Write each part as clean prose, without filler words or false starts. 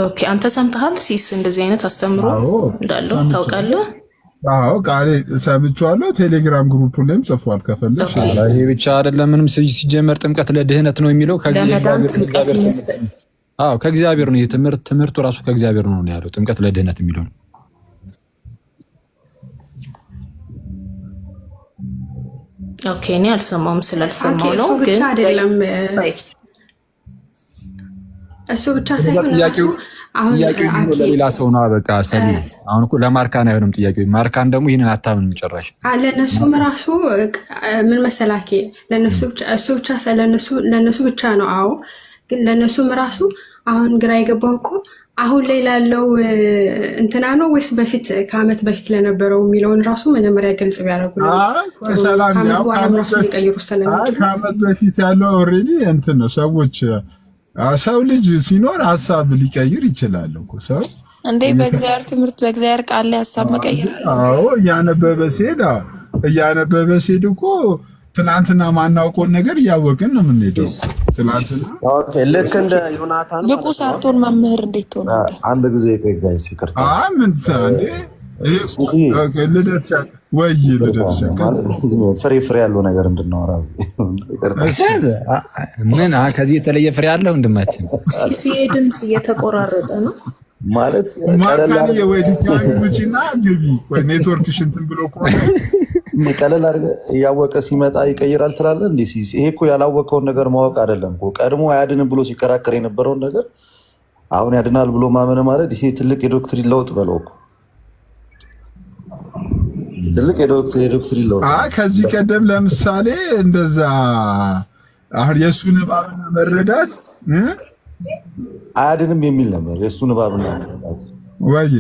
ኦኬ አንተ ሰምተሃል? ሲስ እንደዚህ አይነት አስተምሮ እንዳለው ታውቃለህ? አዎ ቃሌ ሰምቼዋለሁ። ቴሌግራም ግሩፕ ላይም ጽፏል። ከፈለሽ ይሄ ብቻ አይደለም። ምንም ሲጀመር ጥምቀት ለድህነት ነው የሚለው ከእግዚአብሔር ነው። ትምህርቱ ራሱ ከእግዚአብሔር ነው ያለው። ጥምቀት ለድህነት የሚለው ነው። ኦኬ እኔ አልሰማውም። ስላልሰማው ነው። ግን አይደለም እሱ ብቻ ሳይሆን አሁን ለሌላ ሰው ነው። በቃ ሰሚ አሁን እኮ ለማርካን አይሆንም ጥያቄው። ማርካን ደግሞ ይሄንን አታምንም ጭራሽ። ለነሱም ራሱ ምን መሰላኬ ለነሱ ብቻ እሱ ብቻ ለነሱ ብቻ ነው። አዎ ግን ለነሱም ራሱ አሁን ግራ የገባው እኮ አሁን ላይ ላለው እንትና ነው ወይስ በፊት ከአመት በፊት ለነበረው የሚለውን ራሱ መጀመሪያ ግልጽ ቢያደርጉ ነው። ከአመት በኋላ ራሱ ሊቀይሩ ስለሚችሉ ከአመት በፊት ያለው ኦልሬዲ እንትን ነው። ሰው ልጅ ሲኖር ሀሳብ ሊቀይር ይችላል እኮ ሰው እንዴ በእግዚአብሔር ትምህርት በእግዚአብሔር ቃል ላይ ሀሳብ መቀየር። አዎ እያነበበ ሲሄድ እኮ ትናንትና ማናውቀውን ነገር እያወቅን ነው የምንሄደው። ትናንትና ልክ እንደ ዮናታን ብቁ ሳትሆን መምህር እንዴት ትሆናለህ? አንድ ጊዜ ጋይስ ይቅርታ ምን እንዴ ልደት ፍሬ ያለው ነገር እንድናወራ ምን ከዚህ የተለየ ፍሬ አለው? ወንድማችን ድምፅ እየተቆራረጠ ነው ማለት ውጪና ግቢ ኔትወርክ ሽንትን ብሎ ቀለል አድርገህ እያወቀ ሲመጣ ይቀይራል ትላለህ። እንዲ ይሄ እኮ ያላወቀውን ነገር ማወቅ አይደለም። ቀድሞ አያድንም ብሎ ሲከራከር የነበረውን ነገር አሁን ያድናል ብሎ ማመን ማለት ይሄ ትልቅ የዶክትሪን ለውጥ በለው እኮ ትልቅ የዶክትሪን ለውጥ። ከዚህ ቀደም ለምሳሌ እንደዛ አሁን የእሱ ንባብና መረዳት አያድንም የሚል ነበር የእሱ ንባብና መረዳት ወይ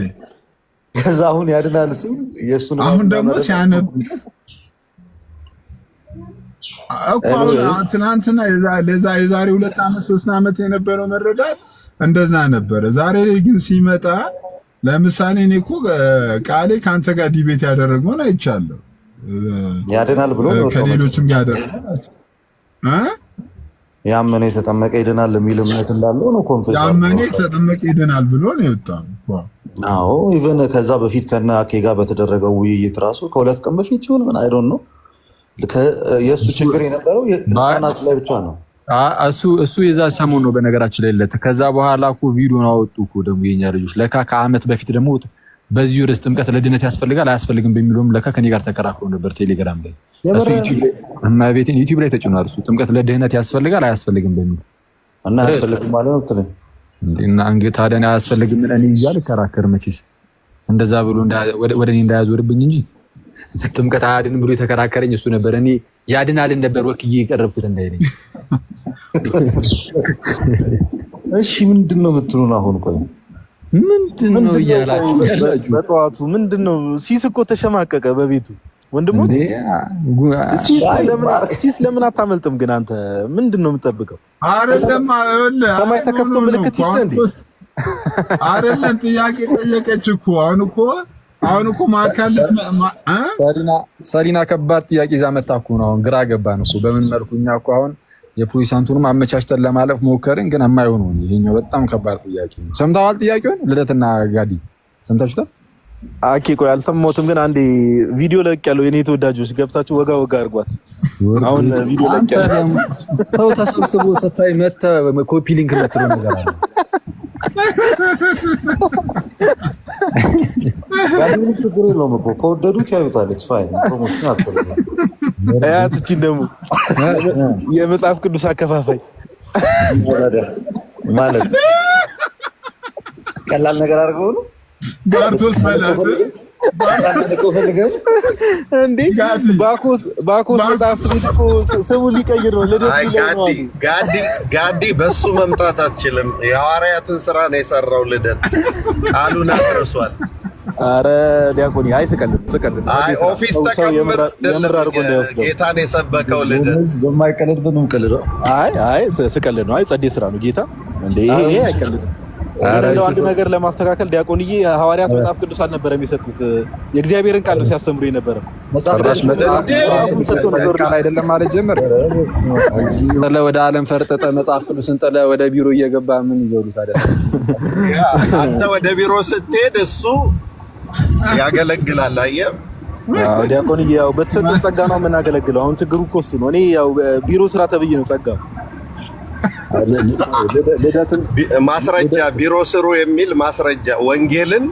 ከዛ አሁን ያድናል ሲል የእሱ ንባብ አሁን ደግሞ ሲያነብ ትናንትና የዛሬ 2 ዓመት 3 ዓመት የነበረው መረዳት እንደዛ ነበረ። ዛሬ ላይ ግን ሲመጣ ለምሳሌ እኔ እኮ ቃሌ ከአንተ ጋር ዲቤት ያደረግነውን አይቻለሁ። ያድናል ብሎ ከሌሎችም ጋር ያደረግነው ያመነ የተጠመቀ ይድናል የሚል እምነት እንዳለው ነው። ኮንፈረንስ ያመነ የተጠመቀ ይድናል ብሎ ነው የወጣው። አዎ ኢቨን ከዛ በፊት ከና አኬ ጋር በተደረገው ውይይት ራሱ ከ2 ቀን በፊት ይሁን ምን አይዶን ነው የእሱ ችግር የነበረው ህፃናት ላይ ብቻ ነው። እሱ የዛ ሰሞን ነው በነገራችን ላይ ከዛ በኋላ እኮ ቪዲዮን አወጡ እኮ ደግሞ የኛ ልጆች ለካ ከአመት በፊት ደግሞ በዚሁ ርዕስ ጥምቀት ለድነት ያስፈልጋል አያስፈልግም በሚሉም ለካ ከኔ ጋር ተከራክሮ ነበር ቴሌግራም ላይ። እሱ ዩቲዩብ ላይ ተጭኗል። እሱ ጥምቀት ለድነት ያስፈልጋል አያስፈልግም በሚሉ እና ያስፈልግም ማለት ነው ትለኝ እና አንገት ታዲያ አያስፈልግም እኔ እያል ከራከር መቼስ እንደዛ ብሎ ወደ እኔ እንዳያዞርብኝ እንጂ ጥምቀት አያድንም ብሎ የተከራከረኝ እሱ ነበር። እኔ ያድናልን ነበር ወክዬ የቀረብኩት እንዳይለኝ። እሺ ምንድነው የምትሉን አሁን? ቆይ ምንድነው እያላችሁ ያላችሁ በጠዋቱ ምንድነው? ሲስ እኮ ተሸማቀቀ በቤቱ ወንድሞች። ሲስ ለምን አታመልጥም ግን አንተ ምንድነው የምትጠብቀው? አይደለም ሰማይ ተከፍቶ ምልክት ይስጥ እንዴ? አይደለም ጥያቄ ጠየቀች እኮ አሁን እኮ ማካል ሰሊና ከባድ ጥያቄ ይዛ መጣ እኮ ነው። አሁን ግራ ገባን እኮ በምን መልኩ እኛ እኮ አሁን የፕሮቴስታንቱንም አመቻችተን ለማለፍ ሞከርን፣ ግን የማይሆን ነው። ይሄኛው በጣም ከባድ ጥያቄ ነው። ሰምተዋል? ጥያቄውን ልደትና ጋዲ ሰምታችሁታል? አኬ ቆይ አልሰማሁትም፣ ግን አንዴ ቪዲዮ ለቅ ያለው የኔ ተወዳጆች ገብታችሁ ወጋ አድርጓት። አሁን ቪዲዮ ለቅ ያለው ሰው ተሰብስቦ ስታይ መተ ኮፒ ሊንክ መትሮ ነገር አለ። ጋዲ ችግር የለውም እኮ ከወደዱት ያዩታል። ኢትስ ፋይን ፕሮሞሽን አስፈልጋል። አያትችን ደግሞ የመጽሐፍ ቅዱስ አከፋፋይ ማለት ቀላል ነገር አድርገው ነው ባርቶስ ማለት እንዴ ባኮስ መጽሐፍ እኮ ስሙ ሊቀይር ነው። ጋዲ በሱ መምጣት አትችልም። የሐዋርያትን ስራ ነው የሰራው። ልደት ቃሉን አድርሷል። አረ ዲያቆኒ አይ ስቀልድ ኦፊስ ተቀምጠ ጌታን የሰበከው ልደት በማይቀልድ በምን ቀልድ? አይ ስቀልድ ነው። አይ ጸዴ ስራ ነው ጌታ እንዴ ይሄ አይቀልድም። እንደው አንድ ነገር ለማስተካከል ዲያቆንዬ ሐዋርያት መጽሐፍ ቅዱስ አልነበረም የሚሰጡት የእግዚአብሔርን ቃል ነው ሲያስተምሩ የነበረው። መጽሐፍ ቃል አይደለም ማለት ጀመረ። ወደ ዓለም ፈርጠጠ መጽሐፍ ቅዱስን ጥለ ወደ ቢሮ እየገባ ምን ይዘውልስ አይደል? አንተ ወደ ቢሮ ስትሄድ እሱ ያገለግላል። አየህ ዲያቆንዬ ያው በተሰጠን ጸጋ ነው የምናገለግለው። አሁን ችግሩ እኮ እሱ ነው። እኔ ያው ቢሮ ስራ ተብዬ ነው ጸጋው ማስረጃ ቢሮ ስሩ የሚል ማስረጃ ወንጌልን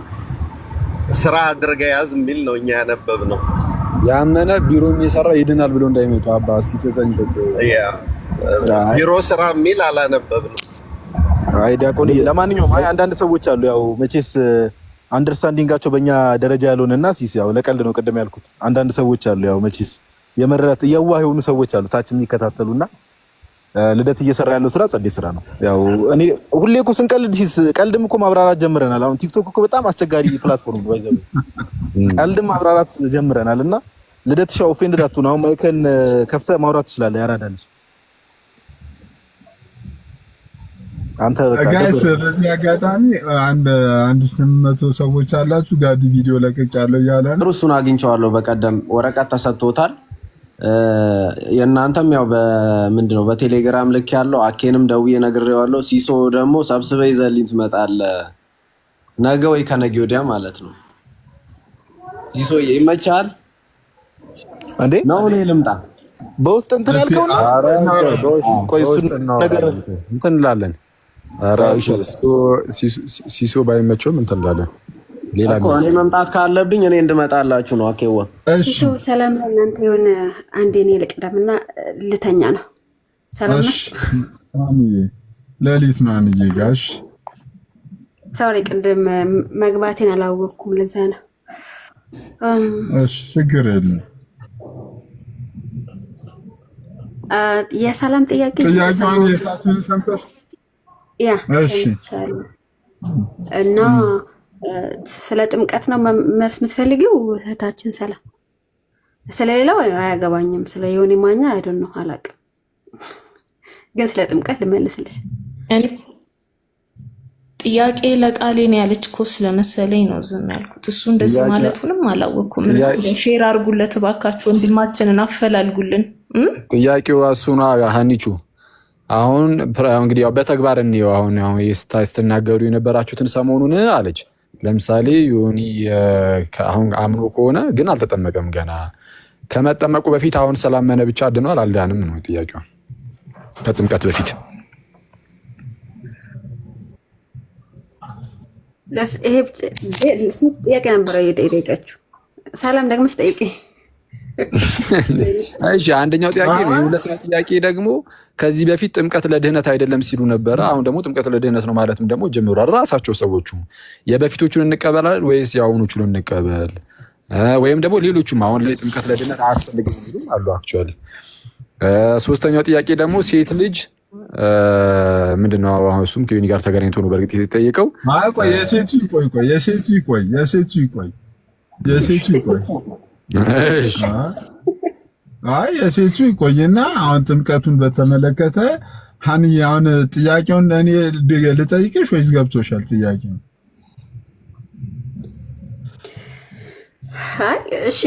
ስራ አድርገ ያዝ የሚል ነው እኛ ያነበብነው። ያመነ ቢሮ የሚሰራ ይድናል ብሎ እንዳይመጡ አባ እስቲ ተጠንቀቁ። ቢሮ ስራ የሚል አላነበብንም። አይ ዲያቆንዬ ለማንኛውም አንዳንድ ሰዎች አሉ ያው መቼስ አንደርስታንዲንጋቸው በእኛ ደረጃ ያልሆነና ሲስ ያው ለቀልድ ነው ቅድም ያልኩት። አንዳንድ ሰዎች አሉ ያው መቼስ የመረራት የዋህ የሆኑ ሰዎች አሉ ታች የሚከታተሉና ልደት እየሰራ ያለው ስራ ጸዴ ስራ ነው። ያው እኔ ሁሌ እኮ ስንቀልድ ቀልድም እኮ ማብራራት ጀምረናል። አሁን ቲክቶክ እኮ በጣም አስቸጋሪ ፕላትፎርም ነው ባይዘው ቀልድም ማብራራት ጀምረናልና ልደት ሻው ኦፌንድ አትሁን። አሁን ማይከን ከፍተህ ማውራት ትችላለህ። ያራዳልሽ አንተ ጋይስ በዚህ አጋጣሚ 1800 ሰዎች አላችሁ። ጋዲ ቪዲዮ ለቀቅያለሁ እያለ ነው። እሱን አግኝቼዋለሁ። በቀደም ወረቀት ተሰጥቶታል። የእናንተም ያው በምንድነው በቴሌግራም ልክ ያለው አኬንም ደውዬ ነግሬዋለሁ። ሲሶ ደግሞ ሰብስበ ይዘልኝ ትመጣለህ ነገ ወይ ከነገ ወዲያ ማለት ነው። ሲሶ ይመቻል እንዴ? ነው እኔ ልምጣ በውስጥ እንትን ያልከው ነው። ቆይ እሱን ነገር እንትን እንላለን። ኧረ ሲሶ ባይመቸውም እንትን እንላለን። ሌላ እኮ እኔ መምጣት ካለብኝ እኔ እንድመጣላችሁ ነው። አኬዋ ሲሶ ሰላም ለእናንተ የሆነ አንዴ እኔ ልቅደምና ልተኛ ነው። ሰላም ነው። ሌሊት ነው አንዬ ጋሽ ሶሪ ቅድም መግባቴን አላወቅኩም ለዛ ነው። እሺ ችግር የለም። የሰላም ጥያቄ ጥያቄውን የታችን ሰምተሽ ያ እሺ እና ስለ ጥምቀት ነው መልስ የምትፈልጊው እህታችን ሰላም? ስለሌላው አያገባኝም። ስለ ዮኒ ማኛ አይደል ነው አላውቅም፣ ግን ስለ ጥምቀት ልመልስልሽ። እኔ ጥያቄ ለቃሌን ያለች እኮ ስለመሰለኝ ነው ዝም ያልኩት። እሱ እንደዚህ ማለቱንም አላወቅኩም። ሼር አድርጉለት እባካችሁ፣ ወንድማችንን አፈላልጉልን። ጥያቄው እሱና ሀኒቹ አሁን እንግዲህ ያው በተግባር እንየው። አሁን ስትናገሩ የነበራችሁትን ሰሞኑን አለች። ለምሳሌ ዮኒ አሁን አምኖ ከሆነ ግን አልተጠመቀም ገና። ከመጠመቁ በፊት አሁን ስላመነ ብቻ አድኗል አልዳንም ነው ጥያቄው። ከጥምቀት በፊት ይሄ ስንት ጥያቄ ነበረ የጠየቀችው? ሰላም ደግመሽ ጠይቂ። እሺ አንደኛው ጥያቄ ነው። ሁለተኛው ጥያቄ ደግሞ ከዚህ በፊት ጥምቀት ለድህነት አይደለም ሲሉ ነበረ። አሁን ደግሞ ጥምቀት ለድህነት ነው ማለትም ደግሞ ጀምሯል ራሳቸው ሰዎቹ። የበፊቶቹን እንቀበላለን ወይስ የአሁኖቹን እንቀበል? ወይም ደግሞ ሌሎቹም አሁን ላይ ጥምቀት ለድህነት አያስፈልግም ሲሉ አሉ አክቹአሊ። ሶስተኛው ጥያቄ ደግሞ ሴት ልጅ ምንድነው አሁን እሱም ከዮኒ ጋር ተገናኝቶ ነው በእርግጥ የተጠየቀው። ቆይ የሴቱ ይቆይ አይ የሴቱ ይቆይና አሁን ጥምቀቱን በተመለከተ ሀኒ አሁን ጥያቄውን እኔ ልጠይቅሽ ወይስ ገብቶሻል ጥያቄው? አይ እሺ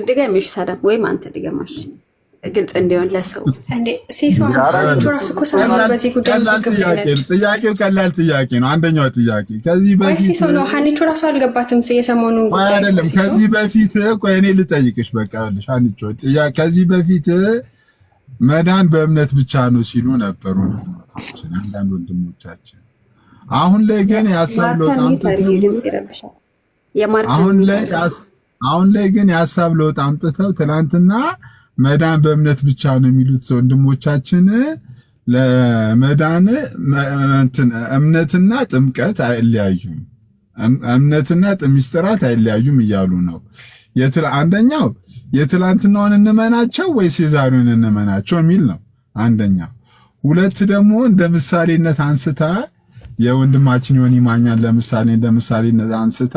ድጋሚሽ ሰላም ወይም አንተ ድጋማሽ ግልጽ እንዲሆን ለሰው እንዴ ሲሶ አንቺ ራሱ እኮ ሰላም በዚህ ጉዳይ ጥያቄው ቀላል ጥያቄ ነው። አንደኛው ጥያቄ ከዚህ በፊት ሲሶ ነው ሀኒቹ ራሱ አልገባትም የሰሞኑን ጉዳይ አይደለም። ከዚህ በፊት ቆይ እኔ ልጠይቅሽ በቃ ልሽ ሀኒቹ ከዚህ በፊት መዳን በእምነት ብቻ ነው ሲሉ ነበሩ አንዳንድ ወንድሞቻችን። አሁን ላይ ግን ያሳብ ለውጥ አምጥተው አሁን ላይ ግን ያሳብ ለውጥ አምጥተው ትናንትና መዳን በእምነት ብቻ ነው የሚሉት ወንድሞቻችን። ለመዳን እምነትና ጥምቀት አይለያዩም፣ እምነትና ምስጢራት አይለያዩም እያሉ ነው። አንደኛው የትላንትናውን እንመናቸው ወይስ የዛሬውን እንመናቸው የሚል ነው አንደኛው። ሁለት ደግሞ እንደ ምሳሌነት አንስታ የወንድማችን ዮኒ ማኛን ለምሳሌ እንደ ምሳሌነት አንስታ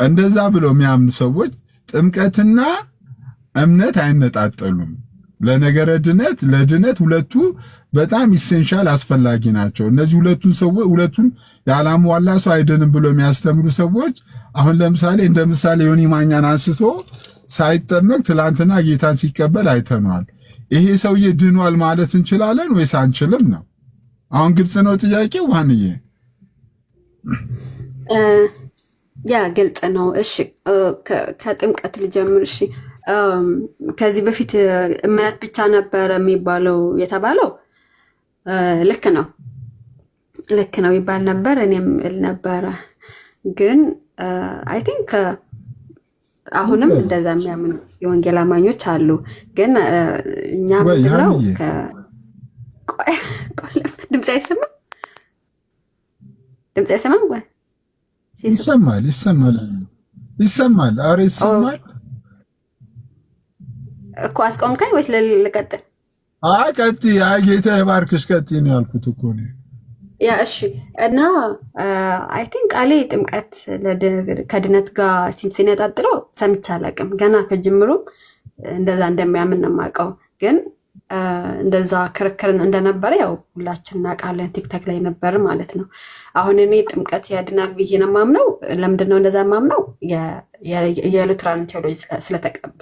እንደዛ ብለው የሚያምኑ ሰዎች ጥምቀትና እምነት አይነጣጠሉም፣ ለነገረ ድነት ለድነት ሁለቱ በጣም ኢሴንሻል አስፈላጊ ናቸው። እነዚህ ሁለቱን ያላሟላ ሰው አይድንም ብሎ የሚያስተምሩ ሰዎች አሁን ለምሳሌ እንደ ምሳሌ ዮኒ ማኛን አንስቶ ሳይጠመቅ ትላንትና ጌታን ሲቀበል አይተነዋል። ይሄ ሰውዬ ድኗል ማለት እንችላለን ወይስ አንችልም ነው? አሁን ግልጽ ነው ጥያቄው ዋንዬ? ያ ግልጽ ነው። እሺ ከጥምቀት ልጀምር። እሺ ከዚህ በፊት እምነት ብቻ ነበረ የሚባለው የተባለው ልክ ነው ይባል ነበር። እኔም እል ነበረ። ግን አይ ቲንክ አሁንም እንደዛ የሚያምኑ የወንጌል አማኞች አሉ። ግን እኛ ምንድነው ድምፅ አይሰማም? ይሰማል። አረ ይሰማል እኮ። አስቆምከኝ ወይስ ልቀጥል? ቀጥይ። ጌታ ይባርክሽ። ቀጥይ ነው ያልኩት እኮ ነው። ያ እሺ። እና አይ ቲንክ ቃሌ ጥምቀት ከድነት ጋር ሲነጣጥለው ሰምቼ አላውቅም። ገና ከጅምሩም እንደዛ እንደሚያምን ነው የማውቀው። ግን እንደዛ ክርክርን እንደነበረ ያው ሁላችን እናውቃለን። ቲክቶክ ላይ ነበር ማለት ነው። አሁን እኔ ጥምቀት ያድናል ብዬ ነው የማምነው። ለምንድን ነው እንደዛ የማምነው? የሉትራን ቴዎሎጂ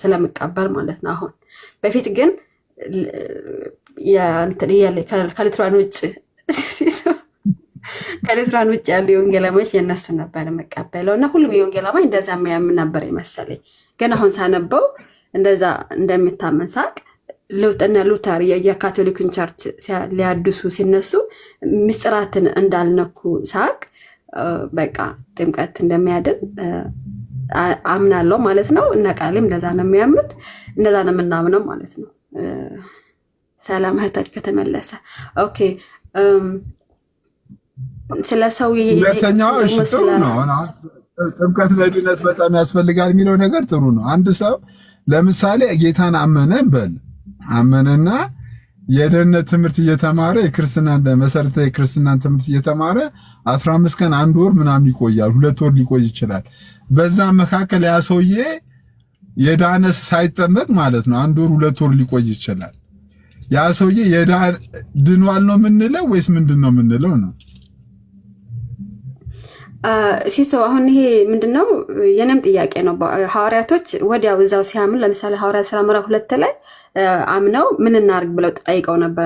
ስለምቀበል ማለት ነው። አሁን በፊት ግን ከሉትራን ውጭ ያሉ የወንጌላማዎች የእነሱ ነበር የምቀበለው እና ሁሉም የወንጌላማኝ እንደዛ የሚያምን ነበር የመሰለኝ። ግን አሁን ሳነበው እንደዛ እንደሚታመን ሳቅ ሉተር የካቶሊክን ቸርች ሊያድሱ ሲነሱ ምስጢራትን እንዳልነኩ ሳቅ በቃ ጥምቀት እንደሚያድን አምናለሁ ማለት ነው። እና ቃሌም እንደዛ ነው የሚያምኑት፣ እንደዛ ነው የምናምነው ማለት ነው። ሰላም እህታችን ከተመለሰ ኦኬ። ስለ ሰው ሁለተኛው ጥሩ ነው። ጥምቀት ለድነት በጣም ያስፈልጋል የሚለው ነገር ጥሩ ነው። አንድ ሰው ለምሳሌ ጌታን አመነና የደህንነት ትምህርት እየተማረ መሰረታዊ የክርስትናን ትምህርት እየተማረ 15 ቀን 1 ወር ምናምን ይቆያል፣ 2 ወር ሊቆይ ይችላል። በዛ መካከል ያ ሰውዬ የዳነ ሳይጠመቅ ማለት ነው 1 ወር 2 ወር ሊቆይ ይችላል። ያ ሰውዬ ድኗል ነው የምንለው ወይስ ምንድን ነው የምንለው ነው? ሲሶ አሁን ይሄ ምንድነው የኔም ጥያቄ ነው። ሐዋርያቶች ወዲያው እዛው ሲያምን ለምሳሌ ሐዋርያት ሥራ ምዕራፍ 2 ላይ አምነው ምን እናርግ ብለው ጠይቀው ነበር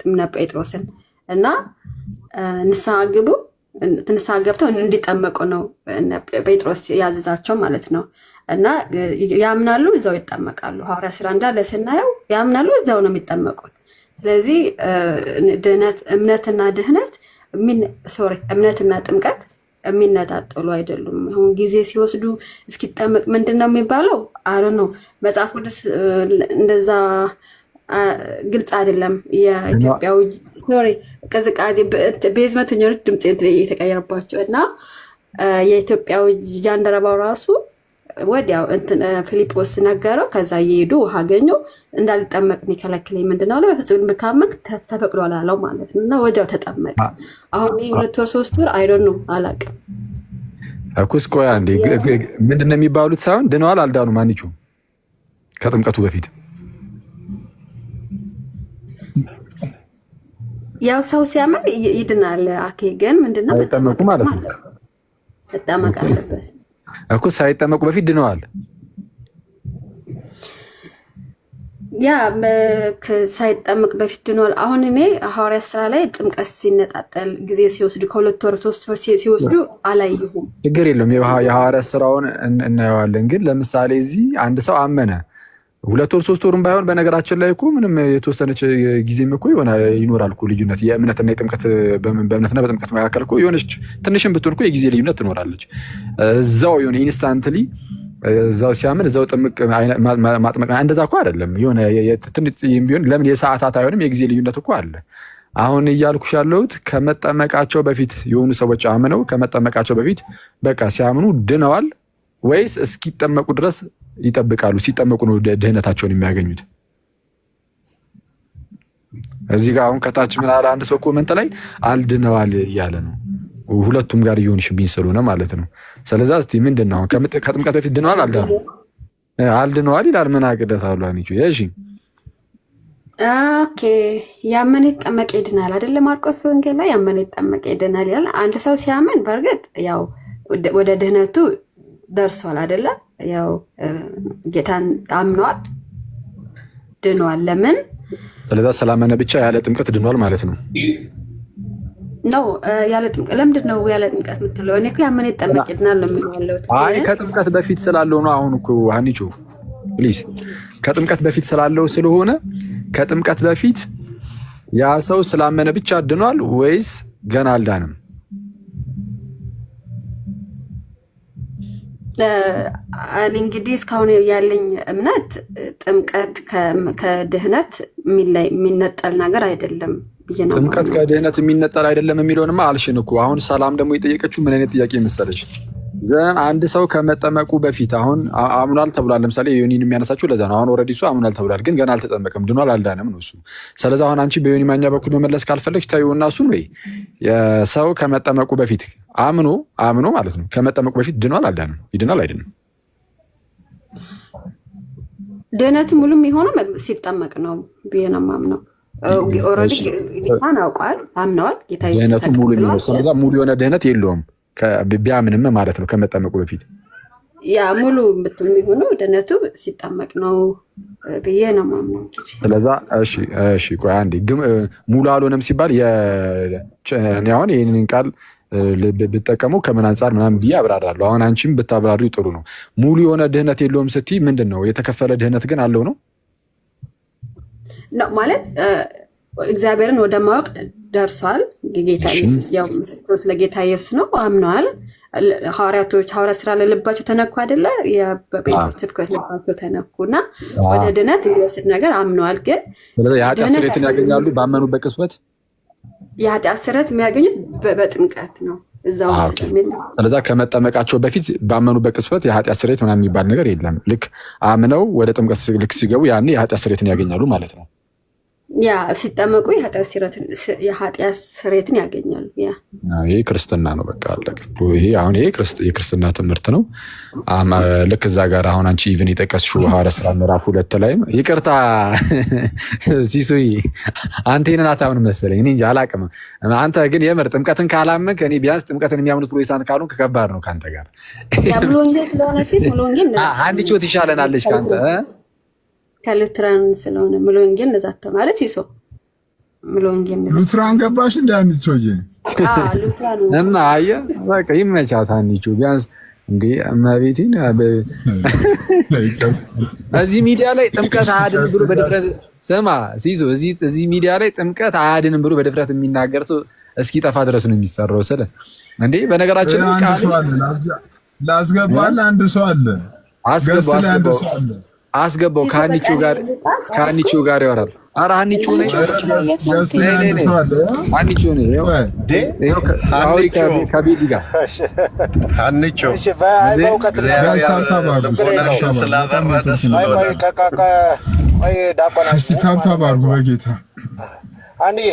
እነ ጴጥሮስን እና ንስሐ ገብተው እንዲጠመቁ ነው ጴጥሮስ ያዘዛቸው ማለት ነው። እና ያምናሉ፣ እዛው ይጠመቃሉ። ሐዋርያት ሥራ እንዳለ ስናየው ያምናሉ፣ እዛው ነው የሚጠመቁት። ስለዚህ እምነትና ጥምቀት የሚነጣጠሉ አይደሉም። አሁን ጊዜ ሲወስዱ እስኪጠመቅ ምንድን ነው የሚባለው? አይ ነው መጽሐፍ ቅዱስ እንደዛ ግልጽ አይደለም። የኢትዮጵያዊ ቅዝቃዜ ቤዝመቱኞች ድምፅ የተቀየረባቸው እና የኢትዮጵያዊ ጃንደረባው ራሱ ወዲያው ፊልጶስ ነገረው። ከዛ እየሄዱ ውሃ አገኘው። እንዳልጠመቅ የሚከለክለኝ ምንድነው ላይ በፍጹም ብታመቅ ተፈቅዷል አለው ማለት ነው። እና ወዲያው ተጠመቀ። አሁን 2 ወር 3 ወር አይዶን ነው አላውቅም። አኩስ ቆይ አንዴ ምንድነው የሚባሉት ሳይሆን ድነዋል አልዳኑም አንቺው ከጥምቀቱ በፊት ያው ሰው ሲያምን ይድናል። አኬ ግን ምንድነው ተጠመቁ ማለት ነው። ተጠመቅ አለበት እኮ ሳይጠመቁ በፊት ድነዋል። ያ ሳይጠመቅ በፊት ድነዋል። አሁን እኔ ሐዋርያት ሥራ ላይ ጥምቀት ሲነጣጠል ጊዜ ሲወስዱ 2 ወር 3 ወር ሲወስዱ አላየሁም። ችግር የለውም። የሐዋርያት ሥራውን እናየዋለን። ግን ለምሳሌ እዚህ አንድ ሰው አመነ 2 ወር 3 ወርም ባይሆን በነገራችን ላይ እኮ ምንም የተወሰነች ጊዜም እኮ ይኖራል እኮ ልዩነት የእምነትና የጥምቀት በእምነትና በጥምቀት መካከል እኮ የሆነች ትንሽም ብትሆን እኮ የጊዜ ልዩነት ትኖራለች። እዛው የሆነ ኢንስታንትሊ እዛው ሲያምን እዛው ጥምቅ ማጥመቅ እንደዛ እኮ አይደለም። የሆነ ትንሽ ቢሆን ለምን የሰዓታት አይሆንም? የጊዜ ልዩነት እኮ አለ። አሁን እያልኩሽ ያለሁት ከመጠመቃቸው በፊት የሆኑ ሰዎች አምነው ከመጠመቃቸው በፊት በቃ ሲያምኑ ድነዋል ወይስ እስኪጠመቁ ድረስ ይጠብቃሉ? ሲጠመቁ ነው ድህነታቸውን የሚያገኙት። እዚህ ጋር አሁን ከታች ምን አለ አንድ ሰው ኮመንት ላይ አልድነዋል እያለ ነው። ሁለቱም ጋር እየሆንሽብኝ ስለሆነ ማለት ነው። ስለዚህ እስቲ ምንድነው ከጥምቀት በፊት ድነዋል አልድነዋል ይላል። ምን አቅደት አሉ አንቺ? እሺ ኦኬ ያመነ ይጠመቅ ይድናል አይደለ? ማርቆስ ወንጌል ላይ ያመነ ይጠመቅ ይድናል ይላል። አንድ ሰው ሲያምን በእርግጥ ያው ወደ ድህነቱ ደርሷል አይደለ? ያው ጌታን አምኗል፣ ድኗል። ለምን? ስለዚህ ስላመነ ብቻ ያለ ጥምቀት ድኗል ማለት ነው። ነው ያለ ጥምቀት። ለምንድን ነው ያለ ጥምቀት የምትለው? እኔ እኮ ያመነ ይጠመቅ ይድናል ነው የሚለው። አይ ከጥምቀት በፊት ስላለው ነው። አሁን እኮ ሀኒቾ ፕሊዝ ከጥምቀት በፊት ስላለው ስለሆነ ከጥምቀት በፊት ያ ሰው ስላመነ ብቻ ድኗል ወይስ ገና አልዳንም? እኔ እንግዲህ እስካሁን ያለኝ እምነት ጥምቀት ከድህነት የሚነጠል ነገር አይደለም ብዬ ነው። ጥምቀት ከድህነት የሚነጠል አይደለም የሚለውንማ አልሽን እኮ። አሁን ሰላም ደግሞ የጠየቀችው ምን አይነት ጥያቄ መሰለሽ? ዘን አንድ ሰው ከመጠመቁ በፊት አሁን አምኗል ተብሏል። ለምሳሌ ዮኒን የሚያነሳችሁ ለዛ ነው። አሁን ኦልሬዲ እሱ አምኗል ተብሏል፣ ግን ገና አልተጠመቀም፣ ድኗል፣ አልዳንም ነው እሱ። ስለዚህ አሁን አንቺ በዮኒ ማኛ በኩል መመለስ ካልፈለግሽ ታዩና እሱን ወይ የሰው ከመጠመቁ በፊት አምኖ ማለት ነው ከመጠመቁ በፊት ድኗል፣ አልዳንም፣ ይድናል፣ አይድንም? ድህነቱ ሙሉ የሚሆነው ሲጠመቅ ነው ብዬ ነው የማምነው። ኦልሬዲ ጌታን አውቋል፣ አምነዋል። ጌታ ድህነቱ ሙሉ የሚሆነው ስለዚህ ሙሉ የሆነ ድህነት የለውም ቢያምንም ማለት ነው ከመጠመቁ በፊት። ያ ሙሉ የሚሆነው ድህነቱ ሲጠመቅ ነው ብዬ ነው የማምነው። ስለዛ እሺ ቆይ አንዴ ሙሉ አልሆነም ሲባል እኔ አሁን ይህንን ቃል ብጠቀሙ ከምን አንጻር ምናምን ብዬ አብራራለሁ። አሁን አንቺም ብታብራሪ ጥሩ ነው። ሙሉ የሆነ ድህነት የለውም ስትይ ምንድን ነው? የተከፈለ ድህነት ግን አለው ነው ማለት እግዚአብሔርን ወደ ማወቅ ደርሷል። ጌታ ኢየሱስ ያው ምስክሩ ስለ ጌታ ኢየሱስ ነው፣ አምነዋል። ሐዋርያት ስራ ለልባቸው ተነኩ አይደለ? በጴጥሮስ ስብከት ልባቸው ተነኩና ወደ ድነት የሚወስድ ነገር አምነዋል። ግን የኃጢአት ስርየትን ያገኛሉ ባመኑበት ቅጽበት። የኃጢአት ስርየት የሚያገኙት በጥምቀት ነው እዛው። ስለዛ ከመጠመቃቸው በፊት ባመኑበት ቅጽበት የኃጢአት ስርየት ምናምን የሚባል ነገር የለም። ልክ አምነው ወደ ጥምቀት ልክ ሲገቡ ያኔ የኃጢአት ስርየትን ያገኛሉ ማለት ነው። ያ ሲጠመቁ የኃጢአት ስርየትን ያገኛሉ። ይሄ ክርስትና ነው። በቃ አለቀ። ይሄ አሁን የክርስትና ትምህርት ነው። ልክ እዛ ጋር አሁን አንቺ ኢቭን የጠቀስሽው ሐዋርያት ሥራ ምዕራፍ 2 ላይም ይቅርታ ሲሱይ አንተ ይሄንን አታምን መሰለኝ። እኔ እንጃ አላቅም። አንተ ግን የምር ጥምቀትን ካላመንክ እኔ ቢያንስ ጥምቀትን የሚያምኑት ፕሮቴስታንት ካልሆንክ ከባድ ነው ከአንተ ጋር። ሙሉ ወንጌል ስለሆነ ሙሉ ወንጌል አንዲቾት ይሻለናለች ከአንተ ከሉትራን ስለሆነ ሙሉ ወንጌል ነዛተ ማለት ይሶ ሙሉ ወንጌል ሉትራን ገባሽ እንደ አንቺ ሉትራን እና አየ በቃ ይመቻት አንቺ ቢያንስ እንዴ እመቤቴን እዚህ ሚዲያ ላይ ጥምቀት አያድንም ብሎ በድፍረት ስማ ሲሶ እዚህ ሚዲያ ላይ ጥምቀት አያድንም ብሎ በድፍረት የሚናገር ሰው እስኪ ጠፋ ድረስ ነው የሚሰራው። ስለ እንዴ በነገራችን ቃል ላስገባል አንድ ሰው አለ አስገባው ከአኒቹ ጋር ያወራል። ኧረ አኒቹ ነኝ አኒቹ ነኝ ከቤቲ ጋር አኒቹ ታባርጉ በጌታ አንዬ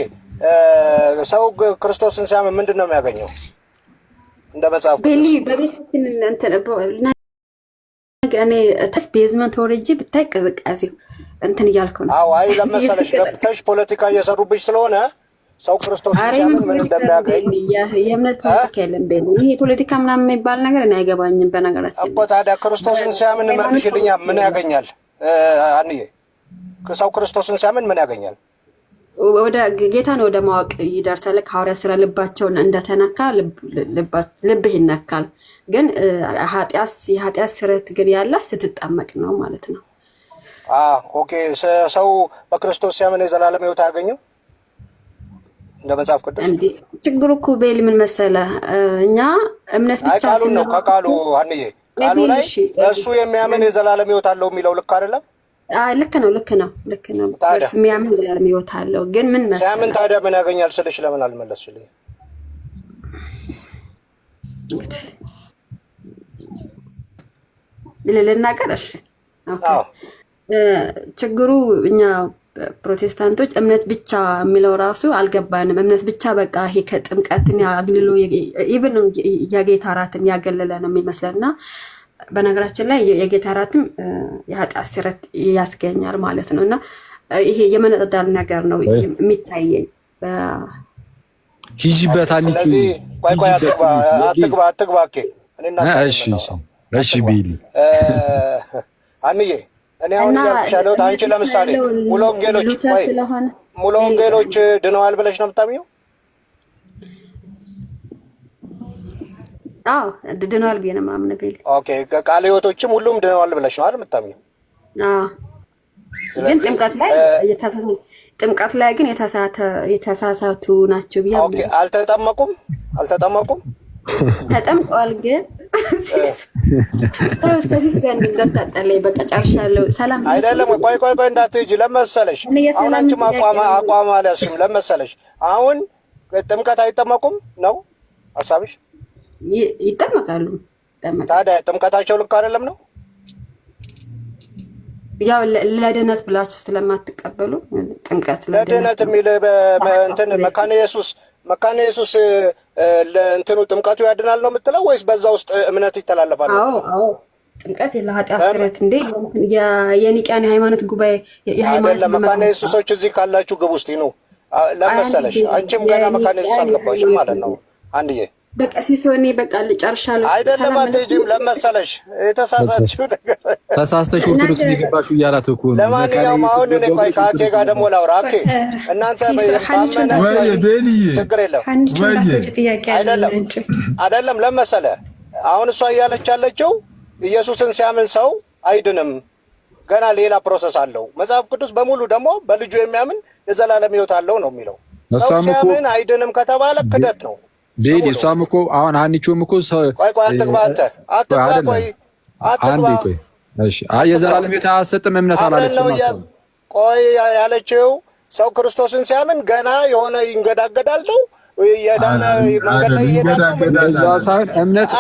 ሰው ክርስቶስን ሲያምን ምንድን ነው የሚያገኘው? እንደ መጽሐፍ እኔ ቤዝመንት ወርጄ ብታይ ቅዝቃዜው እንትን እያልኩ ነው። አዎ አይ ለመሰለሽ ገብተሽ ፖለቲካ እየሰሩብሽ ስለሆነ ሰው ክርስቶስ ሲያምን ምን እንደሚያገኝ የእምነት ፖለቲካ የለም። ይሄ ፖለቲካ ምናምን የሚባል ነገር እኔ አይገባኝም። በነገራችን እኮ ታዲያ ክርስቶስን ሲያምን መልሽልኛ ምን ያገኛል? አንዬ ሰው ክርስቶስን ሲያምን ምን ያገኛል? ወደ ጌታን ወደ ማወቅ ይደርሳል። ሐዋርያት ሥራ ልባቸውን እንደተነካ ልብህ ይነካል። ግን የኃጢአት ስርየት ግን ያለ ስትጠመቅ ነው ማለት ነው። ኦኬ ሰው በክርስቶስ ሲያምን የዘላለም ሕይወት አያገኝም እንደ መጽሐፍ ቅዱስ? ችግሩ እኮ ቤል ምን መሰለህ፣ እኛ እምነት ብቻ ቃሉን ነው ከቃሉ አንዬ ቃሉ ላይ እሱ የሚያምን የዘላለም ሕይወት አለው የሚለው ልክ አይደለም? ልክ ነው። የሚያምን የዘላለም ሕይወት አለው። ግን ምን መሰለህ ሲያምን ታዲያ ምን ያገኛል ስልሽ ለምን አልመለስሽልኝ? ልናገር እሺ። ችግሩ እኛ ፕሮቴስታንቶች እምነት ብቻ የሚለው ራሱ አልገባንም። እምነት ብቻ በቃ ይሄ ከጥምቀትን አግልሎ ኢቭን የጌታ እራትን ያገለለ ነው የሚመስለና በነገራችን ላይ የጌታ እራትም የኃጢአት ስርየት ያስገኛል ማለት ነው። እና ይሄ የመነጠል ነገር ነው የሚታየኝ። ሂጂበት አንቺ። ስለዚህ ቆይ አትግባ። እሺ ቢሊ አንዬ እኔ አሁን እያልኩሽ ያለሁት አንቺ ለምሳሌ ሙሉ ወንጌሎች ድነዋል ብለሽ ነው የምታምኚው? አዎ ድነዋል ብዬ ነው የማምነው ቢሊ። ኦኬ ቃለ ሕይወቶችም ሁሉም ድነዋል ብለሽ ነው አይደል የምታምኚው? አዎ ግን ጥምቀት ላይ ግን የተሳሳቱ ናቸው ብዬ ኦኬ አልተጠመቁም ተጠምቀዋል ግን ከሲስ ጋር እንዳታጠለይ በቃ ጨርሻለሁ። ሰላም አይደለም። ቆይ እንዳትሄጂ ለመሰለሽ አሁን አንቺ አቋም አልያዝሽም ለመሰለሽ። አሁን ጥምቀት አይጠመቁም ነው ሀሳብሽ? ይጠመቃሉ። ታዲያ ጥምቀታቸው ልክ አይደለም ነው? ያው ለድነት ብላችሁ ስለማትቀበሉ ጥምቀት ለድነት የሚል እንትን መካነ ኢየሱስ ለእንትኑ ጥምቀቱ ያድናል ነው የምትለው ወይስ በዛ ውስጥ እምነት ይተላለፋል? አዎ ጥምቀት ለኃጢአት ስርየት እንዴ የኒቅያን የሃይማኖት ጉባኤ አይደለም። መካነ ኢየሱሶች እዚህ ካላችሁ ግቡ እስቲ ነው ለመሰለሽ። አንቺም ገና መካነ ኢየሱስ አልገባሽም ማለት ነው አንድዬ። በቃ ሲሶኔ በቃ ልጨርሻለሁ። አይደለም አትሄጂም ለመሰለሽ የተሳሳችው ነገር ተሳስተሽ ኦርቶዶክስ ሊገባችሁ እያላት እኮ ነው። ለማንኛውም አሁን እኔ ቆይ ከአኬ ጋር ደግሞ ላውራ። አኬ እናንተ ችግር የለም አይደለም ለመሰለ አሁን እሷ እያለች ያለችው ኢየሱስን ሲያምን ሰው አይድንም፣ ገና ሌላ ፕሮሰስ አለው። መጽሐፍ ቅዱስ በሙሉ ደግሞ በልጁ የሚያምን የዘላለም ሕይወት አለው ነው የሚለው። ሰው ሲያምን አይድንም ከተባለ ክደት ነው። ዴዲ እሷም እኮ አሁን አንቺውም እኮ ቆይ አትግባ እሺ የዘላለም ሕይወት አያሰጥም እምነት አላለችም። ቆይ ያለችው ሰው ክርስቶስን ሲያምን ገና የሆነ ይንገዳገዳል ነው የዳነ መንገድ ላይ ይሄዳል። እምነት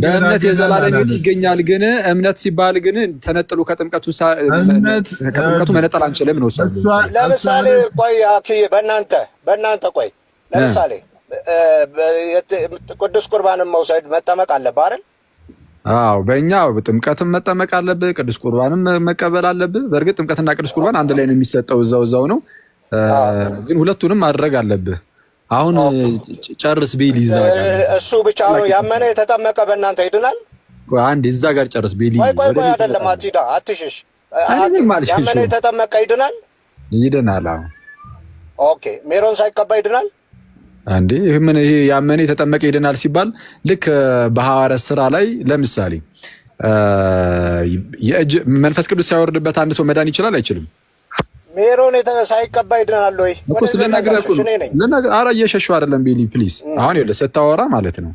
በእምነት የዘላለም ሕይወት ይገኛል። ግን እምነት ሲባል ግን ተነጥሎ ከጥምቀቱ መነጠል አንችልም ነው። ለምሳሌ ቆይ አክዬ በእናንተ ቆይ ለምሳሌ ቅዱስ ቁርባንን መውሰድ መጠመቅ አለብህ አይደል? አዎ በእኛ ጥምቀትም መጠመቅ አለብህ፣ ቅዱስ ቁርባንም መቀበል አለብህ። በእርግጥ ጥምቀትና ቅዱስ ቁርባን አንድ ላይ ነው የሚሰጠው፣ እዛው ነው። ግን ሁለቱንም ማድረግ አለብህ። አሁን ጨርስ ቤሊ እዛ ጋር እሱ ብቻ ነው ያመነ የተጠመቀ በእናንተ ይድናል። አንድ እዛ ጋር ጨርስ ቤሊ። ቆይ አይደለም አትሂዳ አትሽሽ። ያመነ የተጠመቀ ይድናል። አዎ ኦኬ ሜሮን ሳይቀባ ይድናል አንዴ። ይሄ ያመነ የተጠመቀ ይድናል ሲባል ልክ በሐዋርያት ሥራ ላይ ለምሳሌ የእጅ መንፈስ ቅዱስ ሳይወርድበት አንድ ሰው መዳን ይችላል አይችልም? ሜሮን ሳይቀባ ይድናል ወይ? እኮ ስለነገርኩህ ኧረ እየሸሸሁ አይደለም ቤሊ ፕሊዝ። አሁን ይኸውልህ ስታወራ ማለት ነው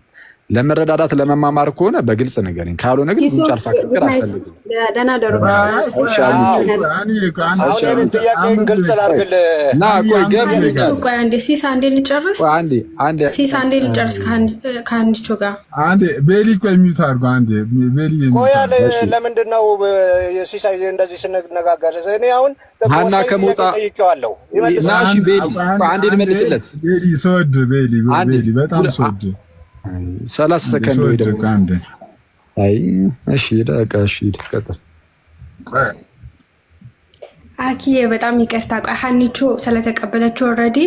ለመረዳዳት ለመማማር ከሆነ በግልጽ ንገረኝ፣ ካልሆነ ግን ጉንጭ አልፋ ክርክር አልፈልግም። ደህና ደሩ አሁን ጥያቄን ግልጽ ላድርግልህ እና ቆይ አንዴ ሲስ አንዴ ልጨርስ ከአንዲቾ ጋር አንዴ ቤሊ ቆይ ሚዩት አድርጎ አንዴ ቤሊ ቆይ አለ። ለምንድን ነው ሲሳይ እንደዚህ ስንነጋገር እኔ አሁን ሀና ከመውጣ ጠይቄዋለሁ እና እሺ ቤሊ አንዴ ልመልስለት። ቤሊ ሰወድ ቤሊ በጣም ሰወድ 30 ሰከንድ ወይ ደግሞ አይ እሺ ደቃ እሺ ተቀጥል። አኪዬ በጣም ይቅርታ። ቆይ ሀኒቾ ስለተቀበለችው ኦልሬዲ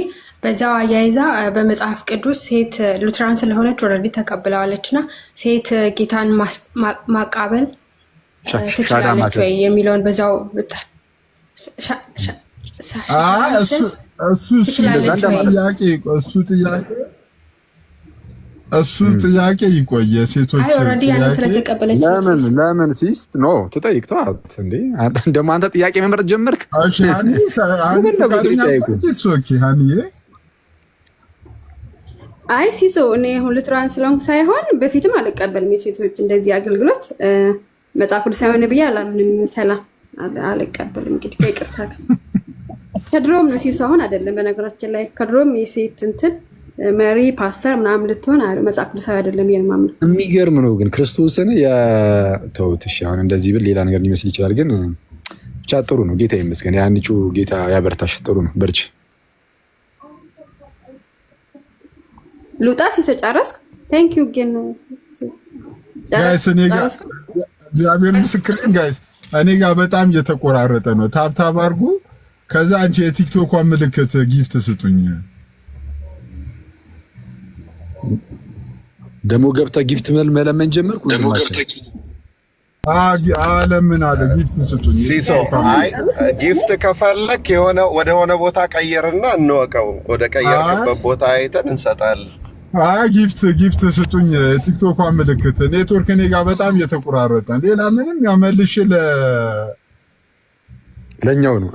በዛው አያይዛ በመጽሐፍ ቅዱስ ሴት ሉትራን ስለሆነች ኦልሬዲ ተቀብለዋለችና ሴት ጌታን ማቃበል ትችላለች ወይ የሚለውን በዛው እሱ ጥያቄ ይቆየ። ሴቶች ለምን ሲስት ኖ ትጠይቅ ተዋት እንዴ? እንደውም አንተ ጥያቄ መምረጥ ጀመርክ። እሺ ሃኒ አይ ሲሶ እኔ ሉትራን ስለሆንኩ ሳይሆን በፊትም አልቀበልም የሴቶች እንደዚህ አገልግሎት መጽሐፍ ቅዱስ ሳይሆን ብዬ አላምንም። ሰላም አልቀበልም። እንግዲህ ከይቅርታ ከድሮም ነው ሲሶ አሁን አይደለም። በነገራችን ላይ ከድሮም የሴት እንትን መሪ ፓስተር ምናምን ልትሆን መጽሐፍ ቅዱሳዊ አይደለም የማምነው። የሚገርም ነው ግን ክርስቶስን ተውት። እሺ አሁን እንደዚህ ብል ሌላ ነገር ሊመስል ይችላል፣ ግን ብቻ ጥሩ ነው። ጌታ ይመስገን። ያንቺ ጌታ ያበርታሽ። ጥሩ ነው፣ በርቺ። ሉጣ ሲጨረስኩ ቴንክ ዩ ግን ጋይስ እኔ ጋር እግዚአብሔር ምስክር ጋይስ እኔ ጋር በጣም እየተቆራረጠ ነው። ታብታብ አድርጉ። ከዛ አንቺ የቲክቶኳን ምልክት ጊፍት ስጡኝ። ደግሞ ገብታ ጊፍት መለመን ጀመርኩ። ለምን አለ ጊፍት ስጡኝ። ሲሶ አይ ጊፍት ከፈለክ የሆነ ወደ ሆነ ቦታ ቀየርና እንወቀው። ወደ ቀየርክበት ቦታ አይተን እንሰጣለን። ጊፍት ስጡኝ። ቲክቶኳን ምልክት ኔትወርክ እኔ ጋር በጣም እየተቆራረጠ ሌላ ምንም ያመልሽ ለኛው ነው።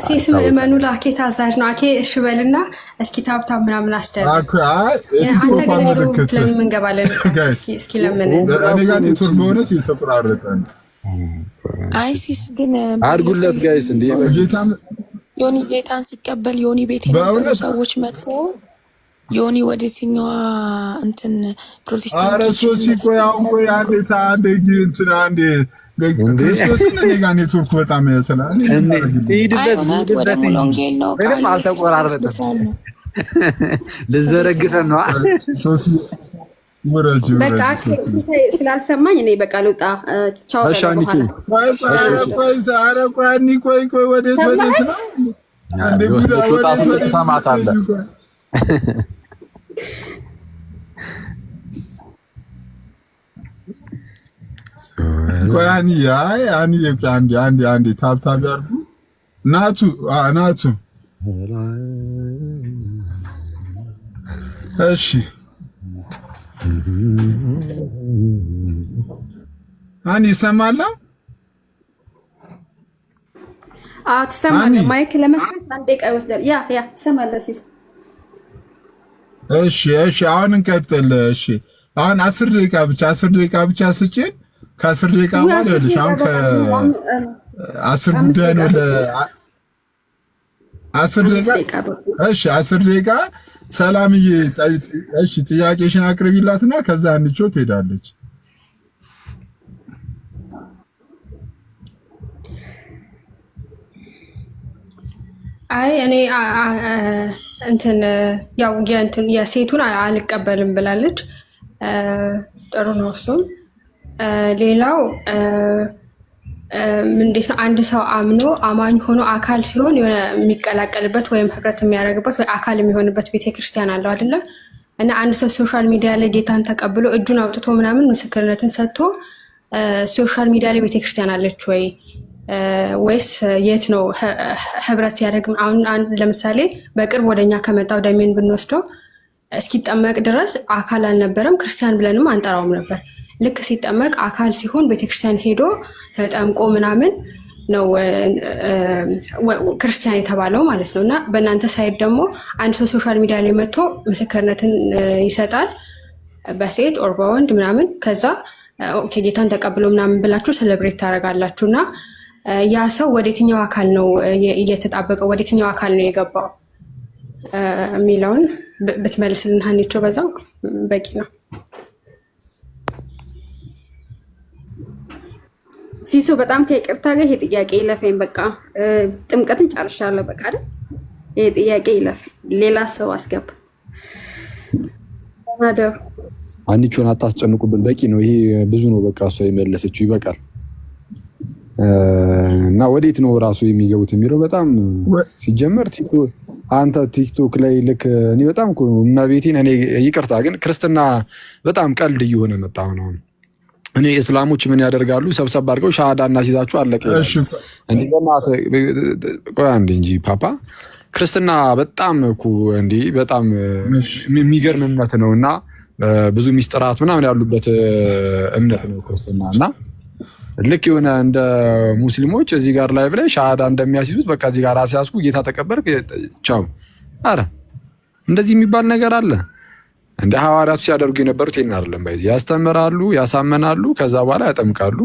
ሲስ ምእመኑ ለአኬ ታዛዥ ነው። አኬ እሺ በልና እስኪ ታብታብ ምናምን አስደርግ። አንተ ግን ምልክት ለምን እንገባለን? እስኪ ለምን እኔ ጋር ኔትወርክ በእውነት እየተቆራረጠ ነው። አይ ሲስ ግን አድርጉለት ጋይስ እንዴ ዮኒ ጌታን ሲቀበል ዮኒ ቤት የነበሩ ሰዎች መጥተው ዮኒ ወደዚህኛዋ እንትን ፕሮቴስታንት አረሶሲ ቆይ አንዴ አንዴ ክርስቶስን እኔ ጋር ኔትወርክ በጣም ያሰላል። ሂድበት ወደ ሙሉ ወንጌል ነው ቃል አልተቆራረጠም። ልዘረግፈን ነው ሶሲ ወራጅ በቃ ስላልሰማኝ እኔ በቃ ልውጣ። ቻው ቆይ ወዴት ነው አንዴ ጉዳ ወዴት ሰማታለህ? ቆይ አንዴ ታብታብ ያርጉ። ናቱ እሺ ይሰማል? ትሰማለህ? ማይክ ለመክፈት አንድ ደቂቃ ይወስዳል። ያ ትሰማለህ? እሺ አሁን እንቀጥል። እሺ አሁን 10 ደቂቃ ብቻ ስጪን። ከ10 ደቂቃ በኋላ ልሽ አሁን ከ10 ጉዳይ ነው ለ10 ደቂቃ። እሺ 10 ደቂቃ ሰላምዬ፣ እሺ ጥያቄሽን አቅርቢላትና ከዛ አንቾ ትሄዳለች። አይ እኔ እንትን ያው የሴቱን አልቀበልም ብላለች። ጥሩ ነው እሱም። ሌላው እንዴት ነው አንድ ሰው አምኖ አማኝ ሆኖ አካል ሲሆን የሆነ የሚቀላቀልበት ወይም ህብረት የሚያደርግበት ወይ አካል የሚሆንበት ቤተክርስቲያን አለው አይደለ? እና አንድ ሰው ሶሻል ሚዲያ ላይ ጌታን ተቀብሎ እጁን አውጥቶ ምናምን ምስክርነትን ሰጥቶ ሶሻል ሚዲያ ላይ ቤተክርስቲያን አለች ወይ ወይስ የት ነው ህብረት ሲያደርግ? አሁን ለምሳሌ በቅርብ ወደኛ ከመጣው ደሜን ብንወስደው እስኪጠመቅ ድረስ አካል አልነበረም፣ ክርስቲያን ብለንም አንጠራውም ነበር። ልክ ሲጠመቅ አካል ሲሆን ቤተክርስቲያን ሄዶ ተጠምቆ ምናምን ነው ክርስቲያን የተባለው ማለት ነው። እና በእናንተ ሳይድ ደግሞ አንድ ሰው ሶሻል ሚዲያ ላይ መጥቶ ምስክርነትን ይሰጣል በሴት ኦር በወንድ ምናምን፣ ከዛ ኦኬ ጌታን ተቀብሎ ምናምን ብላችሁ ሴሌብሬት ታደርጋላችሁ። እና ያ ሰው ወደ የትኛው አካል ነው እየተጣበቀው፣ ወደ የትኛው አካል ነው የገባው የሚለውን ብትመልስልን ሀኒቾ፣ በዛው በቂ ነው። ሲሶ በጣም ከይቅርታ ጋር ይሄ ጥያቄ ይለፈኝ። በቃ ጥምቀትን ጨርሻለሁ። በቃ አይደል? ይሄ ጥያቄ ይለፈኝ። ሌላ ሰው አስገባ። ማደር አንቺውን አታስጨንቁብን። በቂ ነው። ይሄ ብዙ ነው። በቃ እሷ የመለሰችው ይበቃል። እና ወዴት ነው ራሱ የሚገቡት የሚለው በጣም ሲጀመር አንተ ቲክቶክ ላይ ልክ እኔ በጣም እኮ እመቤቴን እኔ ይቅርታ ግን ክርስትና በጣም ቀልድ እየሆነ መጣ ነው። እኔ እስላሞች ምን ያደርጋሉ? ሰብሰብ አድርገው ሻሃዳ እናሲዛችሁ አለቀ። ቆይ አንዴ እንጂ ፓፓ ክርስትና በጣም እኮ እንዴ በጣም የሚገርም እምነት ነው እና ብዙ ሚስጥራት ምናምን ያሉበት እምነት ነው ክርስትና። እና ልክ የሆነ እንደ ሙስሊሞች እዚህ ጋር ላይ ብለ ሻሃዳ እንደሚያስይዙት በቃ እዚህ ጋር አስያዝኩ ጌታ ተቀበልክ ቻው። አረ እንደዚህ የሚባል ነገር አለ እንደ ሐዋርያቱ ሲያደርጉ የነበሩት ይሄን አይደለም። ባይዚ ያስተምራሉ፣ ያሳመናሉ፣ ከዛ በኋላ ያጠምቃሉ፣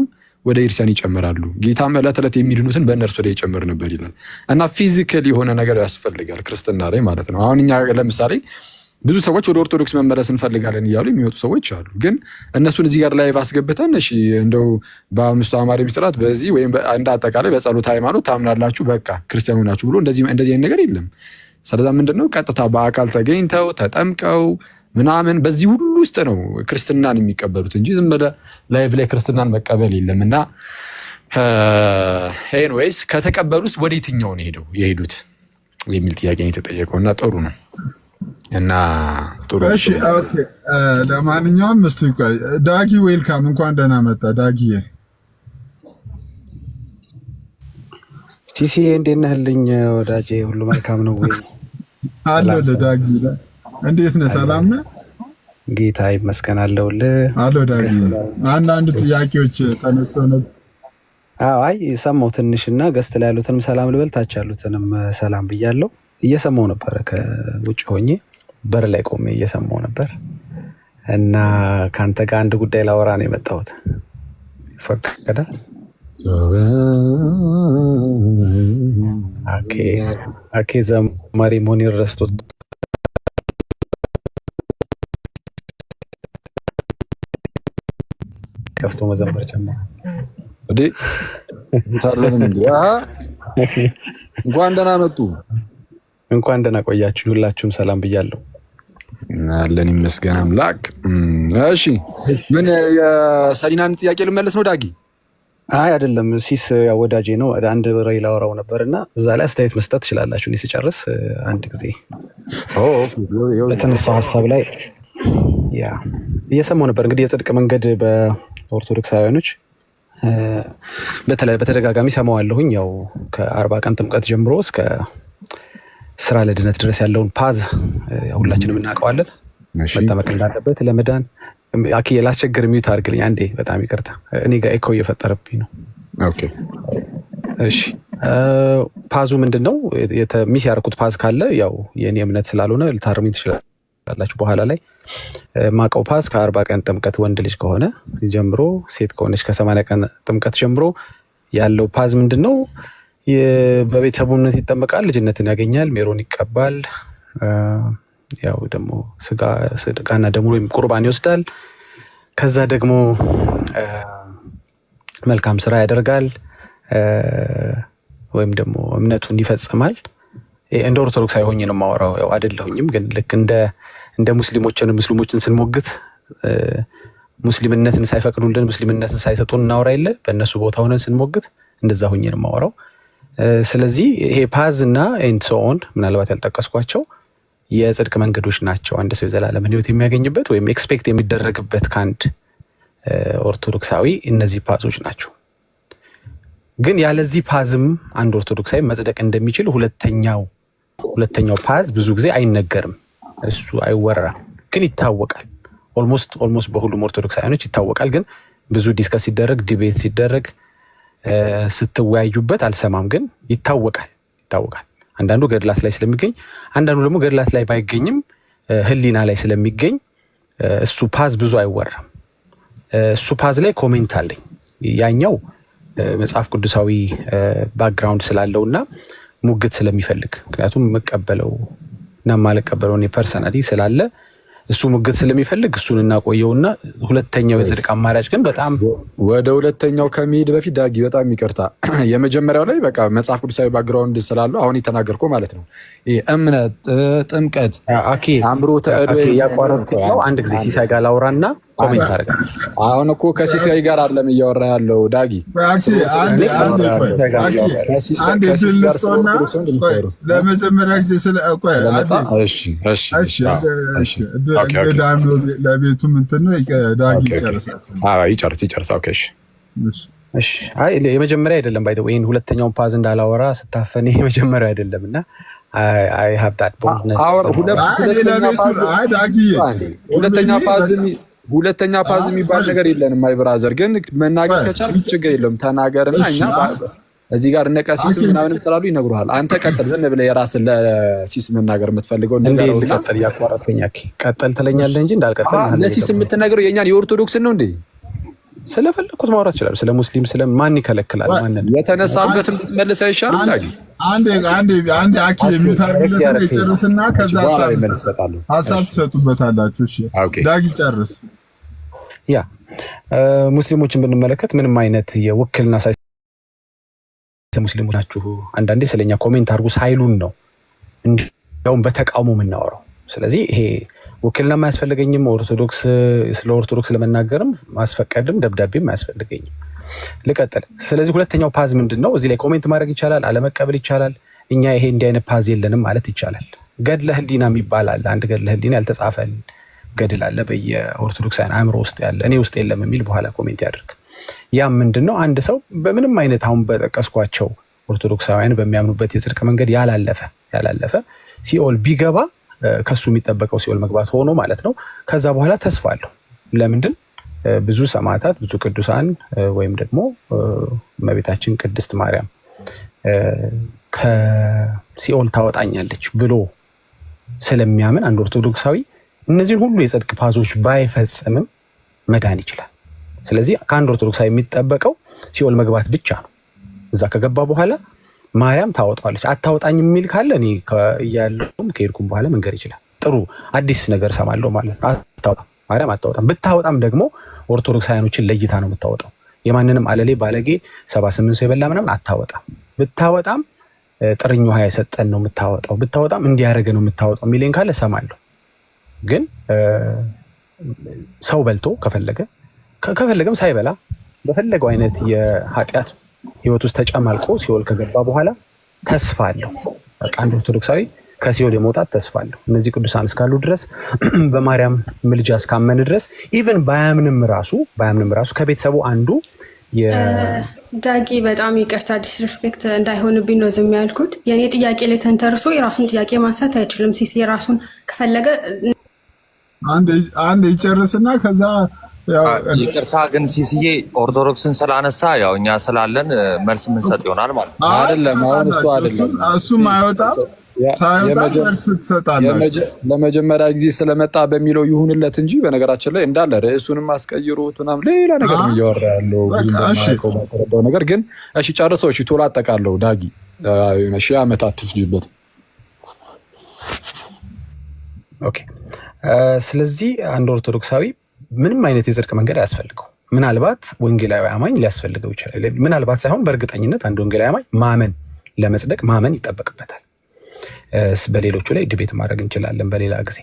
ወደ ኢርሳን ይጨምራሉ። ጌታም ዕለት ዕለት የሚድኑትን በእነርሱ ላይ ይጨምር ነበር ይላል። እና ፊዚካል የሆነ ነገር ያስፈልጋል ክርስትና ላይ ማለት ነው። አሁን እኛ ለምሳሌ ብዙ ሰዎች ወደ ኦርቶዶክስ መመለስ እንፈልጋለን እያሉ የሚወጡ ሰዎች አሉ። ግን እነሱን እዚህ ጋር ላይ ባስገብተን እሺ እንደው በአምስቱ አማሪ ሚስጥራት በዚህ ወይም እንደ አጠቃላይ በጸሎት ሃይማኖት ታምናላችሁ በቃ ክርስቲያኑ ናችሁ ብሎ እንደዚህ አይነት ነገር የለም። ስለዛ ምንድነው ቀጥታ በአካል ተገኝተው ተጠምቀው ምናምን በዚህ ሁሉ ውስጥ ነው ክርስትናን የሚቀበሉት እንጂ ዝም ብለህ ላይቭ ላይ ክርስትናን መቀበል የለም። እና ኤኒዌይስ ከተቀበሉት ወደ የትኛው ነው የሄዱት የሚል ጥያቄ ነው የተጠየቀው እና ጥሩ ነው እና ጥሩ። እሺ ኦኬ። ለማንኛውም እስቲ ዳጊ ዌልካም፣ እንኳን ደህና መጣ ዳጊ። ሲሲ እንዴት ነህልኝ ወዳጄ? ሁሉ መልካም ነው ወይ? አለሁ ዳጊ፣ እንዴት ነህ? ሰላም ነህ? ጌታ ይመስገን አለሁልህ። አለሁ ዳጊ። አንዳንድ ጥያቄዎች ተነስተው ነበር። አይ ሰማሁ ትንሽና ገስት ላይ ያሉትንም ሰላም ልበል፣ ታች ያሉትንም ሰላም ብያለሁ። እየሰማሁ ነበር ከውጭ ሆኜ በር ላይ ቆሜ እየሰማሁ ነበር እና ከአንተ ጋር አንድ ጉዳይ ላወራ ነው የመጣሁት። ይፈቀዳል? ኦኬ ዘማሪ ሞኒር ረስቶት ከፍቶ መዘመር ጀመረ። እንኳን ደህና መጡ። እንኳን ደህና ቆያችሁ። ሁላችሁም ሰላም ብያለሁ። አለን ይመስገን አምላክ። እሺ ምን የሰሊናን ጥያቄ ልመለስ ነው ዳጊ? አይ አይደለም፣ ሲስ ወዳጄ ነው። አንድ ራይ ላወራው ነበርና እዛ ላይ አስተያየት መስጠት ትችላላችሁ። እኔ ስጨርስ አንድ ጊዜ በተነሳ ሀሳብ ላይ ያ እየሰማሁ ነበር። እንግዲህ የጽድቅ መንገድ በኦርቶዶክሳውያኖች በተደጋጋሚ ሰማዋለሁኝ። ያው ከ40 ቀን ጥምቀት ጀምሮ እስከ ስራ ለድነት ድረስ ያለውን ፓዝ ሁላችንም እናውቀዋለን። መጠመቅ እንዳለበት ለመዳን አኪ ላስቸግር ሚዩት አድርግልኝ አንዴ፣ በጣም ይቅርታ እኔ ጋር ኤኮ እየፈጠረብኝ ነው። ኦኬ እሺ። ፓዙ ምንድነው? ሚስ ያደረኩት ፓዝ ካለ ያው የኔ እምነት ስላልሆነ ልታርሙኝ ትችላላችሁ። በኋላ ላይ ማቀው ፓዝ ከ40 ቀን ጥምቀት ወንድ ልጅ ከሆነ ጀምሮ፣ ሴት ከሆነች ከ80 ቀን ጥምቀት ጀምሮ ያለው ፓዝ ምንድነው? በቤተሰቡነት ይጠመቃል፣ ልጅነትን ያገኛል፣ ሜሮን ይቀባል፣ ያው ደግሞ ስጋና ደሙ ወይም ቁርባን ይወስዳል። ከዛ ደግሞ መልካም ስራ ያደርጋል ወይም ደግሞ እምነቱን ይፈጽማል። እንደ ኦርቶዶክስ አይሆኝ ነው የማወራው፣ ያው አይደለሁኝም፣ ግን ልክ እንደ ሙስሊሞችን ስንሞግት ሙስሊምነትን ሳይፈቅዱልን ሙስሊምነትን ሳይሰጡን እናወራ የለ በእነሱ ቦታ ሆነን ስንሞግት እንደዛ ሆኜ ነው የማወራው። ስለዚህ ይሄ ፓዝ እና ኤንሶን ምናልባት ያልጠቀስኳቸው የጽድቅ መንገዶች ናቸው። አንድ ሰው የዘላለም ሕይወት የሚያገኝበት ወይም ኤክስፔክት የሚደረግበት ከአንድ ኦርቶዶክሳዊ እነዚህ ፓዞች ናቸው። ግን ያለዚህ ፓዝም አንድ ኦርቶዶክሳዊ መጽደቅ እንደሚችል ሁለተኛው ፓዝ ብዙ ጊዜ አይነገርም፣ እሱ አይወራም፣ ግን ይታወቃል። ኦልሞስት በሁሉም ኦርቶዶክሳውያኖች ይታወቃል። ግን ብዙ ዲስከስ ሲደረግ ዲቤት ሲደረግ ስትወያዩበት አልሰማም፣ ግን ይታወቃል። አንዳንዱ ገድላት ላይ ስለሚገኝ፣ አንዳንዱ ደግሞ ገድላት ላይ ባይገኝም ህሊና ላይ ስለሚገኝ እሱ ፓዝ ብዙ አይወራም። እሱ ፓዝ ላይ ኮሜንት አለኝ። ያኛው መጽሐፍ ቅዱሳዊ ባክግራውንድ ስላለውና ሙግት ስለሚፈልግ፣ ምክንያቱም የምቀበለው እና የማልቀበለው እኔ ፐርሰናሊ ስላለ እሱ ሙግት ስለሚፈልግ እሱን እናቆየውና ሁለተኛው የጽድቅ አማራጭ ግን በጣም ወደ ሁለተኛው ከመሄድ በፊት ዳጊ በጣም ይቅርታ፣ የመጀመሪያው ላይ በቃ መጽሐፍ ቅዱሳዊ ባክግራውንድ ስላለው አሁን የተናገርከው ማለት ነው። እምነት፣ ጥምቀት፣ አምሮ ተእዶ ያቋረጥከው አንድ ጊዜ ሲሳይ ጋር ላውራና ኮሜንት አደርጋለሁ። አሁን እኮ ከሲሳይ ጋር አይደለም እያወራ ያለው ዳጊ። ለመጀመሪያ ጊዜ ለቤቱ ምንትን ነው ዳጊ ይጨርሳል። የመጀመሪያ አይደለም ባይ ዘ ወይ ሁለተኛውን ፓዝ እንዳላወራ ስታፈን የመጀመሪያው አይደለም እና አይ ሃቭ ዳት ቦልድነስ ሁለተኛ ፓዝ የሚባል ነገር የለንም። ማይ ብራዘር ግን መናገር ከቻልክ ችግር የለም ተናገርና እኛ እዚህ ጋር እነ ቀሲስ ምናምንም ስላሉ ይነግሩሃል። አንተ ቀጥል፣ ዝም ብለህ የራስን ለሲስ መናገር የምትፈልገው ነገር ነው። ቀጥል፣ ያቋረጥከኝ ቀጥል ትለኛለህ እንጂ እንዳልቀጥል ለሲስ የምትነግረው የኛን የኦርቶዶክስን ነው እንዴ? ስለፈለኩት ማውራት ይችላል። ስለ ሙስሊም ስለማን ይከለክላል? ማንን የተነሳበትን ብትመልስ አይሻልም? አንድ አኪ የሚታርግለት ይጨርስና ከዛ ሀሳብ ትሰጡበታላችሁ። እሺ ዳጊ ጨርስ። ያ ሙስሊሞችን ብንመለከት ምንም አይነት የውክልና ሳይ ሙስሊሞች ናችሁ አንዳንዴ ስለኛ ኮሜንት አድርጉ ሳይሉን ነው እንዲያውም በተቃውሞ የምናወራው። ስለዚህ ይሄ ውክልና አያስፈልገኝም። ኦርቶዶክስ ስለ ኦርቶዶክስ ለመናገርም ማስፈቀድም ደብዳቤም አያስፈልገኝም። ልቀጥል። ስለዚህ ሁለተኛው ፓዝ ምንድነው? እዚህ ላይ ኮሜንት ማድረግ ይቻላል፣ አለመቀበል ይቻላል። እኛ ይሄ እንዲህ አይነት ፓዝ የለንም ማለት ይቻላል። ገድለ ህሊና የሚባል አለ። አንድ ገድለ ህሊና ያልተጻፈ ገድል አለ በየኦርቶዶክሳውያን አእምሮ ውስጥ ያለ፣ እኔ ውስጥ የለም የሚል በኋላ ኮሜንት ያድርግ። ያ ምንድነው? አንድ ሰው በምንም አይነት አሁን በጠቀስኳቸው ኦርቶዶክሳውያን በሚያምኑበት የጽድቅ መንገድ ያላለፈ ሲኦል ቢገባ ከሱ የሚጠበቀው ሲኦል መግባት ሆኖ ማለት ነው። ከዛ በኋላ ተስፋ አለው። ለምንድን? ብዙ ሰማዕታት፣ ብዙ ቅዱሳን ወይም ደግሞ እመቤታችን ቅድስት ማርያም ከሲኦል ታወጣኛለች ብሎ ስለሚያምን አንድ ኦርቶዶክሳዊ እነዚህን ሁሉ የጽድቅ ፓዞች ባይፈጽምም መዳን ይችላል። ስለዚህ ከአንድ ኦርቶዶክሳዊ የሚጠበቀው ሲኦል መግባት ብቻ ነው። እዛ ከገባ በኋላ ማርያም ታወጣዋለች። አታወጣኝ የሚል ካለ እኔ እያለሁም ከሄድኩም በኋላ መንገር ይችላል። ጥሩ አዲስ ነገር ሰማለሁ ማለት ነው። አታወጣም፣ ማርያም አታወጣም። ብታወጣም ደግሞ ኦርቶዶክሳውያኖችን ለይታ ነው የምታወጣው። የማንንም አለሌ ባለጌ 78 ሰው የበላ ምናምን አታወጣም። ብታወጣም ጥርኝ ውሃ የሰጠን ነው የምታወጣው። ብታወጣም እንዲያደርገ ነው የምታወጣው የሚለኝ ካለ ሰማለሁ። ግን ሰው በልቶ ከፈለገም ሳይበላ በፈለገው አይነት የኃጢአት ህይወት ውስጥ ተጨማልቆ ሲኦል ከገባ በኋላ ተስፋ አለው። በቃ አንድ ኦርቶዶክሳዊ ከሲኦል የመውጣት ተስፋ አለው። እነዚህ ቅዱሳን እስካሉ ድረስ በማርያም ምልጃ እስካመን ድረስ ኢቭን ባያምንም ራሱ ከቤተሰቡ አንዱ ዳጊ በጣም ይቅርታ ዲስሪስፔክት እንዳይሆንብኝ ነው ዝም ያልኩት። የእኔ ጥያቄ ላይ ተንተርሶ የራሱን ጥያቄ ማንሳት አይችልም። ሲሲ የራሱን ከፈለገ አንድ ይጨርስና ከዛ ይቅርታ ግን ሲሲዬ ኦርቶዶክስን ስላነሳ ያው እኛ ስላለን መልስ የምንሰጥ ይሆናል ማለት ነው። አይደለም አሁን እሱ አይደለም እሱም አይወጣም ሳይወጣ መልስ ትሰጣላችሁ። ለመጀመሪያ ጊዜ ስለመጣ በሚለው ይሁንለት እንጂ በነገራችን ላይ እንዳለ ርዕሱንም አስቀይሮት ምናምን ሌላ ነገር ነው እያወራ ያለው ብዙ ነገር ግን እሺ ጨርሰው እሺ ቶሎ አጠቃለው ዳጊ ሺህ ዓመት አትፍጅበት። ኦኬ ስለዚህ አንድ ኦርቶዶክሳዊ ምንም አይነት የጽድቅ መንገድ አያስፈልገው። ምናልባት ወንጌላዊ አማኝ ሊያስፈልገው ይችላል። ምናልባት ሳይሆን በእርግጠኝነት አንድ ወንጌላዊ አማኝ ለመጽደቅ ማመን ይጠበቅበታል። በሌሎቹ ላይ ዲቤት ማድረግ እንችላለን በሌላ ጊዜ።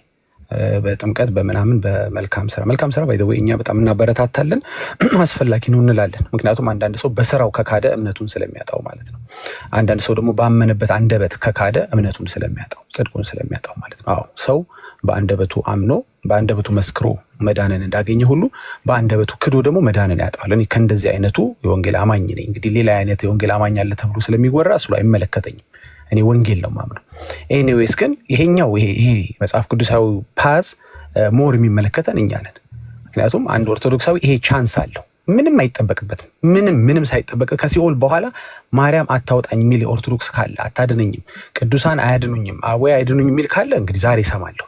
በጥምቀት በምናምን በመልካም ስራ ባይ ዘ ወይ እኛ በጣም እናበረታታለን፣ አስፈላጊ ነው እንላለን። ምክንያቱም አንዳንድ ሰው በስራው ከካደ እምነቱን ስለሚያጣው ማለት ነው። አንዳንድ ሰው ደግሞ ባመነበት አንደበት ከካደ እምነቱን ስለሚያጣው ጽድቁን ስለሚያጣው ማለት ነው። አዎ ሰው በአንደበቱ አምኖ በአንደበቱ መስክሮ መዳንን እንዳገኘ ሁሉ በአንደበቱ ክዶ ደግሞ መዳንን ያጣል። እኔ ከእንደዚህ አይነቱ የወንጌል አማኝ ነኝ። እንግዲህ ሌላ አይነት የወንጌል አማኝ አለ ተብሎ ስለሚወራ እሱ አይመለከተኝም። እኔ ወንጌል ነው ማምነው። ኤኒዌይስ ግን ይሄኛው ይሄ መጽሐፍ ቅዱሳዊ ፓዝ ሞር የሚመለከተን እኛ ነን። ምክንያቱም አንድ ኦርቶዶክሳዊ ይሄ ቻንስ አለው። ምንም አይጠበቅበትም። ምንም ሳይጠበቅ ከሲኦል በኋላ ማርያም አታወጣኝ የሚል ኦርቶዶክስ ካለ፣ አታድነኝም፣ ቅዱሳን አያድኑኝም፣ አወይ አይድኑኝም የሚል ካለ እንግዲህ ዛሬ እሰማለሁ።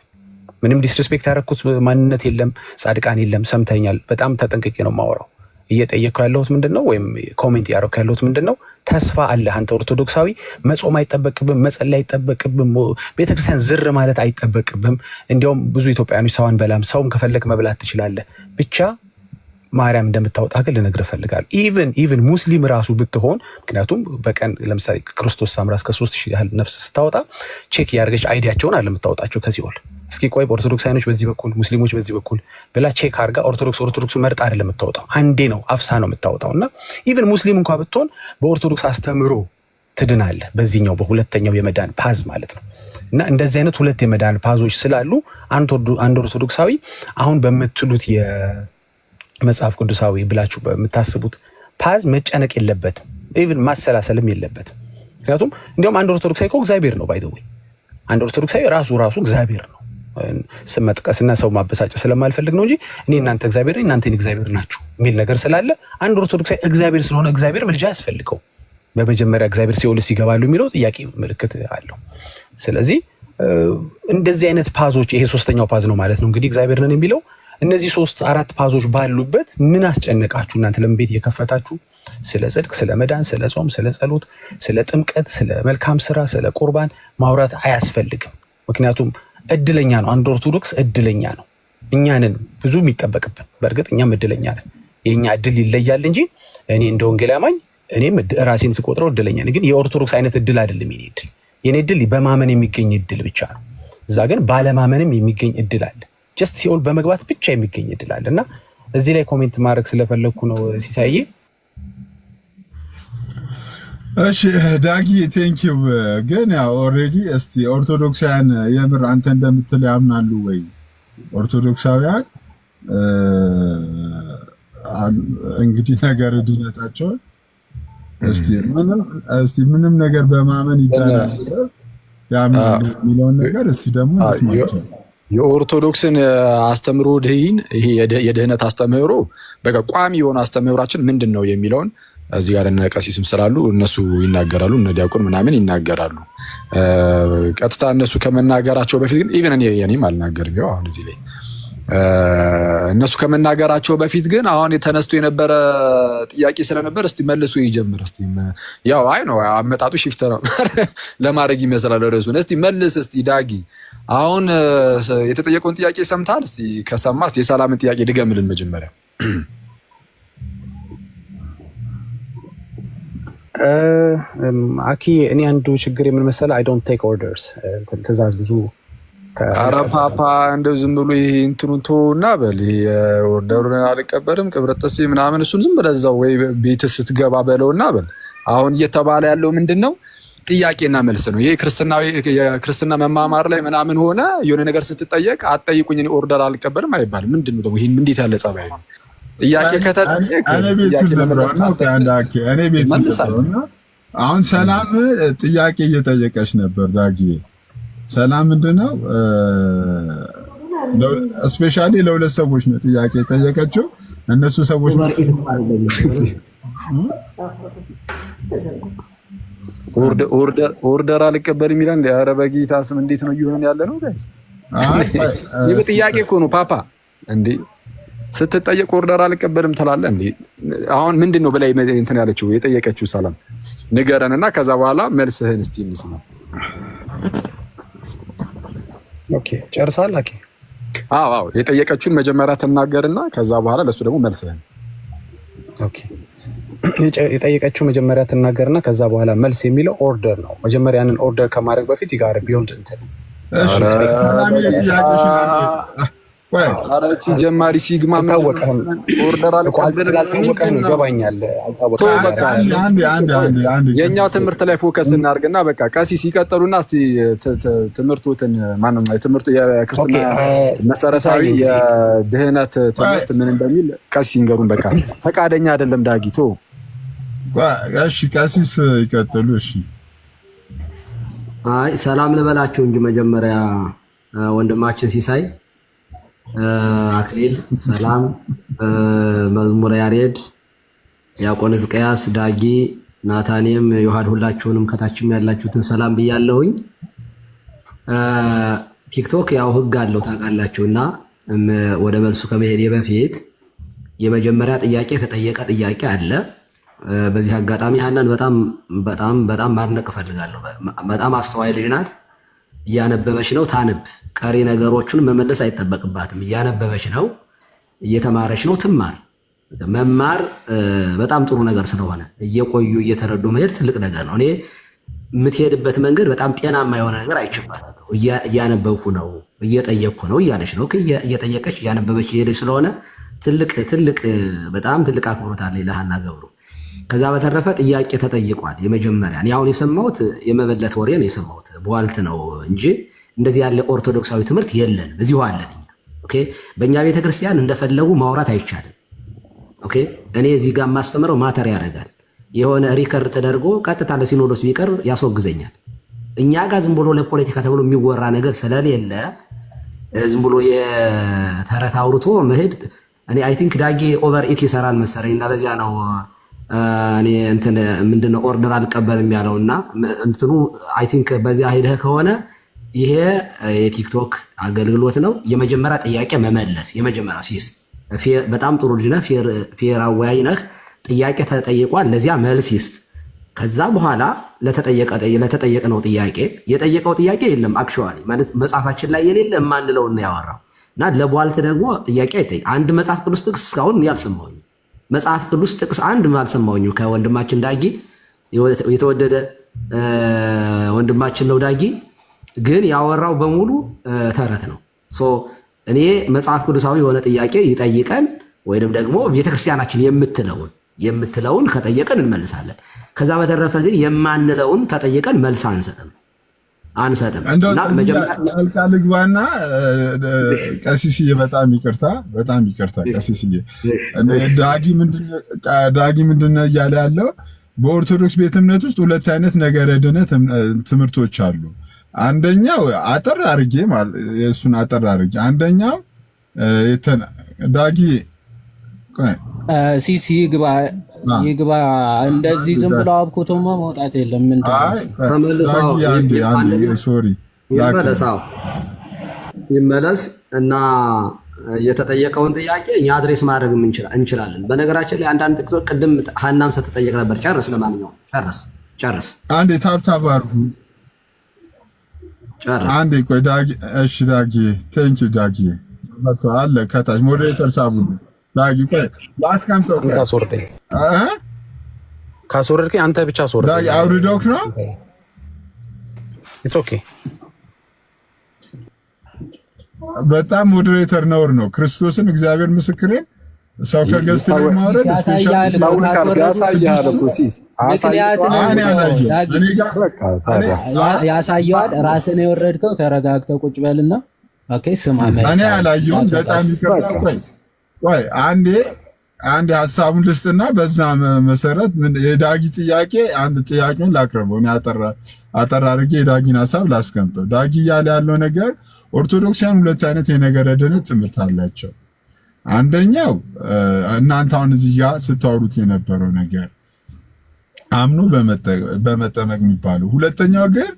ምንም ዲስሪስፔክት ያደረኩት ማንነት የለም፣ ጻድቃን የለም። ሰምተኛል። በጣም ተጠንቅቄ ነው የማወራው። እየጠየቅኩ ያለሁት ምንድነው ወይም ኮሜንት ያደረኩ ያለሁት ምንድነው? ተስፋ አለ። አንተ ኦርቶዶክሳዊ መጾም አይጠበቅብም፣ መጸለይ አይጠበቅብም፣ ቤተክርስቲያን ዝር ማለት አይጠበቅብም። እንዲያውም ብዙ ኢትዮጵያውያኖች ሰው አንበላም፣ ሰውም ከፈለግ መብላት ትችላለህ። ብቻ ማርያም እንደምታወጣ ግን ልነግርህ እፈልጋለሁ። ኢቭን ሙስሊም ራሱ ብትሆን፣ ምክንያቱም በቀን ለምሳሌ ክርስቶስ ሳምራ እስከ 3000 ያህል ነፍስ ስታወጣ ቼክ ያደርገች አይዲያቸውን አለ የምታወጣቸው ከሲኦል። እስኪ ቆይ ኦርቶዶክሳውያኖች በዚህ በኩል ሙስሊሞች በዚህ በኩል ብላ ቼክ አድርጋ ኦርቶዶክሱ መርጣ አይደለም የምታወጣው፣ አንዴ ነው አፍሳ ነው የምታወጣው። እና ኢቭን ሙስሊም እንኳን ብትሆን በኦርቶዶክስ አስተምሮ ትድናለህ፣ በዚህኛው በሁለተኛው የመዳን ፓዝ ማለት ነው። እና እንደዚህ አይነት ሁለት የመዳን ፓዞች ስላሉ አንድ ኦርቶዶክሳዊ አሁን በምትሉት የመጽሐፍ ቅዱሳዊ ብላችሁ በምታስቡት ፓዝ መጨነቅ የለበትም፣ ኢቭን ማሰላሰልም የለበትም። ምክንያቱም እንዲያውም አንድ ኦርቶዶክሳዊ እኮ እግዚአብሔር ነው። ባይ ዘ ወይ አንድ ኦርቶዶክሳዊ ራሱ እግዚአብሔር ነው። ስም መጥቀስና ሰው ማበሳጨት ስለማልፈልግ ነው እንጂ እኔ እናንተ እግዚአብሔር ነኝ እናንተ እግዚአብሔር ናችሁ የሚል ነገር ስላለ አንድ ኦርቶዶክሳዊ እግዚአብሔር ስለሆነ እግዚአብሔር ምልጃ ያስፈልገው። በመጀመሪያ እግዚአብሔር ሲኦልስ ይገባሉ የሚለው ጥያቄ ምልክት አለው። ስለዚህ እንደዚህ አይነት ፓዞች ይሄ ሶስተኛው ፓዝ ነው ማለት ነው እንግዲህ እግዚአብሔር ነን የሚለው። እነዚህ 3-4 ፓዞች ባሉበት ምን አስጨነቃችሁ እናንተ? ለምን ቤት እየከፈታችሁ ስለ ጽድቅ፣ ስለ መዳን፣ ስለ ጾም፣ ስለ ጸሎት፣ ስለ ጥምቀት፣ ስለ መልካም ስራ፣ ስለ ቁርባን ማውራት አያስፈልግም። ምክንያቱም እድለኛ ነው አንድ ኦርቶዶክስ እድለኛ ነው። እኛንን ብዙ የሚጠበቅብን በእርግጥ እኛም እድለኛ ነን። የኛ እድል ይለያል እንጂ እኔ እንደ ወንጌል አማኝ እኔም ራሴን ስቆጥረው እድለኛ ነኝ። ግን የኦርቶዶክስ አይነት እድል አይደለም የኔ እድል። የኔ እድል በማመን የሚገኝ እድል ብቻ ነው። እዛ ግን ባለማመንም የሚገኝ እድል አለ። ጀስት ሲኦል በመግባት ብቻ የሚገኝ እድል አለ እና እዚህ ላይ ኮሜንት ማድረግ ስለፈለኩ ነው ሲሳይዬ። እሺ ዳጊ ቴንኪው። ግን ያው ኦልሬዲ እስቲ ኦርቶዶክሳውያን የምር አንተ እንደምትል ያምናሉ ወይ? ኦርቶዶክሳውያን እንግዲህ ነገር ድነታቸውን እስቲ ምንም ነገር በማመን ይዳናል ያምናሉ የሚለውን ነገር እስቲ ደግሞ እንስማቸው። የኦርቶዶክስን አስተምህሮ ድህን ይሄ የድህነት አስተምህሮ በቃ ቋሚ የሆነ አስተምህሯችን ምንድን ነው የሚለውን እዚህ ጋር እነ ቀሲስም ስላሉ እነሱ ይናገራሉ፣ እነ ዲያቆን ምናምን ይናገራሉ። ቀጥታ እነሱ ከመናገራቸው በፊት ግን ኢቨን እኔም አልናገርም። ያው አሁን እዚህ ላይ እነሱ ከመናገራቸው በፊት ግን አሁን ተነስቶ የነበረ ጥያቄ ስለነበር እስቲ መልሶ ይጀምር። እስቲ ያው አይ ነው አመጣጡ ሽፍት ነው ለማድረግ ይመስላል ርዕሱን። እስቲ መልስ እስቲ ዳጊ አሁን የተጠየቀውን ጥያቄ ሰምታል? እስቲ ከሰማ እስቲ የሰላምን ጥያቄ ድገምልን መጀመሪያ። አኪ እኔ አንዱ ችግር የምን መሰለህ አይ ዶንት ቴክ ኦርደርስ ትእዛዝ ብዙ ኧረ ፓፓ እንደው ዝም ብሎ ይሄ እንትኑን ተውና በል ይሄ ኦርደሩን አልቀበልም ቅብረጥሴ ምናምን እሱን ዝም ብለህ እዛው ወይ ቤት ስትገባ በለውና በል። አሁን እየተባለ ያለው ምንድነው? ጥያቄና መልስ ነው። ይሄ የክርስትና መማማር ላይ ምናምን ሆነ የሆነ ነገር ስትጠየቅ አትጠይቁኝ እኔ ኦርደር አልቀበልም አይባልም። ምንድነው ደግሞ ይሄን እንዴት ያለ ጸባይ ነው? ጥያቄ ከተጠየቀ እኔ ቤቱን ለምራና አሁን ሰላም ጥያቄ እየጠየቀች ነበር ዳጊ። ሰላም ምንድነው? ስፔሻሊ ለሁለት ሰዎች ነው ጥያቄ የጠየቀችው። እነሱ ሰዎች ኦርደር አልቀበልም ይላል። ኧረ በጌታ ስም እንዴት ነው እየሆነ ያለ ነው ጋይስ? ይሄ ጥያቄ እኮ ነው ፓፓ። እንዴ ስትጠየቅ ኦርደር አልቀበልም ትላለህ እንዴ? አሁን ምንድነው በላይ እንትን ያለችው የጠየቀችው ሰላም ንገረንና ከዛ በኋላ መልስህን እስቲ እንስማ። ኦኬ ጨርሳል። ኦኬ አዎ የጠየቀችውን መጀመሪያ ትናገርና ከዛ በኋላ ለሱ ደግሞ መልስህን። ኦኬ የጠየቀችው መጀመሪያ ትናገርና ከዛ በኋላ መልስ የሚለው ኦርደር ነው። መጀመሪያ ያንን ኦርደር ከማድረግ በፊት ይጋር ቢዮንድ እንትን እሺ ሰላም የጥያቄሽ አራቺ ጀማሪ ሲግማ ታወቀም ኦርደር አልቀበልም ይገባኛል። አንድ የኛው ትምህርት ላይ ፎከስ እናርግና በቃ ቀሲስ ይቀጥሉና እስቲ ትምህርቱን ማንንም ትምህርቱ የክርስትና መሰረታዊ የድህነት ትምህርት ምን እንደሚል ቀሲስ ይንገሩን። በቃ ፈቃደኛ አይደለም ዳጊቶ። እሺ ቀሲስ ይቀጥሉ። እሺ አይ ሰላም ልበላችሁ እንጂ መጀመሪያ ወንድማችን ሲሳይ አክሊል ሰላም፣ መዝሙረ ያሬድ፣ ዲያቆን ሕዝቅያስ፣ ዳጊ፣ ናታኔም፣ ዮሐድ ሁላችሁንም ከታችም ያላችሁትን ሰላም ብያለሁኝ። ቲክቶክ ያው ህግ አለው ታውቃላችሁና ወደ መልሱ ከመሄዴ በፊት የመጀመሪያ ጥያቄ የተጠየቀ ጥያቄ አለ። በዚህ አጋጣሚ ሀናን በጣም ማድነቅ እፈልጋለሁ። በጣም አስተዋይ ልጅ ናት። እያነበበች ነው። ታንብ ቀሪ ነገሮቹን መመለስ አይጠበቅባትም። እያነበበች ነው፣ እየተማረች ነው። ትማር። መማር በጣም ጥሩ ነገር ስለሆነ እየቆዩ እየተረዱ መሄድ ትልቅ ነገር ነው። እኔ የምትሄድበት መንገድ በጣም ጤናማ የሆነ ነገር አይችባታለሁ። እያነበብኩ ነው፣ እየጠየቅኩ ነው እያለች ነው። እየጠየቀች እያነበበች እየሄደች ስለሆነ ትልቅ በጣም ትልቅ አክብሮት አለኝ ለሀና ገብሩ። ከዛ በተረፈ ጥያቄ ተጠይቋል። የመጀመሪያ እኔ አሁን የሰማሁት የመበለት ወሬ ነው የሰማሁት፣ በዋልት ነው እንጂ እንደዚህ ያለ ኦርቶዶክሳዊ ትምህርት የለንም። እዚሁ አለን እኛ። ኦኬ በእኛ ቤተክርስቲያን እንደፈለጉ ማውራት አይቻልም። ኦኬ እኔ እዚህ ጋር የማስተምረው ማተር ያደርጋል። የሆነ ሪከርድ ተደርጎ ቀጥታ ለሲኖዶስ ቢቀርብ ያስወግዘኛል። እኛ ጋር ዝም ብሎ ለፖለቲካ ተብሎ የሚወራ ነገር ስለሌለ ዝም ብሎ የተረት አውርቶ መሄድ እኔ አይ ቲንክ ዳጌ ኦቨር ኢት ይሰራል መሰለኝ እና ለዚያ ነው እኔ እንትን ምንድነው ኦርደር አልቀበልም ያለውና እንትኑ አይ ቲንክ በዚያ ሄደህ ከሆነ ይሄ የቲክቶክ አገልግሎት ነው። የመጀመሪያ ጥያቄ መመለስ የመጀመሪያ ሲስ በጣም ጥሩ ልጅ ነህ፣ ፌር አወያይ ነህ። ጥያቄ ተጠይቋል፣ ለዚያ መልስ ይስጥ። ከዛ በኋላ ለተጠየቀው ጥያቄ የጠየቀው ጥያቄ የለም አክቹዋሊ ማለት መጽሐፋችን ላይ የሌለ የማንለው እና ያወራው እና ለቧልት ደግሞ ጥያቄ አይጠይቅ። አንድ መጽሐፍ ቅዱስ ጥቅስ እስካሁን ያልሰማሁኝ መጽሐፍ ቅዱስ ጥቅስ አንድ አልሰማሁኝ ከወንድማችን ዳጊ። የተወደደ ወንድማችን ነው ዳጊ፣ ግን ያወራው በሙሉ ተረት ነው። እኔ መጽሐፍ ቅዱሳዊ የሆነ ጥያቄ ይጠይቀን ወይንም ደግሞ ቤተክርስቲያናችን የምትለውን ከጠየቀን እንመልሳለን። ከዛ በተረፈ ግን የማንለውን ከጠየቀን መልስ አንሰጥም። እና መጀመሪያ ልግባና ቀሲስዬ በጣም ይቅርታ ቀሲስዬ፣ ዳጊ ምንድነው እያለ ያለው? በኦርቶዶክስ ቤተ እምነት ውስጥ ሁለት አይነት ነገረ ድነት ትምህርቶች አሉ። አንደኛው አጠር አድርጌ አንደኛው ዳጊ ሲሲ ይግባ እንደዚህ ዝም ብሎ አብኩቶማ መውጣት የለም። ምን ይመለስ እና የተጠየቀውን ጥያቄ እኛ አድሬስ ማድረግ እንችላለን። በነገራችን ላይ አንዳንድ ጥቅሶች ቅድም ሀናም ስትጠየቅ ነበር። ጨርስ። ለማንኛውም ጨርስ። አንዴ ታብታብ አድርጉ። አንዴ ቆይ ዳጊ። እሺ ዳጊ፣ ቴንክ ዩ ዳጊ። አለ ከታች ሞዴሬተር ሳቡ ዳጊ ቆይ ላስቀምጠው። ካስወረድከኝ አንተ ብቻ አስወርድ። ዳጊ አውርዶክ ነው። ኢትስ ኦኬ። በጣም ሞዴሬተር ነውር ነው። ክርስቶስን እግዚአብሔር ምስክሬን ሰው ከገዝት ላይ ማውረድ ስፔሻሊ ያሳየዋል። ራስን የወረድከው ተረጋግተው ቁጭ በልና ኦኬ። ስማ እኔ አላየሁም። በጣም ይቅርታ። ቆይ አንዴ ሀሳቡን ልስጥና በዛ መሰረት የዳጊ ጥያቄ አንድ ጥያቄውን ላቅርበው። እኔ አጠር አድርጌ የዳጊን ሀሳብ ላስቀምጠው። ዳጊ እያለ ያለው ነገር ኦርቶዶክሳውያን ሁለት አይነት የነገረ ድነት ትምህርት አላቸው። አንደኛው እናንተ አሁን እዚህ ጋር ስታወሩት የነበረው ነገር አምኖ በመጠመቅ የሚባለው። ሁለተኛው ግን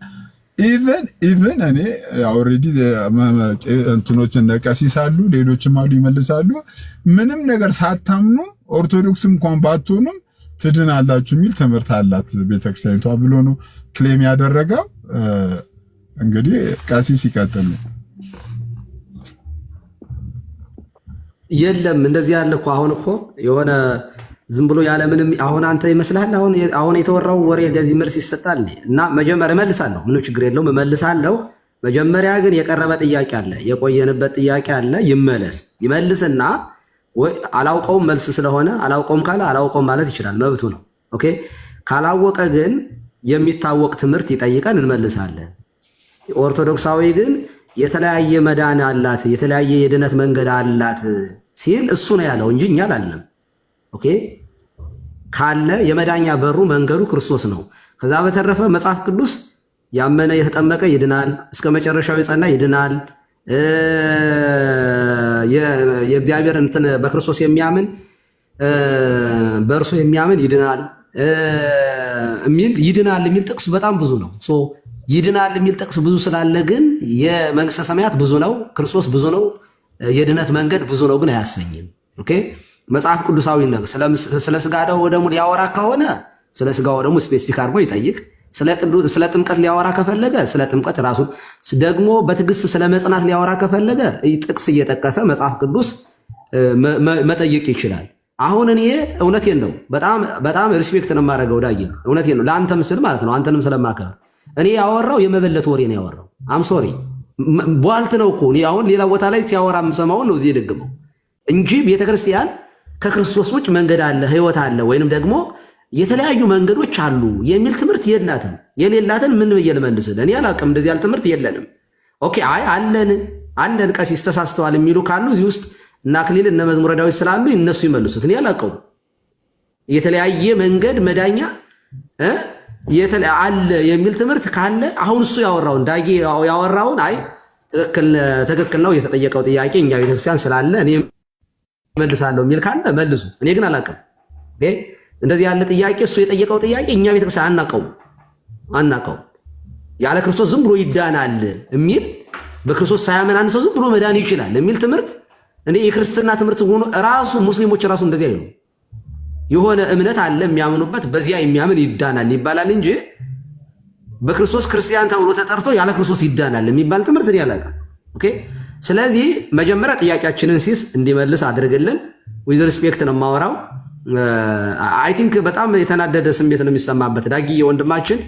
ኢቨን እኔ ኦልሬዲ እንትኖችን ቀሲስ አሉ ሌሎችም አሉ ይመልሳሉ። ምንም ነገር ሳታምኑ ኦርቶዶክስ እንኳን ባትሆኑም ትድናላችሁ የሚል ትምህርት አላት ቤተክርስቲያኒቷ ብሎ ነው ክሌም ያደረገው። እንግዲህ ቀሲስ ይቀጥሉ። የለም እንደዚህ ያለ እኮ አሁን እኮ የሆነ ዝም ብሎ ያለ ምንም አሁን አንተ ይመስልሃል አሁን የተወራው ወሬ እንደዚህ መልስ ይሰጣል እና መጀመሪያ እመልሳለሁ። ምንም ችግር የለውም እመልሳለሁ። መጀመሪያ ግን የቀረበ ጥያቄ አለ፣ የቆየንበት ጥያቄ አለ። ይመልስና ወይ አላውቀውም መልስ ስለሆነ አላውቀውም ካለ አላውቀውም ማለት ይችላል፣ መብቱ ነው። ኦኬ። ካላወቀ ግን የሚታወቅ ትምህርት ይጠይቀን እንመልሳለን። ኦርቶዶክሳዊ ግን የተለያየ መዳን አላት፣ የተለያየ የድነት መንገድ አላት ሲል እሱ ነው ያለው እንጂ እኛ አላልንም። ኦኬ። ካለ የመዳኛ በሩ መንገዱ ክርስቶስ ነው። ከዛ በተረፈ መጽሐፍ ቅዱስ ያመነ የተጠመቀ ይድናል፣ እስከ መጨረሻው የጸና ይድናል፣ የእግዚአብሔር እንትን በክርስቶስ የሚያምን በእርሱ የሚያምን ይድናል የሚል ጥቅስ በጣም ብዙ ነው። ይድናል የሚል ጥቅስ ብዙ ስላለ ግን የመንግስተ ሰማያት ብዙ ነው፣ ክርስቶስ ብዙ ነው፣ የድነት መንገድ ብዙ ነው ግን አያሰኝም። ኦኬ። መጽሐፍ ቅዱሳዊ ነገር ስለ ስጋ ወደሙ ሊያወራ ከሆነ ስለ ስጋው ደግሞ ስፔሲፊክ አድርጎ ይጠይቅ። ስለ ጥምቀት ሊያወራ ከፈለገ ስለ ጥምቀት ራሱ ደግሞ በትዕግስት ስለ መጽናት ሊያወራ ከፈለገ ጥቅስ እየጠቀሰ መጽሐፍ ቅዱስ መጠየቅ ይችላል። አሁን እኔ እውነቴን ነው፣ በጣም ሪስፔክት ነው የማደርገው ዳጊ፣ እውነቴን ነው ለአንተም ስል ማለት ነው፣ አንተንም ስለማከብር እኔ ያወራው የመበለት ወሬ ነው ያወራው። አም ሶሪ ቧልት ነው እኮ እኔ አሁን ሌላ ቦታ ላይ ሲያወራ የምሰማውን ነው እዚህ የደግመው እንጂ ቤተክርስቲያን ከክርስቶስ ውጭ መንገድ አለ ህይወት አለ ወይንም ደግሞ የተለያዩ መንገዶች አሉ የሚል ትምህርት የላትም። የሌላትን ምን ብዬ ልመልስልህ? እኔ አላውቅም። እንደዚህ ያለ ትምህርት የለንም። ኦኬ። አይ አለን ቀሲስ ተሳስተዋል የሚሉ ካሉ እዚህ ውስጥ እና አክሊል እነ መዝሙረ ዳዊት ስላሉ እነሱ ይመልሱት። እኔ አላውቀውም። የተለያየ መንገድ መዳኛ አለ የሚል ትምህርት ካለ አሁን እሱ ያወራውን ዳጊ ያወራውን አይ ትክክል ነው የተጠየቀው ጥያቄ እኛ ቤተክርስቲያን ስላለ እኔ መልሳለሁ የሚል ካለ መልሱ። እኔ ግን አላውቅም። እንደዚህ ያለ ጥያቄ እሱ የጠየቀው ጥያቄ እኛ ቤተክርስቲያን አናውቀውም። ያለ ክርስቶስ ዝም ብሎ ይዳናል የሚል በክርስቶስ ሳያመን አንድ ሰው ዝም ብሎ መዳን ይችላል የሚል ትምህርት እንደ የክርስትና ትምህርት ሆኖ ራሱ ሙስሊሞች ራሱ እንደዚህ አይሉ። የሆነ እምነት አለ የሚያምኑበት፣ በዚያ የሚያምን ይዳናል ይባላል እንጂ በክርስቶስ ክርስቲያን ተብሎ ተጠርቶ ያለ ክርስቶስ ይዳናል የሚባል ትምህርት እኔ አላውቅም። ኦኬ። ስለዚህ መጀመሪያ ጥያቄያችንን ሲስ እንዲመልስ አድርግልን። ዊዝ ሪስፔክት ነው የማወራው። አይ ቲንክ በጣም የተናደደ ስሜት ነው የሚሰማበት። ዳጊ ወንድማችን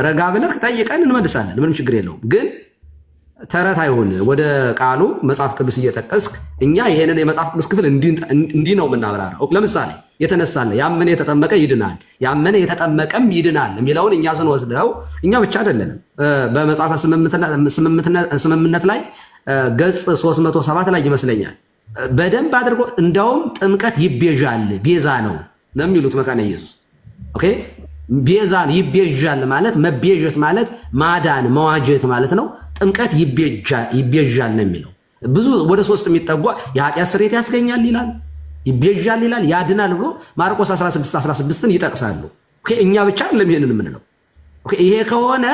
ረጋ ብለህ ጠይቀን እንመልሳለን። ምንም ችግር የለውም። ግን ተረት አይሆን። ወደ ቃሉ መጽሐፍ ቅዱስ እየጠቀስክ እኛ ይሄንን የመጽሐፍ ቅዱስ ክፍል እንዲህ ነው የምናብራራው። ለምሳሌ የተነሳለ ያመነ የተጠመቀ ይድናል፣ ያመነ የተጠመቀም ይድናል የሚለውን እኛ ስንወስደው እኛ ብቻ አይደለንም። በመጽሐፈ ስምምነት ላይ ገጽ 307 ላይ ይመስለኛል በደንብ አድርጎ እንደውም ጥምቀት ይቤዣል፣ ቤዛ ነው የሚሉት መካነ ኢየሱስ። ኦኬ ቤዛን ይቤዣል ማለት መቤዠት ማለት ማዳን መዋጀት ማለት ነው። ጥምቀት ይቤዣል ነው የሚለው። ብዙ ወደ 3 የሚጠጓ የኃጢአት ስርየት ያስገኛል ይላል፣ ይቤዣል ይላል፣ ያድናል ብሎ ማርቆስ 16:16ን ይጠቅሳሉ። ኦኬ እኛ ብቻ አይደለም ይሄንን የምንለው። ኦኬ ይሄ ከሆነ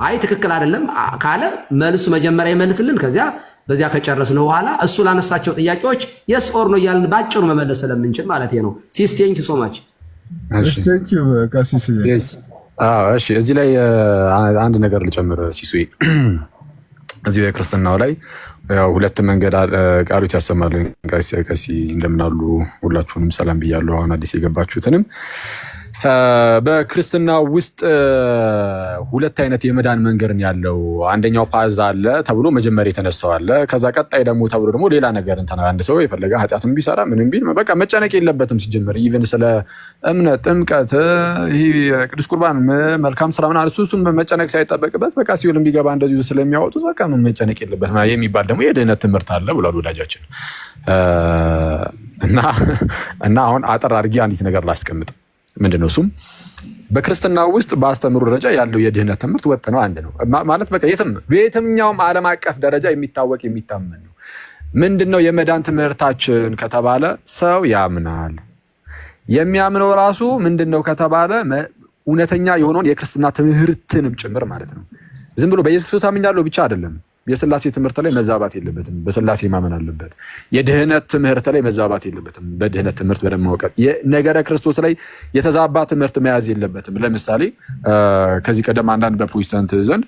አይ ትክክል አይደለም ካለ መልሱ መጀመሪያ ይመልስልን። ከዚያ በዚያ ከጨረስን በኋላ እሱ ላነሳቸው ጥያቄዎች የስ ኦር ኖ እያልን ባጭሩ መመለስ ስለምንችል ማለት ነው። ሲስ ቴንክ ዩ ሶ ማች። እሺ እዚህ ላይ አንድ ነገር ልጨምር ሲሱይ። እዚህ የክርስትናው ላይ ያው ሁለት መንገድ ቃሉት ያሰማሉ። ቀሲ እንደምናሉ ሁላችሁንም ሰላም ብያለሁ። አሁን አዲስ የገባችሁትንም በክርስትና ውስጥ ሁለት አይነት የመዳን መንገድ ያለው። አንደኛው ፓዝ አለ ተብሎ መጀመሪያ የተነሳው አለ። ከዛ ቀጣይ ደግሞ ተብሎ ደግሞ ሌላ ነገር እንተና አንድ ሰው የፈለገ ኃጢአቱን ቢሰራ ምንም ቢል በቃ መጨነቅ የለበትም። ሲጀመር ኢቭን ስለ እምነት፣ ጥምቀት፣ ይሄ ቅዱስ ቁርባን፣ መልካም ስራ ምናምን እሱን መጨነቅ ሳይጠበቅበት በቃ ሲውልም ቢገባ እንደዚሁ ስለሚያወጡት በቃ ምን መጨነቅ የለበትም የሚባል ደግሞ የድህነት ትምህርት አለ ብሏል ወዳጃችን። እና አሁን አጠር አድርጌ አንዲት ነገር ላስቀምጥ። ምንድነው እሱም በክርስትና ውስጥ በአስተምሮ ደረጃ ያለው የድህነት ትምህርት ወጥ ነው፣ አንድ ነው ማለት በቃ በየትኛውም ዓለም አቀፍ ደረጃ የሚታወቅ የሚታመን ነው። ምንድነው የመዳን ትምህርታችን ከተባለ ሰው ያምናል። የሚያምነው ራሱ ምንድነው ከተባለ እውነተኛ የሆነውን የክርስትና ትምህርትንም ጭምር ማለት ነው። ዝም ብሎ በኢየሱስ ክርስቶስ አምኛለሁ ብቻ አይደለም። የሥላሴ ትምህርት ላይ መዛባት የለበትም፣ በሥላሴ ማመን አለበት። የድህነት ትምህርት ላይ መዛባት የለበትም፣ በድህነት ትምህርት በደንብ ማወቅ። የነገረ ክርስቶስ ላይ የተዛባ ትምህርት መያዝ የለበትም። ለምሳሌ ከዚህ ቀደም አንዳንድ በፕሮቴስታንት ዘንድ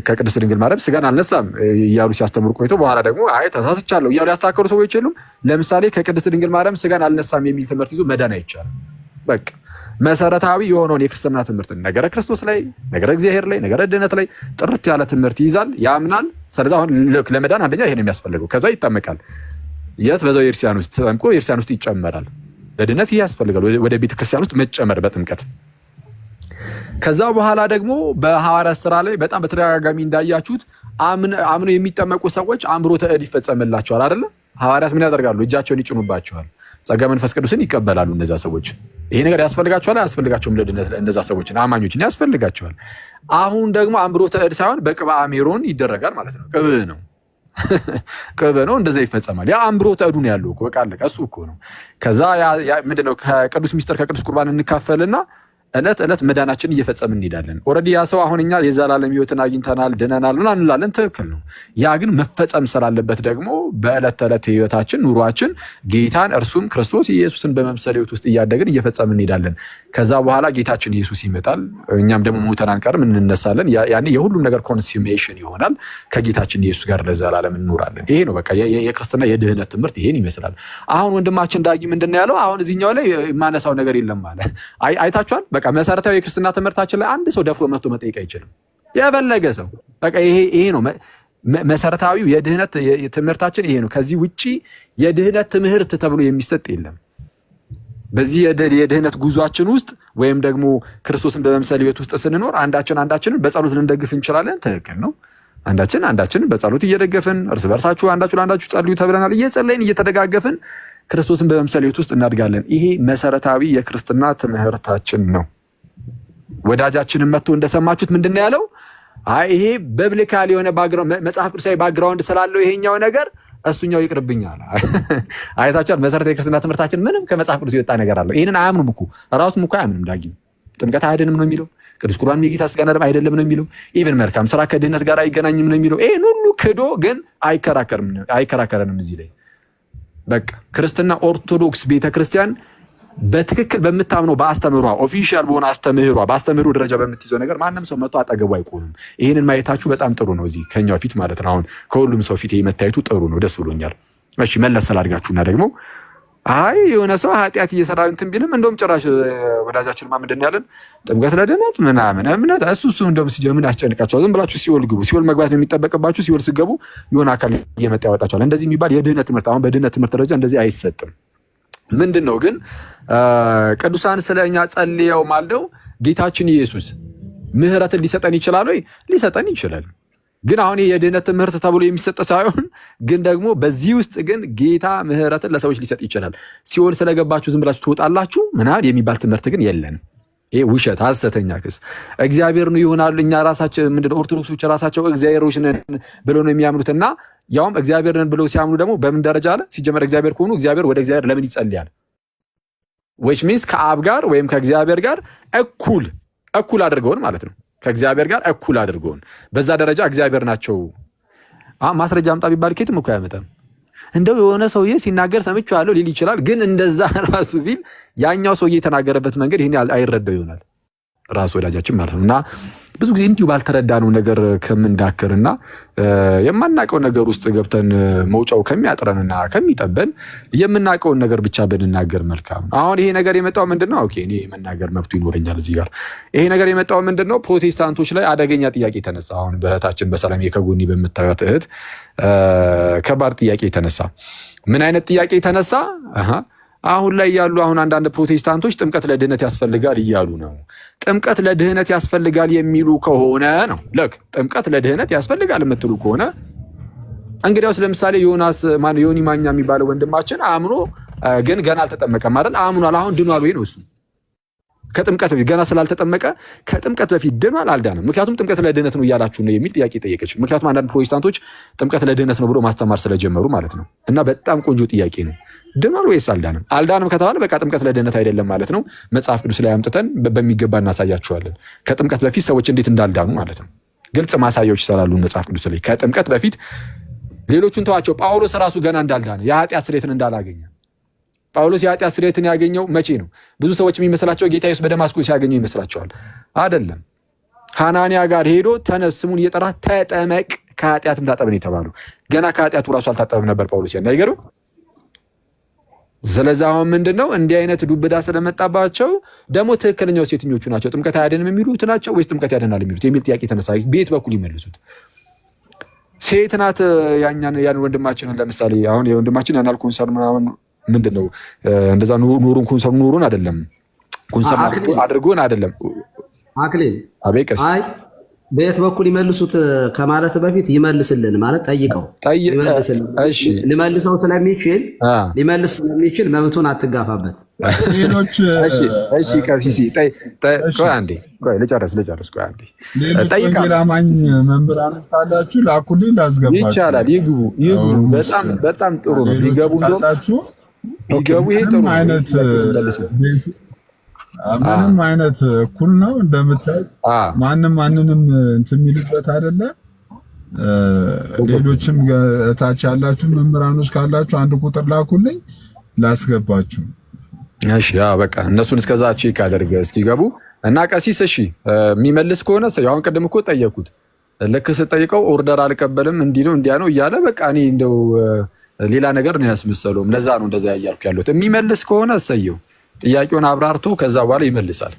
ከቅድስት ድንግል ማርያም ስጋን አልነሳም እያሉ ሲያስተምሩ ቆይቶ በኋላ ደግሞ አይ ተሳስቻለሁ እያሉ ያስተካከሉ ሰዎች የሉም። ለምሳሌ ከቅድስት ድንግል ማርያም ስጋን አልነሳም የሚል ትምህርት ይዞ መዳን አይቻልም። በቃ መሰረታዊ የሆነውን የክርስትና ትምህርት ነገረ ክርስቶስ ላይ፣ ነገረ እግዚአብሔር ላይ፣ ነገረ ድህነት ላይ ጥርት ያለ ትምህርት ይይዛል፣ ያምናል። ስለዚህ አሁን ለመዳን አንደኛ ይሄን የሚያስፈልገው፣ ከዛ ይጠመቃል። የት በዛው የክርስቲያን ውስጥ ተጠምቆ የክርስቲያን ውስጥ ይጨመራል። ለድህነት ይሄ ያስፈልጋል፣ ወደ ቤተ ክርስቲያን ውስጥ መጨመር በጥምቀት። ከዛ በኋላ ደግሞ በሐዋርያት ስራ ላይ በጣም በተደጋጋሚ እንዳያችሁት አምነው የሚጠመቁ ሰዎች አምሮተ እድ ይፈጸምላቸዋል አይደለ? ሐዋርያት ምን ያደርጋሉ? እጃቸውን ይጭኑባቸዋል፣ ጸጋ መንፈስ ቅዱስን ይቀበላሉ። እነዛ ሰዎች ይሄ ነገር ያስፈልጋቸዋል አያስፈልጋቸውም? ለድነት እነዛ ሰዎችን አማኞችን ያስፈልጋቸዋል። አሁን ደግሞ አምሮተ እድ ሳይሆን በቅብአ ሜሮን ይደረጋል ማለት ነው። ቅብዕ ነው፣ እንደዛ ይፈጸማል። ያ አምሮተ እዱ ነው ያለው እኮ በቃ አለቀ። እሱ እኮ ነው። ከዛ ምንድነው ከቅዱስ ሚስጥር ከቅዱስ ቁርባን እንካፈልና እለት እለት መዳናችን እየፈጸምን እንሄዳለን። ኦልሬዲ ያ ሰው አሁን እኛ የዘላለም ሕይወትን አግኝተናል ድነናል ምናምን እንላለን። ትክክል ነው። ያ ግን መፈጸም ስላለበት ደግሞ በእለት ተዕለት ሕይወታችን ኑሯችን ጌታን እርሱም ክርስቶስ ኢየሱስን በመምሰል ሕይወት ውስጥ እያደግን እየፈጸምን እንሄዳለን። ከዛ በኋላ ጌታችን ኢየሱስ ይመጣል፣ እኛም ደግሞ ሞተን አንቀርም፣ እንነሳለን። ያኔ የሁሉም ነገር ኮንሱሜሽን ይሆናል። ከጌታችን ኢየሱስ ጋር ለዘላለም እንኖራለን። ይሄ ነው በቃ የክርስትና የድህነት ትምህርት ይሄን ይመስላል። አሁን ወንድማችን ዳጊ ምንድን ነው ያለው? አሁን እዚህኛው ላይ የማነሳው ነገር የለም ማለት አይታችኋል። በቃ መሰረታዊ የክርስትና ትምህርታችን ላይ አንድ ሰው ደፍሮ መጥቶ መጠየቅ አይችልም። የፈለገ ሰው በቃ ይሄ ነው መሰረታዊው የድህነት ትምህርታችን ይሄ ነው። ከዚህ ውጪ የድህነት ትምህርት ተብሎ የሚሰጥ የለም። በዚህ የድህነት ጉዟችን ውስጥ ወይም ደግሞ ክርስቶስን በመምሰል ሕይወት ውስጥ ስንኖር አንዳችንን በጸሎት ልንደግፍ እንችላለን። ትክክል ነው። አንዳችንን በጸሎት እየደገፍን እርስ በርሳችሁ አንዳችሁ ለአንዳችሁ ጸልዩ ተብለናል። እየጸለይን እየተደጋገፍን ክርስቶስን በመምሰል ሕይወት ውስጥ እናድጋለን። ይሄ መሰረታዊ የክርስትና ትምህርታችን ነው። ወዳጃችንን መጥቶ እንደሰማችሁት ምንድን ነው ያለው? አይ ይሄ ቢብሊካል የሆነ መጽሐፍ ቅዱሳዊ ባክግራውንድ ስላለው ይሄኛው ነገር እሱኛው ይቅርብኛል። አይታችኋል። መሰረታዊ የክርስትና ትምህርታችን ምንም ከመጽሐፍ ቅዱስ የወጣ ነገር አለው። ይሄንን አያምኑም እኮ ራሱም እኮ አያምንም። ዳጊም ጥምቀት አይደለም ነው የሚለው። ቅዱስ ቁርባን የጌታ ሥጋና ደም አይደለም ነው የሚለው። ኢቭን መልካም ስራ ከድህነት ጋር አይገናኝም ነው የሚለው። ይሄን ሁሉ ክዶ ግን አይከራከረንም እዚህ ላይ። በቃ ክርስትና ኦርቶዶክስ ቤተክርስቲያን በትክክል በምታምነው በአስተምህሯ ኦፊሻል በሆነ በአስተምህሮ ደረጃ በምትይዘው ነገር ማንም ሰው መጥቶ አጠገቡ አይቆምም። ይሄንን ማየታችሁ በጣም ጥሩ ነው። እዚህ ከኛው ፊት ማለት ነው። አሁን ከሁሉም ሰው ፊት መታየቱ ጥሩ ነው። ደስ ብሎኛል። እሺ መለስ ስላድጋችሁና ደግሞ አይ የሆነ ሰው ኃጢአት እየሰራ እንትን ቢልም እንደውም ጭራሽ ወዳጃችን ምንድን ያለን ጥምቀት ለድነት ምናምን እምነት እሱ እንደውም ሲጀምር ምን ያስጨንቃቸዋል? ዝም ብላችሁ ሲኦል ግቡ። ሲኦል መግባት ነው የሚጠበቅባችሁ። ሲኦል ስገቡ የሆነ አካል እየመጣ ያወጣቸዋል። እንደዚህ የሚባል የድህነት ትምህርት አሁን በድህነት ትምህርት ደረጃ እንደዚህ አይሰጥም። ምንድን ነው ግን ቅዱሳን ስለኛ ጸልየው ማልደው ጌታችን ኢየሱስ ምህረትን ሊሰጠን ይችላል ወይ? ሊሰጠን ይችላል። ግን አሁን የድህነት ትምህርት ተብሎ የሚሰጥ ሳይሆን ግን ደግሞ በዚህ ውስጥ ግን ጌታ ምህረትን ለሰዎች ሊሰጥ ይችላል። ሲኦል ስለገባችሁ ዝም ብላችሁ ትወጣላችሁ ምናምን የሚባል ትምህርት ግን የለንም። ይሄ ውሸት፣ ሐሰተኛ ክስ። እግዚአብሔር ነው ይሆናል። እኛ ራሳችን ምንድነው ኦርቶዶክሶች ራሳቸው እግዚአብሔሮች ነን ብለው ነው የሚያምኑትና ያውም እግዚአብሔር ነን ብለው ሲያምኑ ደግሞ በምን ደረጃ አለ? ሲጀመር እግዚአብሔር ከሆኑ እግዚአብሔር ወደ እግዚአብሔር ለምን ይጸልያል? which means ከአብ ጋር ወይም ከእግዚአብሔር ጋር እኩል አድርገውን ማለት ነው። ከእግዚአብሔር ጋር እኩል አድርገውን በዛ ደረጃ እግዚአብሔር ናቸው። ማስረጃ አምጣ ቢባል ኬትም እኮ አያመጣም። እንደው የሆነ ሰውዬ ሲናገር ሰምቼዋለሁ ሊል ይችላል። ግን እንደዛ ራሱ ቢል ያኛው ሰውዬ የተናገረበት መንገድ ይሄን አይረዳው ይሆናል ራሱ ወዳጃችን ማለት ነው። እና ብዙ ጊዜ እንዲሁ ባልተረዳነው ነገር ከምንዳክርና የማናውቀው ነገር ውስጥ ገብተን መውጫው ከሚያጥረንና ከሚጠበን የምናውቀውን ነገር ብቻ ብንናገር መልካም። አሁን ይሄ ነገር የመጣው ምንድነው? ኦኬ እኔ መናገር መብቱ ይኖረኛል እዚህ ጋር። ይሄ ነገር የመጣው ምንድነው? ፕሮቴስታንቶች ላይ አደገኛ ጥያቄ ተነሳ። አሁን በእህታችን በሰላም ከጎኒ በምታዩት እህት ከባድ ጥያቄ ተነሳ። ምን አይነት ጥያቄ ተነሳ? አሁን ላይ ያሉ አንዳንድ ፕሮቴስታንቶች ጥምቀት ለድህነት ያስፈልጋል እያሉ ነው። ጥምቀት ለድህነት ያስፈልጋል የሚሉ ከሆነ ነው ለክ ጥምቀት ለድህነት ያስፈልጋል የምትሉ ከሆነ እንግዲያውስ ለምሳሌ ዮኒ ማኛ የሚባለው ወንድማችን አምኖ ግን ገና አልተጠመቀም አይደል? አምኗል። አሁን ድኗል ወይ ነው እሱ? ከጥምቀት በፊት ገና ስላልተጠመቀ ከጥምቀት በፊት ድኗል አልዳንም? ምክንያቱም ጥምቀት ለድህነት ነው እያላችሁ ነው የሚል ጥያቄ ጠየቀች። ምክንያቱም አንዳንድ ፕሮቴስታንቶች ጥምቀት ለድህነት ነው ብሎ ማስተማር ስለጀመሩ ማለት ነው። እና በጣም ቆንጆ ጥያቄ ነው። ድኗል ወይስ አልዳንም? አልዳንም ከተባለ በቃ ጥምቀት ለድህነት አይደለም ማለት ነው። መጽሐፍ ቅዱስ ላይ አምጥተን በሚገባ እናሳያችኋለን። ከጥምቀት በፊት ሰዎች እንዴት እንዳልዳኑ ማለት ነው። ግልጽ ማሳያዎች ስላሉ መጽሐፍ ቅዱስ ላይ ከጥምቀት በፊት ሌሎቹን ተዋቸው። ጳውሎስ ራሱ ገና እንዳልዳነ የኃጢአት ስርየትን እንዳላገኘ ጳውሎስ የኃጢአት ስርየትን ያገኘው መቼ ነው? ብዙ ሰዎች የሚመስላቸው ጌታ ኢየሱስ በደማስቆ ሲያገኘው ይመስላቸዋል። አይደለም። ሐናንያ ጋር ሄዶ ተነስ ስሙን እየጠራ ተጠመቅ ከኃጢአትም ታጠብን የተባለው ገና ከኃጢአቱ ራሱ አልታጠብም ነበር ጳውሎስ። አይገርም? ስለዚህ አሁን ምንድነው እንዲህ አይነት ዱብዳ ስለመጣባቸው ደግሞ ትክክለኛው ሴትኞቹ ናቸው ጥምቀት አያድንም የሚሉት ናቸው ወይስ ጥምቀት ያድናል የሚሉት የሚል ጥያቄ ተነሳ። ቤት በኩል ይመልሱት። ሴት ናት ያን ወንድማችንን ለምሳሌ አሁን የወንድማችን ያናል ኮንሰርን ምናምን ምንድነው እንደዛ ኑሩን ኮንሰርን ኑሩን አይደለም ኮንሰርን አድርጎን አይደለም አክሊል አቤቀስ አይ በየት በኩል ይመልሱት ከማለት በፊት ይመልስልን ማለት ጠይቀው ሊመልሰው ስለሚችል ሊመልስ ስለሚችል መብቱን አትጋፋበት። እሺ ቀሲሲ ቆይ አንዴ ልጨርስ ቆይ አንዴ ጠይቃ ሌላማኝ መምህራን ካላችሁ ላኩልኝ ላስገባችሁ ይቻላል። ይግቡ በጣም ጥሩ ነው። ሊገቡ ይገቡ። ይሄ ጥሩ አይነት ምንም አይነት እኩል ነው እንደምታዩት። ማንንም እንትን የሚልበት አይደለም። ሌሎችም ታች ያላችሁ መምህራኖች ካላችሁ አንድ ቁጥር ላኩልኝ ላስገባችሁ። እሺ በቃ እነሱን እስከዛ ቼክ አድርገ እስኪገቡ እና ቀሲስ እሺ የሚመልስ ከሆነ አሁን ቅድም እኮ ጠየቁት። ልክ ስጠይቀው ኦርደር አልቀበልም እንዲህ ነው እንዲያ ነው እያለ በቃ እኔ እንደው ሌላ ነገር ነው ያስመሰለውም። ለዛ ነው እንደዛ ያያልኩ ያሉት። የሚመልስ ከሆነ እሰየው ጥያቄውን አብራርቶ ከዛ በኋላ ይመልሳል።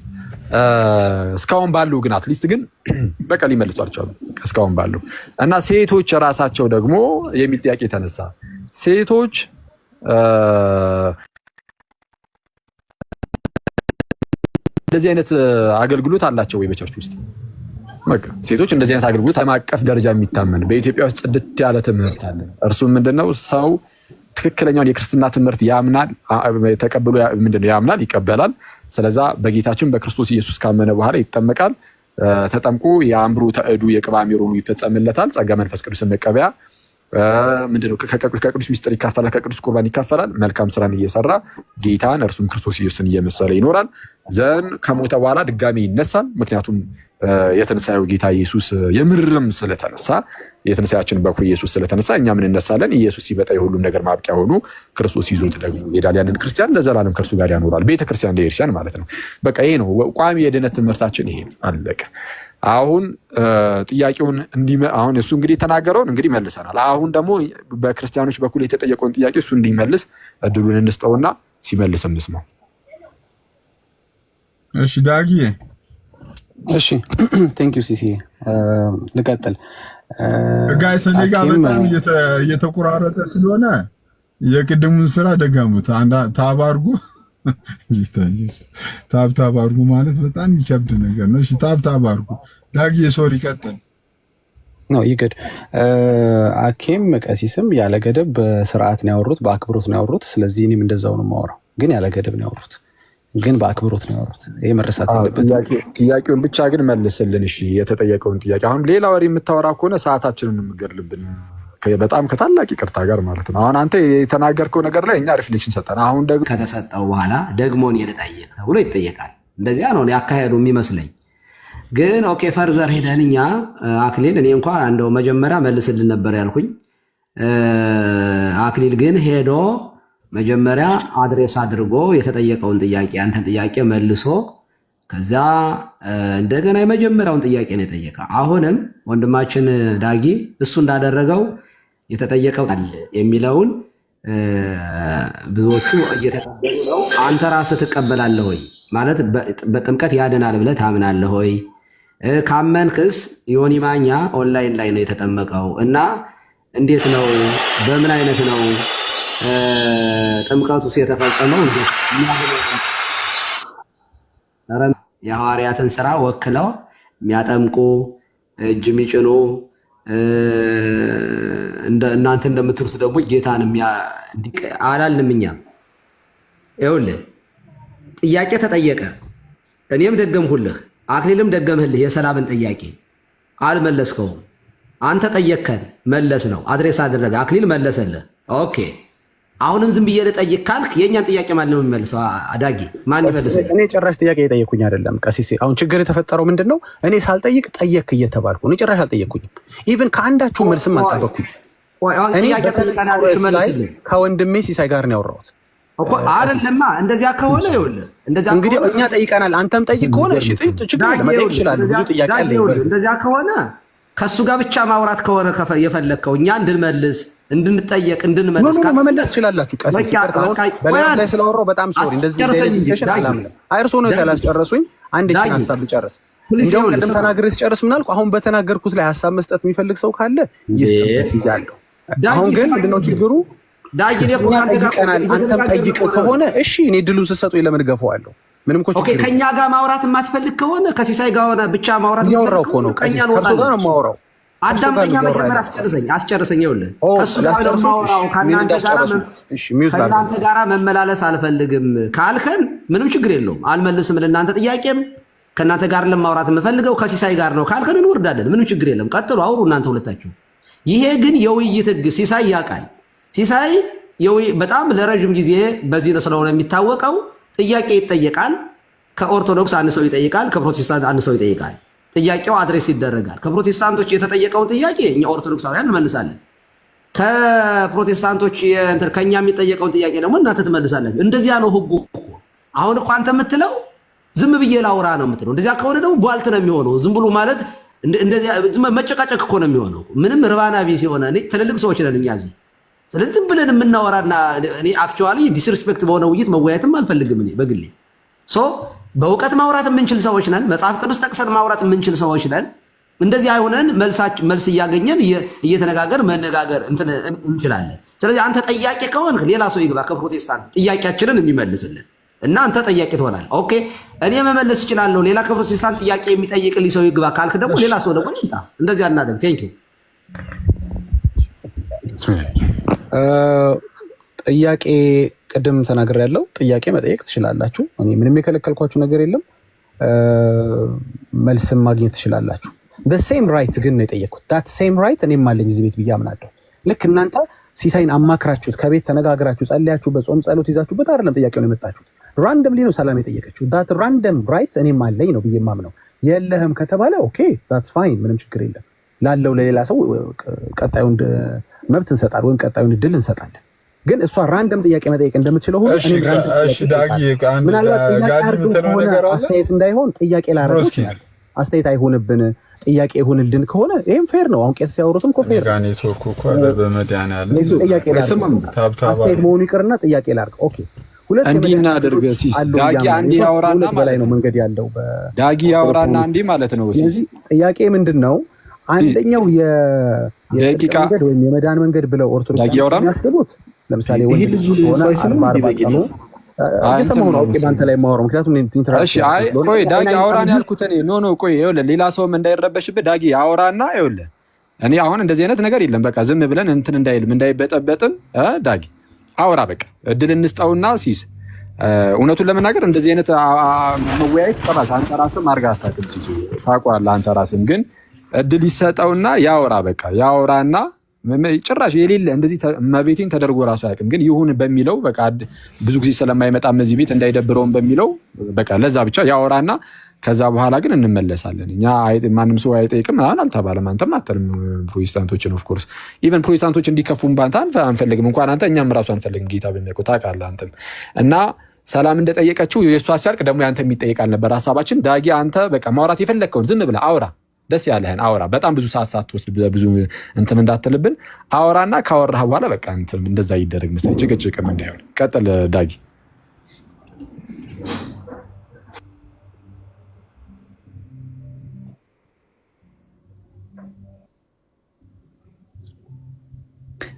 እስካሁን ባለው ግን አትሊስት ግን በቃ ሊመልሱ አልቻሉም እስካሁን ባለው። እና ሴቶች ራሳቸው ደግሞ የሚል ጥያቄ ተነሳ። ሴቶች እንደዚህ አይነት አገልግሎት አላቸው ወይ በቸርች ውስጥ? በቃ ሴቶች እንደዚህ አይነት አገልግሎት ዓለም አቀፍ ደረጃ የሚታመን በኢትዮጵያ ውስጥ ጽድት ያለ ትምህርት አለ። እርሱም ምንድነው? ሰው ትክክለኛውን የክርስትና ትምህርት ያምናል፣ ተቀብሎ ምንድነው ያምናል፣ ይቀበላል። ስለዛ በጌታችን በክርስቶስ ኢየሱስ ካመነ በኋላ ይጠመቃል። ተጠምቆ የአምብሮተ እዱ የቅባ ሜሮኑ ይፈጸምለታል። ጸጋ መንፈስ ቅዱስን መቀበያ ምንድነው ከቅዱስ ሚስጥር ይካፈላል፣ ከቅዱስ ቁርባን ይካፈላል። መልካም ስራን እየሰራ ጌታን እርሱም ክርስቶስ ኢየሱስን እየመሰለ ይኖራል። ዘን ከሞተ በኋላ ድጋሚ ይነሳል። ምክንያቱም የትንሳኤው ጌታ ኢየሱስ የምርም ስለተነሳ የትንሳኤያችን በኩር ኢየሱስ ስለተነሳ እኛም እንነሳለን። ኢየሱስ ሲመጣ የሁሉም ነገር ማብቂያ ሆኖ ክርስቶስ ይዞት ደግሞ ይሄዳል። ያንን ክርስቲያን ለዘላለም ከእርሱ ጋር ያኖራል። ቤተክርስቲያን ለኤርሲያን ማለት ነው። በቃ ይሄ ነው ቋሚ የድነት ትምህርታችን። ይሄ አለቀ። አሁን ጥያቄውን አሁን እሱ እንግዲህ የተናገረውን እንግዲህ መልሰናል። አሁን ደግሞ በክርስቲያኖች በኩል የተጠየቀውን ጥያቄ እሱ እንዲመልስ እድሉን እንስጠውና ሲመልስ እንስማው። እሺ ዳጊ። እሺ ቴንክ ዩ ሲሲ። ልቀጥል ጋይስ። እኔ ጋር በጣም እየተቆራረጠ ስለሆነ የቅድሙን ስራ ደጋሙት። ታብ አድርጉ። ታብ አድርጉ ማለት በጣም ይከብድ ነገር ነው። እሺ ታብ አድርጉ። ዳጊ ሶሪ ቀጥል። ነው ይገድ አኬም ቀሲስም ያለ ገደብ በስርዓት ነው ያወሩት፣ በአክብሮት ነው ያወሩት። ስለዚህ እኔም እንደዛው ነው የማወራው። ግን ያለ ገደብ ነው ያወሩት፣ ግን በአክብሮት ነው ያወሩት። ይሄ መረሳት የለበትም። ጥያቄውን ብቻ ግን መልስልን። እሺ የተጠየቀውን ጥያቄ አሁን ሌላ ወሬ የምታወራ ከሆነ ሰዓታችንን የምገድልብን በጣም ከታላቅ ይቅርታ ጋር ማለት ነው። አሁን አንተ የተናገርከው ነገር ላይ እኛ ሪፍሌክሽን ሰጠን። አሁን ደግሞ ከተሰጠው በኋላ ደግሞ እኔ ልጠይቅ ተብሎ ይጠየቃል። እንደዚያ ነው ያካሄዱ የሚመስለኝ። ግን ኦኬ ፈርዘር ሄደን እኛ አክሊል እኔ እንኳን እንደው መጀመሪያ መልስልን ነበር ያልኩኝ። አክሊል ግን ሄዶ መጀመሪያ አድሬስ አድርጎ የተጠየቀውን ጥያቄ አንተን ጥያቄ መልሶ ከዛ እንደገና የመጀመሪያውን ጥያቄ ነው የጠየቀ። አሁንም ወንድማችን ዳጊ እሱ እንዳደረገው የተጠየቀው የሚለውን ብዙዎቹ እየተቀበሉ ነው። አንተ ራስህ ትቀበላለህ ወይ ማለት በጥምቀት ያድናል ብለህ ታምናለህ ወይ? ካመንክስ ዮኒ ማኛ ኦንላይን ላይ ነው የተጠመቀው እና እንዴት ነው በምን አይነት ነው ጥምቀቱስ የተፈጸመው? የሐዋርያትን ስራ ወክለው የሚያጠምቁ እጅ የሚጭኑ እናንተ እንደምትሉት ደግሞ ጌታን አላልንም። እኛም ይኸውልህ ጥያቄ ተጠየቀ፣ እኔም ደገምሁልህ፣ አክሊልም ደገምህልህ። የሰላምን ጥያቄ አልመለስከውም። አንተ ጠየቅከን መለስ ነው አድሬስ አደረገ፣ አክሊል መለሰልህ። ኦኬ አሁንም ዝም ብዬ ልጠይቅ ካልክ የእኛን ጥያቄ ማን ነው የሚመልሰው? አዳጊ ማን ይመልሰው? እኔ ጭራሽ ጥያቄ የጠየኩኝ አይደለም ቀሲሴ። አሁን ችግር የተፈጠረው ምንድን ነው? እኔ ሳልጠይቅ ጠየክ እየተባልኩ እኔ ጭራሽ አልጠየኩኝም። ኢቭን ከአንዳችሁ መልስም አልጠበኩኝ። እኔ ከወንድሜ ሲሳይ ጋር ነው ያወራሁት እኮ አይደለማ። እንደዚያ ከሆነ ይኸውልህ እንግዲህ እኛ ጠይቀናል፣ አንተም ጠይቅ ከሆነ እሺ ችግር የለም መጠየቅ ይችላል። ብዙ ጥያቄ አለ። እንደዚያ ከሆነ ከሱ ጋር ብቻ ማውራት ከሆነ የፈለግከው እኛ እንድንመልስ እንድንጠየቅ እንድንመልስ መመለስ ትችላላችሁ። ላይ ስለወራሁ በጣም ሶሪ። እንደዚህ አይርሶ ነው ያላስጨረሱኝ። አንድ ሀሳብ ልጨርስ። እንዲያውም ቅድም ተናግሬ ስጨርስ ምን አልኩ? አሁን በተናገርኩት ላይ ሀሳብ መስጠት የሚፈልግ ሰው ካለ ይስጥበት ይያለሁ። አሁን ግን ምንድነው ችግሩ? አንተም ጠይቅ ከሆነ እሺ እኔ ድሉን ስሰጡኝ ለምን ገፋዋለሁ? ምንም እኮ ኦኬ። ከኛ ጋር ማውራት የማትፈልግ ከሆነ ከሲሳይ ጋር ሆነ ብቻ ማውራት ያወራው እኮ ነው። ከኛ ነው ማውራው። አዳምጠኛ መጀመሪያ አስጨርሰኝ። ይኸውልህ ከሱ ጋር ነው ማውራው። ከእናንተ ጋር መመላለስ አልፈልግም ካልከን ምንም ችግር የለውም፣ አልመልስም ለእናንተ ጥያቄም። ከእናንተ ጋር ለማውራት የምፈልገው ከሲሳይ ጋር ነው ካልከን እንወርዳለን። ምንም ችግር የለም፣ ቀጥሉ፣ አውሩ እናንተ ሁለታችሁ። ይሄ ግን የውይይት ህግ ሲሳይ ያውቃል። ሲሳይ በጣም ለረጅም ጊዜ በዚህ ስለሆነ የሚታወቀው ጥያቄ ይጠየቃል። ከኦርቶዶክስ አንድ ሰው ይጠይቃል፣ ከፕሮቴስታንት አንድ ሰው ይጠይቃል። ጥያቄው አድሬስ ይደረጋል። ከፕሮቴስታንቶች የተጠየቀውን ጥያቄ እኛ ኦርቶዶክሳውያን እንመልሳለን። ከፕሮቴስታንቶች ከኛ የሚጠየቀውን ጥያቄ ደግሞ እናንተ ትመልሳላችሁ። እንደዚያ ነው ህጉ እኮ። አሁን እኮ አንተ የምትለው ዝም ብዬ ላውራ ነው የምትለው። እንደዚያ ከሆነ ደግሞ ቧልት ነው የሚሆነው። ዝም ብሎ ማለት እንደዚያ መጨቃጨቅ እኮ ነው የሚሆነው። ምንም ርባና ቢስ የሆነ ትልልቅ ሰዎች ነን እኛ እዚህ። ስለዚህ ዝም ብለን የምናወራና እኔ አክቹዋሊ ዲስሪስፔክት በሆነ ውይይት መወያየትም አልፈልግም እኔ በግሌ። በእውቀት ማውራት የምንችል ሰዎች ነን። መጽሐፍ ቅዱስ ጠቅሰን ማውራት የምንችል ሰዎች ነን። እንደዚህ አይሆነን መልስ እያገኘን እየተነጋገር መነጋገር እንችላለን። ስለዚህ አንተ ጠያቂ ከሆንክ ሌላ ሰው ይግባ ከፕሮቴስታንት ጥያቄያችንን የሚመልስልን እና አንተ ጠያቂ ትሆናል። ኦኬ እኔ መመለስ እችላለሁ። ሌላ ከፕሮቴስታንት ጥያቄ የሚጠይቅልኝ ሰው ይግባ ካልክ ደግሞ ሌላ ሰው ደግሞ ይምጣ። እንደዚህ አናደርግ። ቴንክ ዩ። ጥያቄ ቅድም ተናግሬያለሁ። ጥያቄ መጠየቅ ትችላላችሁ። እኔ ምንም የከለከልኳችሁ ነገር የለም። መልስም ማግኘት ትችላላችሁ። ሴም ራይት ግን ነው የጠየቅኩት። ሴም ራይት እኔም አለኝ እዚህ ቤት ብዬ አምናለሁ። ልክ እናንተ ሲሳይን አማክራችሁት ከቤት ተነጋግራችሁ ጸልያችሁ በጾም ጸሎት ይዛችሁበት አይደለም ጥያቄውን የመጣችሁት። ራንደምሊ ነው ሰላም የጠየቀችው። ዳት ራንደም ራይት እኔም አለኝ ነው ብዬ ማምነው። የለህም ከተባለ ኦኬ ዳትስ ፋይን፣ ምንም ችግር የለም። ላለው ለሌላ ሰው ቀጣዩን መብት እንሰጣለን ወይም ቀጣዩን እድል እንሰጣለን። ግን እሷ ራንደም ጥያቄ መጠየቅ እንደምትችለው ሁሉ እኔ ምናልባት አስተያየት እንዳይሆን ጥያቄ ላደርግ ይችላል። አስተያየት አይሆንብን ጥያቄ ይሁንልን ከሆነ ይሄም ፌር ነው። አሁን ቄስ ሲያወሩትም እኮ ፌር ነው። አስተያየት መሆኑ ይቅርና ጥያቄ ላድርግ። ኦኬ እንዲህ እናድርግ ሲስ ዳጊ አንዴ ያወራና በላይ ነው መንገድ ያለው ዳጊ ያወራና አንዴ ማለት ነው። ሲስ ጥያቄ ምንድነው? አንደኛው የደቂቃ መንገድ ወይም የመዳን መንገድ ብለው ኦርቶዶክስ ያስቡት ለምሳሌ ወንድ ልጅ ሆነ ባንተ ላይ ማወራው ምክንያቱም እሺ፣ አይ ቆይ ዳጊ አወራን ያልኩት እኔ ኖ ቆይ ይኸውልህ፣ ሌላ ሰውም እንዳይረበሽብህ ዳጊ አወራና ይኸውልህ፣ እኔ አሁን እንደዚህ አይነት ነገር የለም። በቃ ዝም ብለን እንትን እንዳይልም እንዳይበጠበጥም ዳጊ አወራ፣ በቃ እድል እንስጠውና ሲስ እውነቱን ለመናገር እንደዚህ አይነት መወያየት ይቀራል። አንተ ራስህም አድርገህ አታውቅም ሲሱ ታውቀዋለህ። አንተ ራስህም ግን እድል ይሰጠውና ያወራ፣ በቃ ያወራና ጭራሽ የሌለ እንደዚህ መቤቴን ተደርጎ ራሱ አያውቅም። ግን ይሁን በሚለው በቃ ብዙ ጊዜ ስለማይመጣም እዚህ ቤት እንዳይደብረውም በሚለው በቃ ለዛ ብቻ ያወራና ከዛ በኋላ ግን እንመለሳለን። እኛ ማንም ሰው አይጠይቅም ምናምን አልተባለም። አንተም አትልም። ፕሮቴስታንቶችን ኦፍ ኮርስ ኢቨን ፕሮቴስታንቶች እንዲከፉም ባንተ አንፈልግም። እንኳን አንተ እኛም ራሱ አንፈልግም። ጌታ በሚያውቀው ታውቃለህ አንተም እና ሰላም እንደጠየቀችው የእሷ ሲያልቅ ደግሞ ያንተ የሚጠይቅ አልነበር ሀሳባችን። ዳጊ አንተ በቃ ማውራት የፈለግከውን ዝም ብለህ አውራ፣ ደስ ያለህን አውራ። በጣም ብዙ ሰዓት ሳትወስድ ብዙ እንትን እንዳትልብን አውራና ካወራህ በኋላ በቃ እንትን እንደዛ ይደረግ መሰለኝ። ጭቅጭቅም እንዳይሆን ቀጥል ዳጊ።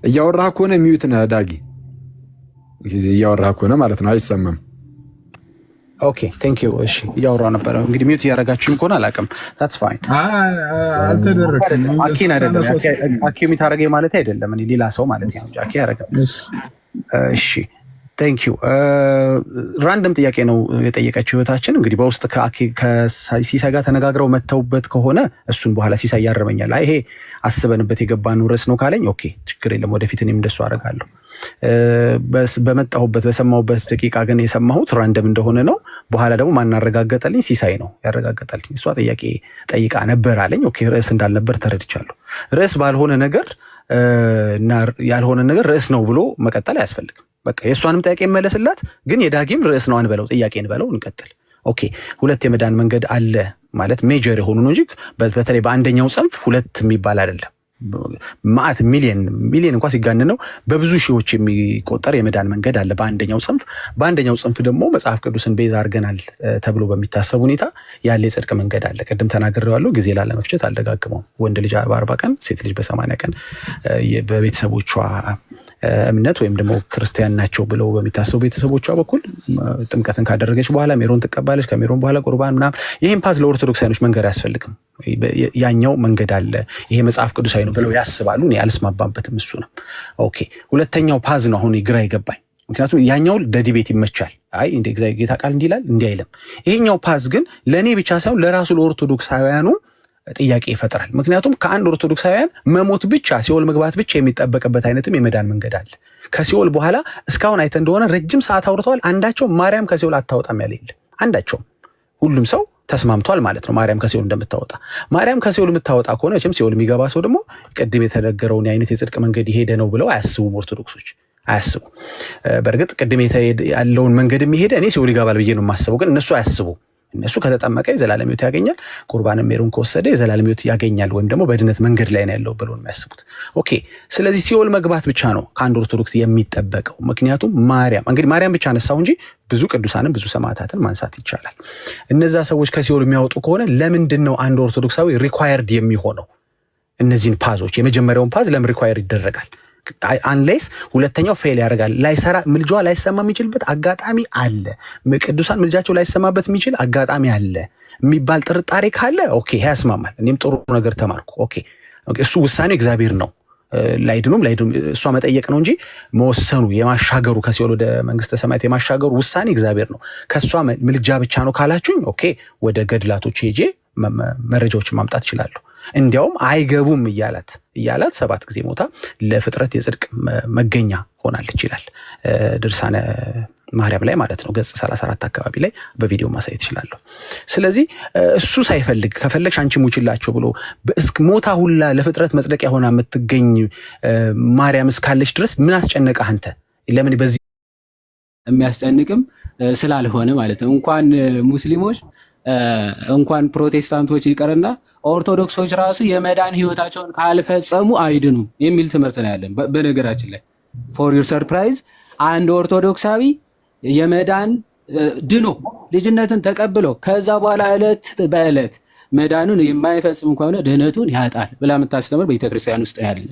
እያወራህ ከሆነ ሚዩት ነህ ዳጊ። እያወራህ ከሆነ ማለት ነው አይሰማም። ኦኬ ቴንክ ዩ። እሺ እያወራሁ ነበር። እንግዲህ ሚዩት እያደረጋችሁም ከሆነ አላውቅም። ታትስ ፋይን። አልተደረክም። አኪን አይደለም አኪ የሚታረገኝ ማለት አይደለም። እኔ ሌላ ሰው ማለት ነው። አኪ ያደረገ። እሺ ቴንክ ዩ። ራንደም ጥያቄ ነው የጠየቀችው ህይወታችን። እንግዲህ በውስጥ ከሲሳይ ጋር ተነጋግረው መተውበት ከሆነ እሱን በኋላ ሲሳይ ያርመኛል። አይ ይሄ አስበንበት የገባን ርዕስ ነው ካለኝ ኦኬ ችግር የለም። ወደፊት እኔም እንደሱ አደርጋለሁ። በመጣሁበት በሰማሁበት ደቂቃ ግን የሰማሁት ራንደም እንደሆነ ነው። በኋላ ደግሞ ማናረጋገጠልኝ ሲሳይ ነው ያረጋገጠልኝ። እሷ ጥያቄ ጠይቃ ነበር አለኝ። ኦኬ ርዕስ እንዳልነበር ተረድቻለሁ። ርዕስ ባልሆነ ነገር እና ያልሆነ ነገር ርዕስ ነው ብሎ መቀጠል አያስፈልግም። በቃ የእሷንም ጥያቄ መለስላት፣ ግን የዳጊም ርዕስ ነው አንበለው፣ ጥያቄ እንበለው፣ እንቀጥል። ኦኬ ሁለት የመዳን መንገድ አለ ማለት ሜጀር የሆኑ ነው እንጂ በተለይ በአንደኛው ጽንፍ ሁለት የሚባል አይደለም። ማአት ሚሊየን እንኳን ሲጋነን ነው በብዙ ሺዎች የሚቆጠር የመዳን መንገድ አለ በአንደኛው ጽንፍ። በአንደኛው ጽንፍ ደግሞ መጽሐፍ ቅዱስን ቤዛ አድርገናል ተብሎ በሚታሰብ ሁኔታ ያለ የጽድቅ መንገድ አለ። ቅድም ተናግሬዋለሁ፣ ጊዜ ላለመፍጀት አልደጋግመውም። ወንድ ልጅ በ40 ቀን ሴት ልጅ በ80 ቀን በቤተሰቦቿ እምነት ወይም ደግሞ ክርስቲያን ናቸው ብለው በሚታሰቡ ቤተሰቦቿ በኩል ጥምቀትን ካደረገች በኋላ ሜሮን ትቀባለች። ከሜሮን በኋላ ቁርባን ምናምን። ይህም ፓዝ ለኦርቶዶክሳውያኖች መንገድ አያስፈልግም። ያኛው መንገድ አለ ይሄ መጽሐፍ ቅዱሳዊ ነው ብለው ያስባሉ። እኔ አልስማማበትም። እሱ ነው ኦኬ። ሁለተኛው ፓዝ ነው አሁን ግራ ይገባኝ። ምክንያቱም ያኛው ለዲቤት ይመቻል። አይ እንደ እግዚአብሔር ጌታ ቃል እንዲህ ይላል እንዲህ አይልም። ይሄኛው ፓዝ ግን ለእኔ ብቻ ሳይሆን ለራሱ ለኦርቶዶክሳውያኑ ጥያቄ ይፈጥራል። ምክንያቱም ከአንድ ኦርቶዶክሳውያን መሞት ብቻ ሲኦል መግባት ብቻ የሚጠበቅበት አይነትም የመዳን መንገድ አለ። ከሲኦል በኋላ እስካሁን አይተ እንደሆነ ረጅም ሰዓት አውርተዋል። አንዳቸው ማርያም ከሲኦል አታወጣም ያለ የለ። አንዳቸውም። ሁሉም ሰው ተስማምቷል ማለት ነው ማርያም ከሲኦል እንደምታወጣ። ማርያም ከሲኦል የምታወጣ ከሆነ መቼም ሲኦል የሚገባ ሰው ደግሞ ቅድም የተነገረውን አይነት የጽድቅ መንገድ የሄደ ነው ብለው አያስቡም። ኦርቶዶክሶች አያስቡ። በእርግጥ ቅድም ያለውን መንገድ የሚሄደ እኔ ሲኦል ይገባል ብዬ ነው የማስበው፣ ግን እነሱ አያስቡ። እነሱ ከተጠመቀ የዘላለም ሕይወት ያገኛል፣ ቁርባንም ሜሮን ከወሰደ የዘላለም ሕይወት ያገኛል፣ ወይም ደግሞ በድነት መንገድ ላይ ነው ያለው ብለው የሚያስቡት። ኦኬ ስለዚህ ሲኦል መግባት ብቻ ነው ከአንድ ኦርቶዶክስ የሚጠበቀው። ምክንያቱም ማርያም ብቻ አነሳው እንጂ ብዙ ቅዱሳንን ብዙ ሰማዕታትን ማንሳት ይቻላል። እነዛ ሰዎች ከሲኦል የሚያወጡ ከሆነ ለምንድን ነው አንድ ኦርቶዶክሳዊ ሪኳየርድ የሚሆነው? እነዚህን ፓዞች የመጀመሪያውን ፓዝ ለምን ሪኳየር ይደረጋል? አንሌስ ሁለተኛው ፌል ያደርጋል። ላይሰራ ምልጃዋ ላይሰማ የሚችልበት አጋጣሚ አለ። ቅዱሳን ምልጃቸው ላይሰማበት የሚችል አጋጣሚ አለ የሚባል ጥርጣሬ ካለ ኦኬ ያስማማል። እኔም ጥሩ ነገር ተማርኩ። ኦኬ እሱ ውሳኔው እግዚአብሔር ነው። ላይድኑም እሷ መጠየቅ ነው እንጂ መወሰኑ የማሻገሩ ከሲኦል ወደ መንግስተ ሰማያት የማሻገሩ ውሳኔ እግዚአብሔር ነው። ከሷ ምልጃ ብቻ ነው ካላችሁኝ ኦኬ ወደ ገድላቶች ሄጄ መረጃዎችን ማምጣት እችላለሁ። እንዲያውም አይገቡም እያላት 7 ጊዜ ሞታ ለፍጥረት የጽድቅ መገኛ ሆናለች ይላል ድርሳነ ማርያም ላይ ማለት ነው። ገጽ 34 አካባቢ ላይ በቪዲዮ ማሳየት ይችላለሁ። ስለዚህ እሱ ሳይፈልግ ከፈለግሽ አንቺ ሙችላቸው ብሎ ሞታ ሁላ ለፍጥረት መጽደቂያ ሆና የምትገኝ ማርያም እስካለች ድረስ ምን አስጨነቀህ አንተ? ለምን በዚህ የሚያስጨንቅም ስላልሆነ ማለት ነው። እንኳን ሙስሊሞች እንኳን ፕሮቴስታንቶች ይቀርና ኦርቶዶክሶች ራሱ የመዳን ህይወታቸውን ካልፈጸሙ አይድኑም የሚል ትምህርት ነው ያለን። በነገራችን ላይ ፎር ዩር ሰርፕራይዝ አንድ ኦርቶዶክሳዊ የመዳን ድኖ ልጅነትን ተቀብሎ ከዛ በኋላ ዕለት በዕለት መዳኑን የማይፈጽም ከሆነ ድህነቱን ያጣል ብላ የምታስተምር ቤተክርስቲያን ውስጥ ያለ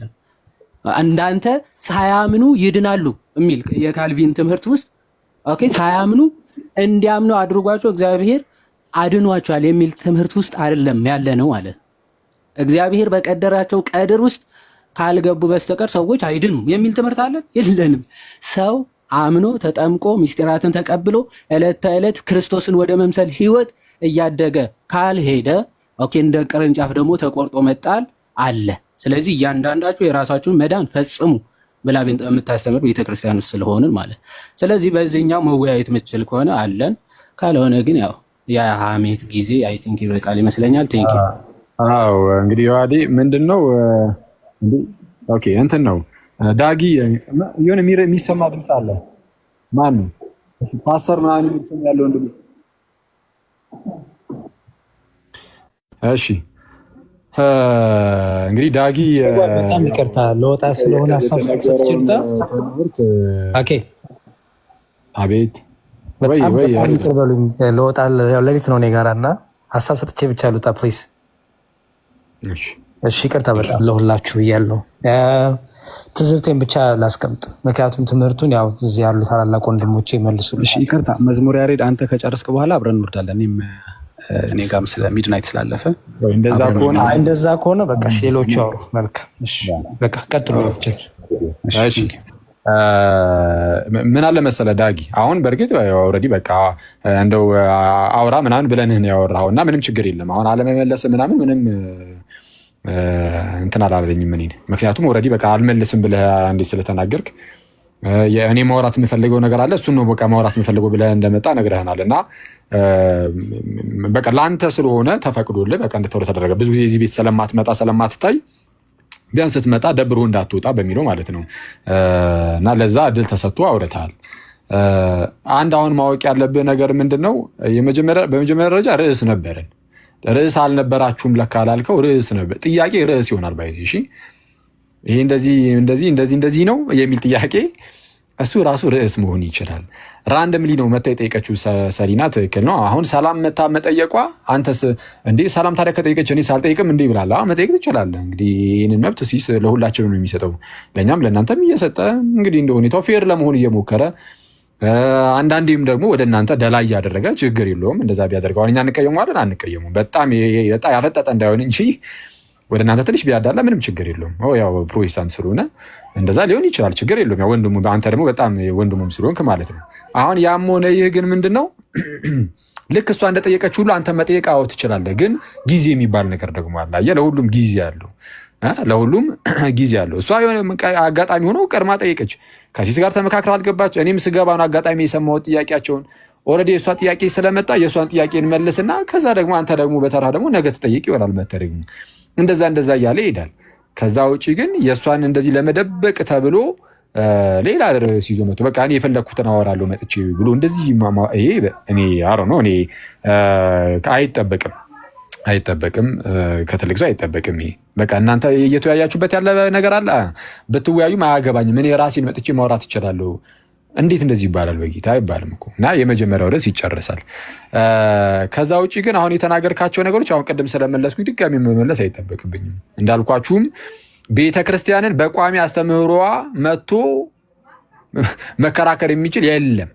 እንዳንተ ሳያምኑ ይድናሉ የሚል የካልቪን ትምህርት ውስጥ ኦኬ፣ ሳያምኑ እንዲያምኑ አድርጓቸው እግዚአብሔር አድኗቸዋል የሚል ትምህርት ውስጥ አይደለም ያለ ነው ማለት። እግዚአብሔር በቀደራቸው ቀድር ውስጥ ካልገቡ በስተቀር ሰዎች አይድኑም የሚል ትምህርት አለ የለንም። ሰው አምኖ ተጠምቆ ምስጢራትን ተቀብሎ ዕለት ተዕለት ክርስቶስን ወደ መምሰል ህይወት እያደገ ካልሄደ ኦኬ፣ እንደ ቅርንጫፍ ደግሞ ተቆርጦ መጣል አለ። ስለዚህ እያንዳንዳችሁ የራሳችሁን መዳን ፈጽሙ ብላ የምታስተምር ቤተክርስቲያን ውስጥ ስለሆንን ማለት። ስለዚህ በዚህኛው መወያየት የምትችል ከሆነ አለን፣ ካልሆነ ግን ያው የሐሜት ጊዜ አይ ቲንክ ይበቃል ይመስለኛል። ቴንክ ዩ። አዎ እንግዲህ ዋዲ ምንድነው ኦኬ እንትን ነው ዳጊ የሆነ የሚሰማ ድምፅ አለ። ማን ነው ፓስተር ምናምን የሚሰማ ያለው እንዴ? እሺ እንግዲህ ዳጊ በጣም ይቅርታ ለወጣ ስለሆነ ሀሳብ ሰጥቼልታ። ኦኬ አቤት በጣም ይቅር በሉኝ። ለወጣ ሌሊት ነው እኔ ጋር እና ሀሳብ ሰጥቼ ብቻ ልውጣ ፕሊዝ። እሺ ይቅርታ በጣም ለሁላችሁ ብያለሁ። ትዝብቴን ብቻ ላስቀምጥ፣ ምክንያቱም ትምህርቱን ያው እዚህ ያሉ ታላላቅ ወንድሞቼ ይመልሱልኝ። እሺ ይቅርታ። መዝሙር ያሬድ አንተ ከጨረስክ በኋላ አብረን እንወርዳለን። እኔ ጋርም ስለ ሚድናይት ስላለፈ እንደዛ ከሆነ በቃ ሌሎቹ አውሩ። መልካም እሺ፣ በቃ ቀጥሉ። እሺ ምን አለ መሰለ ዳጊ፣ አሁን በእርግጥ ኦልሬዲ በቃ እንደው አውራ ምናምን ብለንህ ነው ያወራኸው እና ምንም ችግር የለም። አሁን አለመመለስ ምናምን ምንም እንትን አላለኝም እኔ። ምክንያቱም ኦልሬዲ በቃ አልመልስም ብለህ አንዴ ስለተናገርክ እኔ ማውራት የምፈልገው ነገር አለ፣ እሱን ነው በቃ ማውራት የምፈልገው ብለህ እንደመጣ ነግረህናል እና በቃ ለአንተ ስለሆነ ተፈቅዶልህ በቃ እንድትወር ተደረገ። ብዙ ጊዜ እዚህ ቤት ስለማትመጣ ስለማትታይ ቢያንስ ስትመጣ ደብሮ እንዳትወጣ በሚለው ማለት ነው እና ለዛ እድል ተሰጥቶ አውርተሃል። አንድ አሁን ማወቅ ያለብህ ነገር ምንድነው፣ በመጀመሪያ ደረጃ ርዕስ ነበረን። ርዕስ አልነበራችሁም ለካ አላልከው፣ ርዕስ ነበር። ጥያቄ ርዕስ ይሆናል ባይዚ። እሺ ይሄ እንደዚህ ነው የሚል ጥያቄ እሱ ራሱ ርዕስ መሆን ይችላል። ራንደምሊ ነው መታ የጠየቀችው ሰሊና፣ ትክክል ነው። አሁን ሰላም መታ መጠየቋ አንተስ እንዴ ሰላም ታዲያ ከጠየቀች እኔ ሳልጠይቅም እንዴ ብላላ መጠየቅ ትችላለህ። እንግዲህ ይህንን መብት ሲስ ለሁላችንም ነው የሚሰጠው፣ ለእኛም ለእናንተም እየሰጠ እንግዲህ እንደ ሁኔታው ፌር ለመሆን እየሞከረ አንዳንዴም ደግሞ ወደ እናንተ ደላይ እያደረገ ችግር የለውም። እንደዛ ቢያደርገው እኛ እንቀየመዋለን አንቀየሙም። በጣም ያፈጠጠ እንዳይሆን እንጂ ወደ እናንተ ትንሽ ቢያዳላ ምንም ችግር የለውም። ያው ፕሮቴስታንት ስለሆነ እንደዛ ሊሆን ይችላል፣ ችግር የለውም። ያው ወንድሙ አንተ ደግሞ በጣም ወንድሙም ስለሆንክ ማለት ነው። አሁን ያም ሆነ ይህ ግን ምንድነው ልክ እሷ እንደጠየቀች ሁሉ አንተ መጠየቅ ትችላለህ። ግን ጊዜ የሚባል ነገር ደግሞ አለ። አየህ ለሁሉም ጊዜ አለው፣ ለሁሉም ጊዜ አለው። እሷ የሆነ አጋጣሚ ሆኖ ቀድማ ጠየቀች፣ ከሲስ ጋር ተመካክራ አልገባች። እኔም ስገባ ነው አጋጣሚ የሰማሁት ጥያቄያቸውን። ኦልሬዲ የእሷ ጥያቄ ስለመጣ የእሷን ጥያቄ እንመልስና ከዛ ደግሞ አንተ ደግሞ በተራ ደግሞ ነገ ትጠይቅ ይሆናል መተህ ደግሞ እንደዛ እያለ ይሄዳል። ከዛ ውጪ ግን የእሷን እንደዚህ ለመደበቅ ተብሎ ሌላ ርዕስ ይዞ መጥቶ በቃ እኔ የፈለግኩትን አወራለሁ መጥቼ ብሎ እንደዚህ ይሄ እኔ አሮ ነው እኔ አይጠበቅም ከትልቅ ሰው አይጠበቅም። ይሄ በቃ እናንተ እየተወያያችሁበት ያለ ነገር አለ፣ ብትወያዩም አያገባኝም። እኔ ራሴን መጥቼ ማውራት እችላለሁ። እንዴት እንደዚህ ይባላል? በጌታ አይባልም እኮ። እና የመጀመሪያው ርዕስ ይጨርሳል። ከዛ ውጭ ግን አሁን የተናገርካቸው ነገሮች አሁን ቅድም ስለመለስኩኝ ድጋሚ መመለስ አይጠበቅብኝም። እንዳልኳችሁም ቤተክርስቲያንን በቋሚ አስተምህሮዋ መጥቶ መከራከር የሚችል የለም።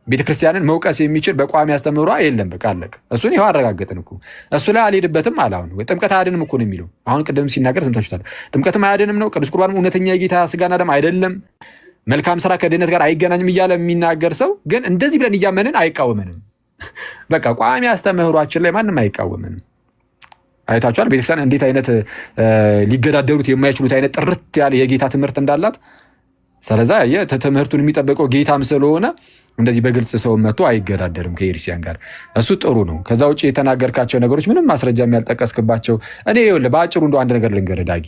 ቤተክርስቲያንን መውቀስ የሚችል በቋሚ አስተምህሯ የለም። በቃ አለቀ። እሱን ይኸው አረጋገጥን እኮ። እሱ ላይ አልሄድበትም አለ። አሁን ጥምቀት አያድንም እኮ ነው የሚለው። አሁን ቅድም ሲናገር ሰምታችሁታል። ጥምቀትም አያድንም ነው። ቅዱስ ቁርባንም እውነተኛ የጌታ ስጋና ደም አይደለም፣ መልካም ስራ ከድህነት ጋር አይገናኝም እያለ የሚናገር ሰው ግን እንደዚህ ብለን እያመንን አይቃወመንም። በቃ ቋሚ አስተምህሯችን ላይ ማንም አይቃወመንም። አይታችኋል። ቤተክርስቲያን እንዴት አይነት ሊገዳደሩት የማይችሉት አይነት ጥርት ያለ የጌታ ትምህርት እንዳላት። ስለዛ ትምህርቱን የሚጠብቀው ጌታም ስለሆነ እንደዚህ በግልጽ ሰው መጥቶ አይገዳደርም ከኤርሲያን ጋር። እሱ ጥሩ ነው። ከዛ ውጭ የተናገርካቸው ነገሮች ምንም ማስረጃ ያልጠቀስክባቸው። እኔ በአጭሩ እንደ አንድ ነገር ልንገርህ ዳጊ፣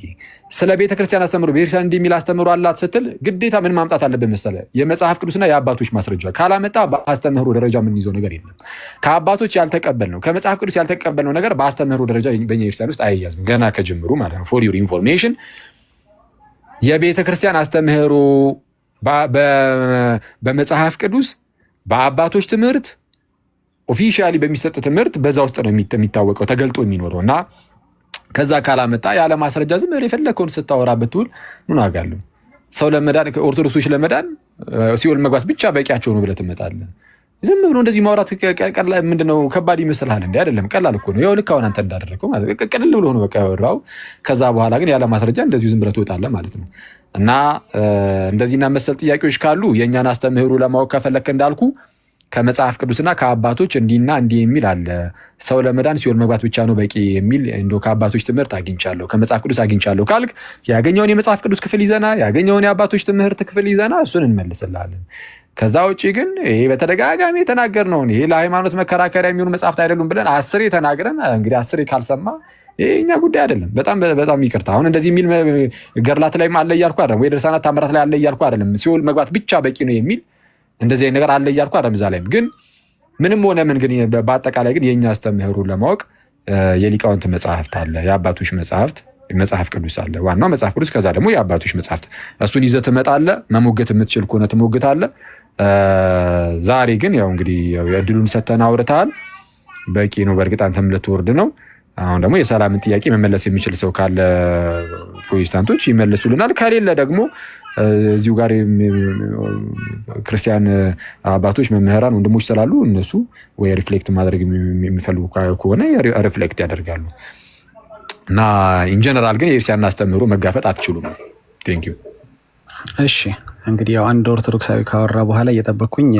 ስለ ቤተክርስቲያን አስተምሮ ቤተክርስቲያን እንዲህ የሚል አስተምሮ አላት ስትል ግዴታ ምን ማምጣት አለብን መሰለህ? የመጽሐፍ ቅዱስና የአባቶች ማስረጃ ካላመጣ በአስተምህሮ ደረጃ የምንይዘው ነገር የለም። ከአባቶች ያልተቀበልነው ከመጽሐፍ ቅዱስ ያልተቀበልነው ነገር በአስተምህሮ ደረጃ በእኛ ቤተክርስቲያን ውስጥ አይያዝም ገና ከጅምሩ ማለት ነው። ፎር ዩር ኢንፎርሜሽን የቤተክርስቲያን አስተምህሮ በመጽሐፍ ቅዱስ በአባቶች ትምህርት ኦፊሻሊ በሚሰጥ ትምህርት በዛ ውስጥ ነው የሚታወቀው ተገልጦ የሚኖረው እና ከዛ ካላመጣ ያለ ማስረጃ ዝም ብለህ የፈለከውን ስታወራ ብትውል ምን ዋጋ አለው? ሰው ለመዳን ኦርቶዶክሶች ለመዳን ሲኦል መግባት ብቻ በቂያቸው ነው ብለህ ትመጣለህ። ዝም ብሎ እንደዚህ ማውራት ቀላል ምንድነው? ከባድ ይመስልሃል እንዴ? አይደለም፣ ቀላል እኮ ነው። ያው ልክ አሁን አንተ እንዳደረገው ማለት ቀለል ብሎ ነው በቃ ያወራው። ከዛ በኋላ ግን ያለ ማስረጃ እንደዚሁ ዝም ብለህ ትወጣለህ ማለት ነው። እና እንደዚህና መሰል ጥያቄዎች ካሉ የእኛን አስተምህሮ ለማወቅ ከፈለክ እንዳልኩ ከመጽሐፍ ቅዱስና ከአባቶች እንዲና እንዲህ የሚል አለ። ሰው ለመዳን ሲኦል መግባት ብቻ ነው በቂ የሚል እንደው ከአባቶች ትምህርት አግኝቻለሁ ከመጽሐፍ ቅዱስ አግኝቻለሁ ካልክ ያገኘውን የመጽሐፍ ቅዱስ ክፍል ይዘና ያገኘውን የአባቶች ትምህርት ክፍል ይዘና እሱን እንመልስልሃለን። ከዛ ውጪ ግን ይሄ በተደጋጋሚ የተናገርነውን ይሄ ለሃይማኖት መከራከሪያ የሚሆኑ መጽሐፍት አይደሉም ብለን 10 ተናግረን እንግዲህ 10 ካልሰማ ይሄ እኛ ጉዳይ አይደለም። በጣም ይቅርታ። አሁን እንደዚህ የሚል ገርላት ላይ አለ እያልኩ አይደለም፣ ወይ ድርሳናት ታምራት ላይ አለ እያልኩ አይደለም። ሲኦል መግባት ብቻ በቂ ነው የሚል እንደዚህ ነገር አለ እያልኩ አይደለም። እዛ ላይም ግን ምንም ሆነ ምን ግን በአጠቃላይ ግን የኛ አስተምህሮን ለማወቅ የሊቃውንት መጽሐፍት አለ፣ የአባቶች መጽሐፍት መጽሐፍ ቅዱስ አለ፣ ዋናው መጽሐፍ ቅዱስ። ከዛ ደግሞ የአባቶች መጽሐፍት እሱን ይዘህ ትመጣለህ። መሞገት የምትችል ከሆነ ትሞግታለህ። ዛሬ ግን ያው እንግዲህ እድሉን ሰተን አውርተሃል፣ በቂ ነው። በእርግጥ አንተም ልትወርድ ነው። አሁን ደግሞ የሰላምን ጥያቄ መመለስ የሚችል ሰው ካለ ፕሮቴስታንቶች ይመልሱልናል፣ ከሌለ ደግሞ እዚሁ ጋር ክርስቲያን አባቶች መምህራን ወንድሞች ስላሉ እነሱ ወይ ሪፍሌክት ማድረግ የሚፈልጉ ከሆነ ሪፍሌክት ያደርጋሉ። እና ኢንጀነራል ግን የክርስቲያን አስተምህሮ መጋፈጥ አትችሉም። ቴንክ ዩ። እሺ እንግዲህ ያው አንድ ኦርቶዶክሳዊ ካወራ በኋላ እየጠበቅኩኝ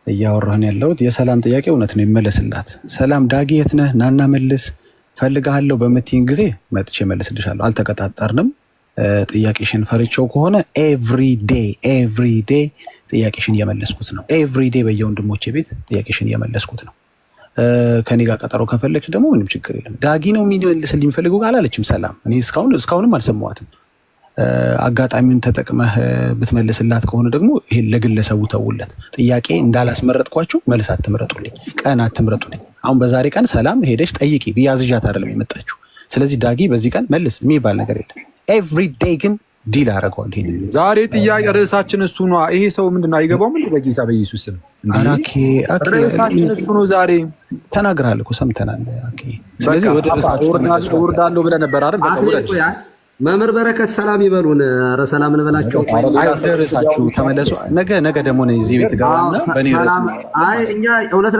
እያወራህን ያለሁት የሰላም ጥያቄ እውነት ነው ይመለስላት። ሰላም ዳጊ የት ነህ? ናና መልስ ፈልግሃለሁ በምትይኝ ጊዜ መጥቼ መልስልሻለሁ። አልተቀጣጠርንም። ጥያቄሽን ፈርቼው ከሆነ ኤቭሪዴ ጥያቄሽን እየመለስኩት ነው። ኤቭሪዴ በየወንድሞቼ ቤት ጥያቄሽን እየመለስኩት ነው። ከኔ ጋር ቀጠሮ ከፈለግሽ ደግሞ ምንም ችግር የለም። ዳጊ ነው የሚመልስልኝ የሚፈልገው አላለችም ሰላም። እኔ እስካሁንም አልሰማዋትም። አጋጣሚውን ተጠቅመህ ብትመልስላት ከሆነ ደግሞ ይሄን ለግለሰቡ ተውለት። ጥያቄ እንዳላስመረጥኳችሁ መልስ አትምረጡልኝ፣ ቀን አትምረጡልኝ። አሁን በዛሬ ቀን ሰላም ሄደሽ ጠይቂ ብያዝዣት አይደለም የመጣችሁ። ስለዚህ ዳጊ በዚህ ቀን መልስ የሚባል ነገር የለም። ኤቭሪዴይ ግን ዲል አደረገዋል። ይሄ ዛሬ ጥያቄ ርዕሳችን እሱ ነው። ይሄ ሰው ምንድነው አይገባውም እንዴ? በጌታ በኢየሱስ ስም ርዕሳችን እሱ ነው። ዛሬ ተናግራለህ እኮ ሰምተናል። ስለዚህ ወደ ርዕሳችን ወርዳለሁ ብለህ ነበር አይደል? መምህር በረከት ሰላም ይበሉን። ኧረ ሰላም እንበላቸው። ርዕሳችሁ ተመለሱ። ነገ ደግሞ እዚህ ቤት ገባና እኛ እውነት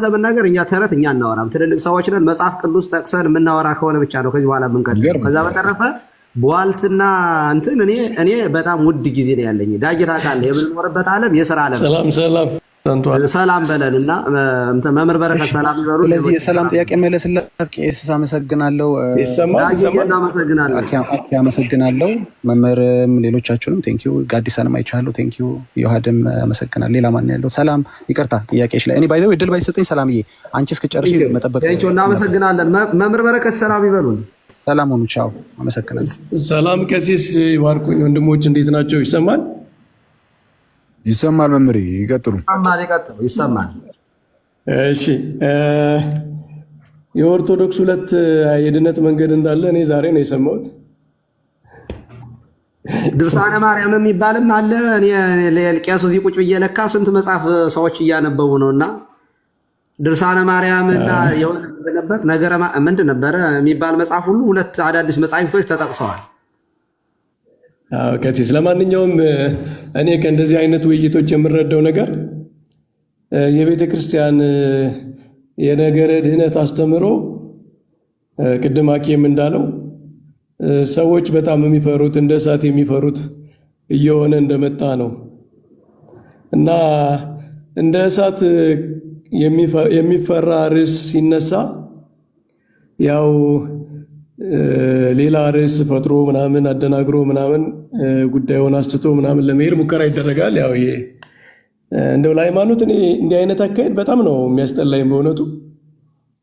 ለመናገር እኛ ተረት እኛ እናወራም። ትልልቅ ሰዎች ነን። መጽሐፍ ቅዱስ ጠቅሰን የምናወራ ከሆነ ብቻ ነው ከዚህ በኋላ የምንቀጥለው። ከዛ በተረፈ በዋልትና እንትን እኔ በጣም ውድ ጊዜ ነው ያለኝ። ዳጊታ ካለ የምንኖርበት ዓለም የሥራ ዓለም ሰላም በለን እና መምህር በረከት ሰላም ይበሉ። ስለዚህ የሰላም ጥያቄ መለስላት። ቄስ አመሰግናለሁ። አመሰግናለሁ። መምህርም ሌሎቻችሁንም ቴንኪዩ። ጋዲሳንም አይቻለሁ ቴንኪዩ። ዮሐድም አመሰግናለሁ። ሌላ ማን ያለው? ሰላም ይቅርታ ጥያቄሽ ላይ እኔ ባይዘው እድል ባይሰጠኝ ሰላምዬ አንቺ እስክጨርሺ መጠበቅ ቴንኪዩ። እናመሰግናለን። መምህር በረከት ሰላም ይበሉን። ሰላም ሁኑ። ቻው። አመሰግናለሁ። ሰላም ቀሲስ ይባርኩኝ። ወንድሞች እንዴት ናቸው? ይሰማል? ይሰማል። መምህር ይቀጥሉ። ይሰማል። እሺ የኦርቶዶክስ ሁለት የድነት መንገድ እንዳለ እኔ ዛሬ ነው የሰማሁት። ድርሳነ ማርያም የሚባልም አለ። እኔ ቄሱ እዚህ ቁጭ ብዬ ለካ ስንት መጽሐፍ ሰዎች እያነበቡ ነው። እና ድርሳነ ማርያም እና የሆነ ነበር ነገረ ምንድን ነበረ የሚባል መጽሐፍ ሁሉ ሁለት አዳዲስ መጽሐፍቶች ተጠቅሰዋል። ቀሲስ ለማንኛውም እኔ ከእንደዚህ አይነት ውይይቶች የምረዳው ነገር የቤተ ክርስቲያን የነገረ ድህነት አስተምሮ ቅድም አኬም እንዳለው ሰዎች በጣም የሚፈሩት እንደ እሳት የሚፈሩት እየሆነ እንደመጣ ነው እና እንደ እሳት የሚፈራ ርዕስ ሲነሳ ያው ሌላ ርዕስ ፈጥሮ ምናምን አደናግሮ ምናምን ጉዳዩን አስትቶ ምናምን ለመሄድ ሙከራ ይደረጋል። ያው ይሄ እንደው ለሃይማኖት እኔ እንዲህ አይነት አካሄድ በጣም ነው የሚያስጠላኝ በእውነቱ።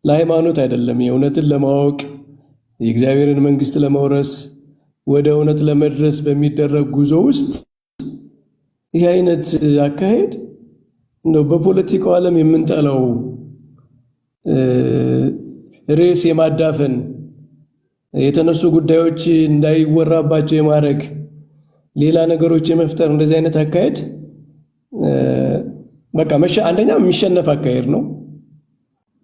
ለሃይማኖት አይደለም፣ የእውነትን ለማወቅ የእግዚአብሔርን መንግስት ለመውረስ ወደ እውነት ለመድረስ በሚደረግ ጉዞ ውስጥ ይህ አይነት አካሄድ እንደው በፖለቲካው ዓለም የምንጠላው ርዕስ የማዳፈን የተነሱ ጉዳዮች እንዳይወራባቸው የማድረግ ሌላ ነገሮች የመፍጠር እንደዚህ አይነት አካሄድ በቃ አንደኛ የሚሸነፍ አካሄድ ነው።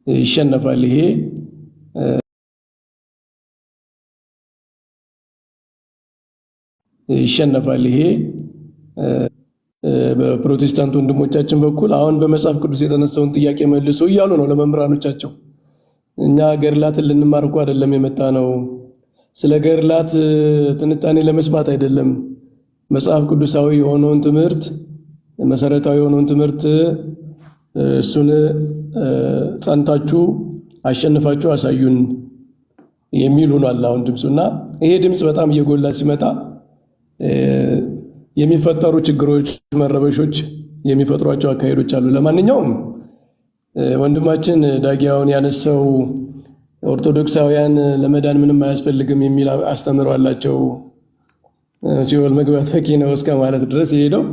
ይሸነፋል። ይሄ ይሸነፋል። ይሄ በፕሮቴስታንት ወንድሞቻችን በኩል አሁን በመጽሐፍ ቅዱስ የተነሳውን ጥያቄ መልሶ እያሉ ነው ለመምህራኖቻቸው። እኛ ገድላትን ልንማር እኮ አይደለም የመጣ ነው። ስለ ገድላት ትንታኔ ለመስማት አይደለም። መጽሐፍ ቅዱሳዊ የሆነውን ትምህርት፣ መሰረታዊ የሆነውን ትምህርት እሱን ጸንታችሁ አሸንፋችሁ አሳዩን የሚል ሆኗል አሁን ድምፁና ይሄ ድምፅ በጣም እየጎላ ሲመጣ የሚፈጠሩ ችግሮች፣ መረበሾች የሚፈጥሯቸው አካሄዶች አሉ። ለማንኛውም ወንድማችን ዳጊያውን ያነሳው ኦርቶዶክሳውያን ለመዳን ምንም አያስፈልግም የሚል አስተምሮ አላቸው፣ ሲኦል መግባት በቂ ነው እስከ ማለት ድረስ ይሄደው።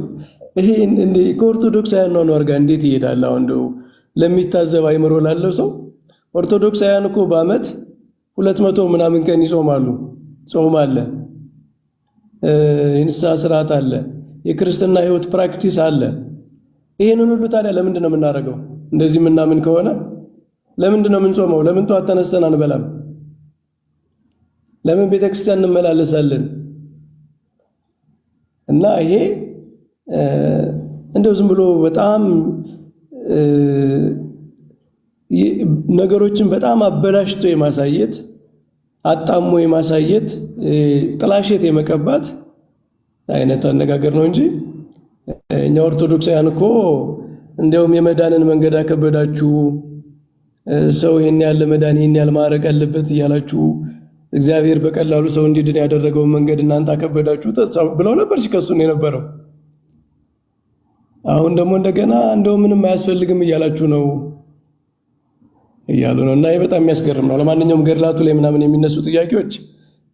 ይሄ እንዴ ከኦርቶዶክሳውያን ነው ጋር እንዴት ይሄዳል? አሁን እንደው ለሚታዘብ አይምሮ ላለው ሰው ኦርቶዶክሳውያን እኮ በአመት 200 ምናምን ቀን ይጾማሉ። ጾም አለ፣ የንስሐ ስርዓት አለ፣ የክርስትና ህይወት ፕራክቲስ አለ። ይሄንን ሁሉ ታዲያ ለምንድን ነው የምናደርገው? እንደዚህ ምናምን ከሆነ ለምንድን ነው የምንጾመው? ለምን ጠዋት ተነስተን አንበላም? ለምን ቤተክርስቲያን እንመላለሳለን? እና ይሄ እንደው ዝም ብሎ በጣም ነገሮችን በጣም አበላሽቶ የማሳየት አጣሞ የማሳየት ጥላሸት የመቀባት አይነት አነጋገር ነው እንጂ እኛ ኦርቶዶክሳውያን እኮ እንደውም የመዳንን መንገድ አከበዳችሁ፣ ሰው ይሄን ያለ መዳን ይሄን ያለ ማረቅ አለበት እያላችሁ እግዚአብሔር በቀላሉ ሰው እንዲድን ያደረገውን መንገድ እናንተ አከበዳችሁ ብለው ነበር ሲከሱን የነበረው። አሁን ደግሞ እንደገና እንደው ምንም አያስፈልግም እያላችሁ ነው እያሉ ነው። እና ይሄ በጣም የሚያስገርም ነው። ለማንኛውም ገድላቱ ላይ ምናምን የሚነሱ ጥያቄዎች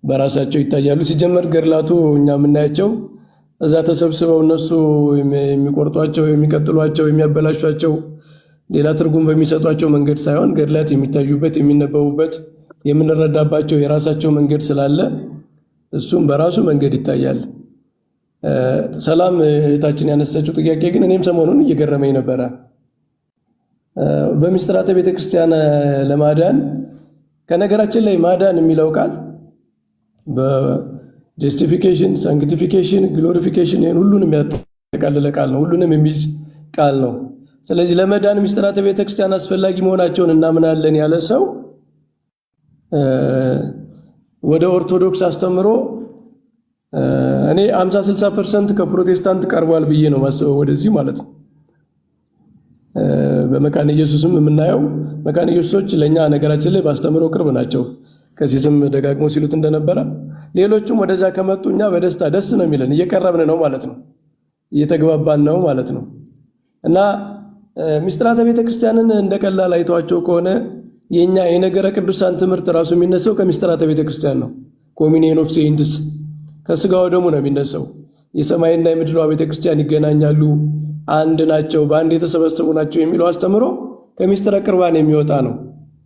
በራሳቸው ይታያሉ። ሲጀመር ገድላቱ እኛ የምናያቸው እዛ ተሰብስበው እነሱ የሚቆርጧቸው፣ የሚቀጥሏቸው፣ የሚያበላሿቸው ሌላ ትርጉም በሚሰጧቸው መንገድ ሳይሆን ገድላት የሚታዩበት፣ የሚነበቡበት፣ የምንረዳባቸው የራሳቸው መንገድ ስላለ እሱም በራሱ መንገድ ይታያል። ሰላም እህታችን ያነሳችው ጥያቄ ግን እኔም ሰሞኑን እየገረመኝ ነበረ። በምስጢራተ ቤተክርስቲያን ለማዳን ከነገራችን ላይ ማዳን የሚለው ቃል በጀስቲፊኬሽን፣ ሳንክቲፊኬሽን፣ ግሎሪፊኬሽን ይሄን ሁሉንም ያጠቃልለ ቃል ነው። ሁሉንም የሚይዝ ቃል ነው። ስለዚህ ለመዳን ምስጢራተ ቤተክርስቲያን አስፈላጊ መሆናቸውን እናምናለን ያለ ሰው ወደ ኦርቶዶክስ አስተምሮ እኔ 50-60% ከፕሮቴስታንት ቀርቧል ብዬ ነው ማስበው ወደዚህ ማለት ነው። በመካነ ኢየሱስም የምናየው መካነ ኢየሱሶች ለኛ ነገራችን ላይ ባስተምሮ ቅርብ ናቸው። ከሲስም ደጋግሞ ሲሉት እንደነበረ ሌሎቹም ወደዛ ከመጡ እኛ በደስታ ደስ ነው የሚለን፣ እየቀረብን ነው ማለት ነው፣ እየተግባባን ነው ማለት ነው። እና ምስጢራተ ቤተክርስቲያንን እንደቀላል አይተዋቸው ከሆነ የኛ የነገረ ቅዱሳን ትምህርት ራሱ የሚነሳው ከምስጢራተ ቤተክርስቲያን ነው። ኮሚኒየን ኦፍ ሴይንትስ ከስጋው ደሙ ነው የሚነሳው። የሰማይና የምድሯ ቤተክርስቲያን ይገናኛሉ፣ አንድ ናቸው፣ በአንድ የተሰበሰቡ ናቸው የሚለው አስተምሮ ከምስጢረ ቁርባን የሚወጣ ነው።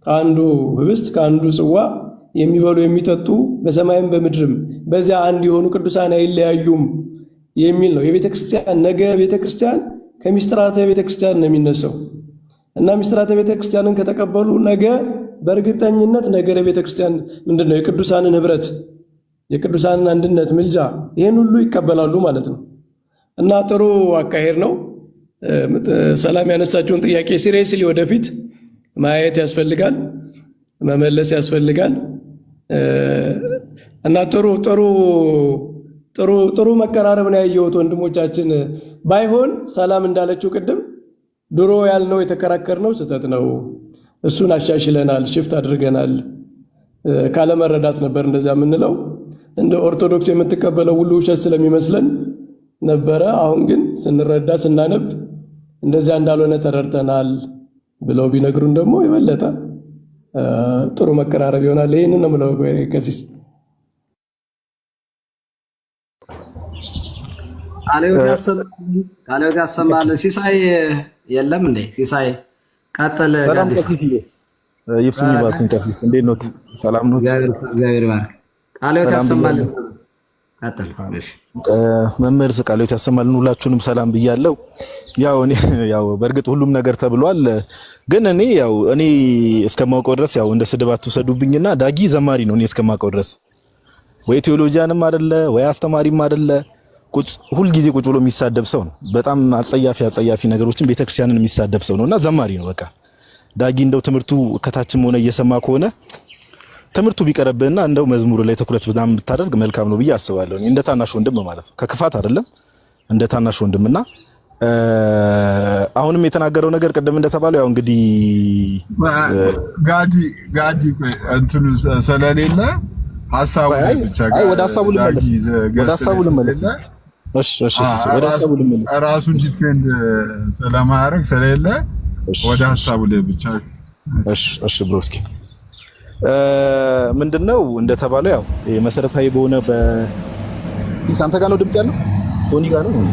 ከአንዱ ህብስት ከአንዱ ጽዋ የሚበሉ የሚጠጡ በሰማይም በምድርም በዚያ አንድ የሆኑ ቅዱሳን አይለያዩም የሚል ነው። የቤተክርስቲያን ነገረ ቤተክርስቲያን ከምስጢራተ ቤተክርስቲያን ነው የሚነሳው እና ምስጢራተ ቤተክርስቲያንን ከተቀበሉ ነገ በእርግጠኝነት ነገረ ቤተክርስቲያን ምንድነው? የቅዱሳንን ህብረት፣ የቅዱሳንን አንድነት፣ ምልጃ ይሄን ሁሉ ይቀበላሉ ማለት ነው። እና ጥሩ አካሄድ ነው። ሰላም ያነሳችውን ጥያቄ ሲሪየስሊ ወደፊት ማየት ያስፈልጋል፣ መመለስ ያስፈልጋል። እና ጥሩ መቀራረብ ነው ያየሁት ወንድሞቻችን። ባይሆን ሰላም እንዳለችው ቅድም ድሮ ያልነው የተከራከርነው ስህተት ነው፣ እሱን አሻሽለናል፣ ሽፍት አድርገናል ካለመረዳት ነበር እንደዛ የምንለው። እንደ ኦርቶዶክስ የምትቀበለው ሁሉ ውሸት ስለሚመስለን ነበረ። አሁን ግን ስንረዳ ስናነብ እንደዚያ እንዳልሆነ ተረድተናል ብለው ቢነግሩን ደግሞ የበለጠ ጥሩ መቀራረብ ይሆናል። ይህንን ነው የምለው። ቀሲስ ቃልዮት ያሰማል። ሲሳይ የለም እንዴ? ሲሳይ ቀጥል። ሰላም ቀሲስ ይፍሱኝ ባርኩኝ። ቀሲስ እንዴት ኖት? ሰላም ኖት? እግዚአብሔር ይባርክ። ቃልዮት ያሰማል። ቀጥል። መምህር ቃልዮት ያሰማልን። ሁላችሁንም ሰላም ብያለሁ። ያው በእርግጥ ሁሉም ነገር ተብሏል፣ ግን እኔ እስከማውቀው ድረስ ያው እንደ ስድብ አትውሰዱብኝና ዳጊ ዘማሪ ነው። እኔ እስከማውቀው ድረስ ወይ ቴዎሎጂያንም አይደለ ወይ አስተማሪም አይደለ፣ ሁል ጊዜ ቁጭ ብሎ የሚሳደብ ሰው ነው። በጣም አጸያፊ ነገሮችን ቤተክርስቲያንን የሚሳደብ ሰው ነውና ዘማሪ ነው በቃ። ዳጊ እንደው ትምህርቱ ከታችም ሆነ እየሰማ ከሆነ ትምህርቱ ቢቀርብና እንደው መዝሙሩ ላይ ትኩረት በጣም ብታደርግ መልካም ነው ብዬ አስባለሁ። እንደ ታናሽ ወንድም ማለት ነው፣ ከክፋት አይደለም፣ እንደ ታናሽ ወንድምና አሁንም የተናገረው ነገር ቅድም እንደተባለው ያው እንግዲህ ጋዲ እንትኑ ስለሌለ ሐሳቡ ብቻ ወደ ሐሳቡ ልመለስ። እሺ ወደ ሐሳቡ ልመለስ። ራሱን ዲፌንድ ስለማያደርግ ስለሌለ ወደ ሐሳቡ ላይ ብቻ። እሺ ብሮስኪ ምንድነው እንደተባለው ያው መሰረታዊ በሆነ በሳንታ ጋር ነው ድምጽ ያለው፣ ቶኒ ጋር ነው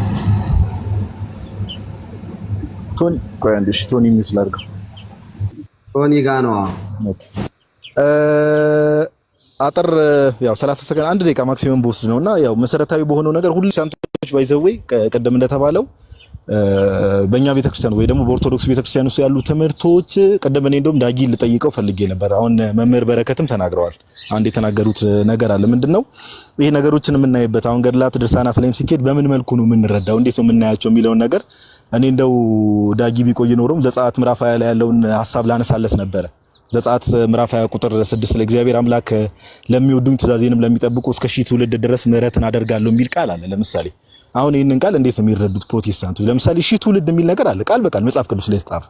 ቶኒ ሚውት ላድርገው። ቶኒ ጋር ነው አጥር ያው 30 ሰከንድ 1 ደቂቃ ማክሲመም በወስድ ነውና ያው መሰረታዊ በሆነው ነገር ሁሉ ሳንቶች ባይዘዌ ቀደም እንደተባለው በእኛ ቤተክርስቲያን ወይ ደግሞ በኦርቶዶክስ ቤተክርስቲያን ውስጥ ያሉ ትምህርቶች ቀደም እኔ እንደውም ዳጊ ልጠይቀው ፈልጌ ነበር። አሁን መምህር በረከትም ተናግረዋል። አንድ የተናገሩት ነገር አለ። ምንድነው ይሄ ነገሮችን የምናይበት አሁን ገድላት ድርሳናት ላይም ሲኬድ በምን መልኩ ነው የምንረዳው፣ እንዴት ነው የምናያቸው የሚለውን ነገር እኔ እንደው ዳጊ ቢቆይ ኖሮም ዘጸአት ምዕራፍ 20 ላይ ያለውን ሐሳብ ላነሳለት ነበረ። ዘጸአት ምዕራፍ 20 ቁጥር 6 ለእግዚአብሔር አምላክ ለሚወዱኝ ትእዛዜንም ለሚጠብቁ እስከ ሺህ ትውልድ ድረስ ምሕረትን አደርጋለሁ የሚል ቃል አለ። ለምሳሌ አሁን ይሄንን ቃል እንዴት ነው የሚረዱት ፕሮቴስታንቶች? ለምሳሌ ሺህ ትውልድ የሚል ነገር አለ፣ ቃል በቃል መጽሐፍ ቅዱስ ላይ የተጻፈ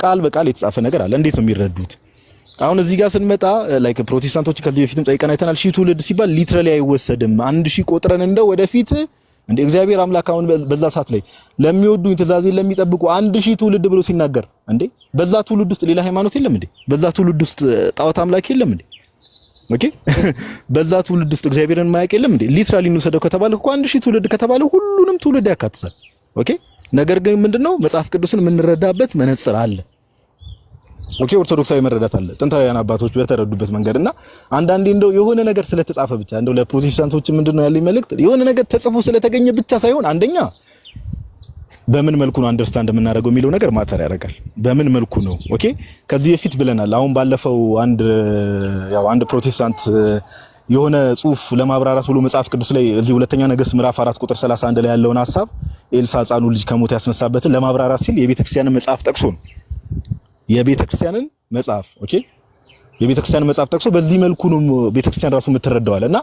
ቃል በቃል የተጻፈ ነገር አለ። እንዴት ነው የሚረዱት? አሁን እዚህ ጋር ስንመጣ ላይክ ፕሮቴስታንቶች ከዚህ በፊትም ጠይቀን አይተናል። ሺህ ትውልድ ሲባል ሊትራሊ አይወሰድም። 1000 ቆጥረን እንደው ወደፊት እንደ እግዚአብሔር አምላክ አሁን በዛ ሰዓት ላይ ለሚወዱኝ ትእዛዜን ለሚጠብቁ 1000 ትውልድ ብሎ ሲናገር እንዴ በዛ ትውልድ ውስጥ ሌላ ሃይማኖት የለም እንዴ? በዛ ትውልድ ውስጥ ጣዖት አምላክ የለም እንዴ? በዛ ትውልድ ውስጥ እግዚአብሔርን ማያውቅ የለም እንዴ? ሊትራሊ እንወሰደው ከተባለ እኮ 1000 ትውልድ ከተባለ ሁሉንም ትውልድ ያካትታል። ነገር ግን ምንድነው መጽሐፍ ቅዱስን የምንረዳበት መነጽር አለ። ኦርቶዶክሳዊ መረዳት አለ፣ ጥንታውያን አባቶች በተረዱበት መንገድና አንዳንዴ እንደው የሆነ ነገር ስለተጻፈ ብቻ እንደው ለፕሮቴስታንቶች ምንድነው ያለኝ መልእክት የሆነ ነገር ተጽፎ ስለተገኘ ብቻ ሳይሆን አንደኛ በምን መልኩ ነው አንደርስታንድ የምናደርገው የሚለው ነገር ማተር ያደርጋል። በምን መልኩ ነው ከዚህ በፊት ብለናል። አሁን ባለፈው አንድ ፕሮቴስታንት የሆነ ጽሁፍ ለማብራራት ብሎ መጽሐፍ ቅዱስ ላይ እዚህ ሁለተኛ ነገሥት ምዕራፍ 4 ቁጥር 31 ላይ ያለውን ሐሳብ ኤልሳ ሕፃኑ ልጅ ከሞት ያስነሳበትን ለማብራራት ሲል የቤተክርስቲያንን መጽሐፍ ጠቅሶ ነው የቤተክርስቲያንን መጽሐፍ የቤተክርስቲያንን መጽሐፍ ጠቅሶ በዚህ መልኩ ነው ቤተክርስቲያን ራሱ የምትረዳዋለና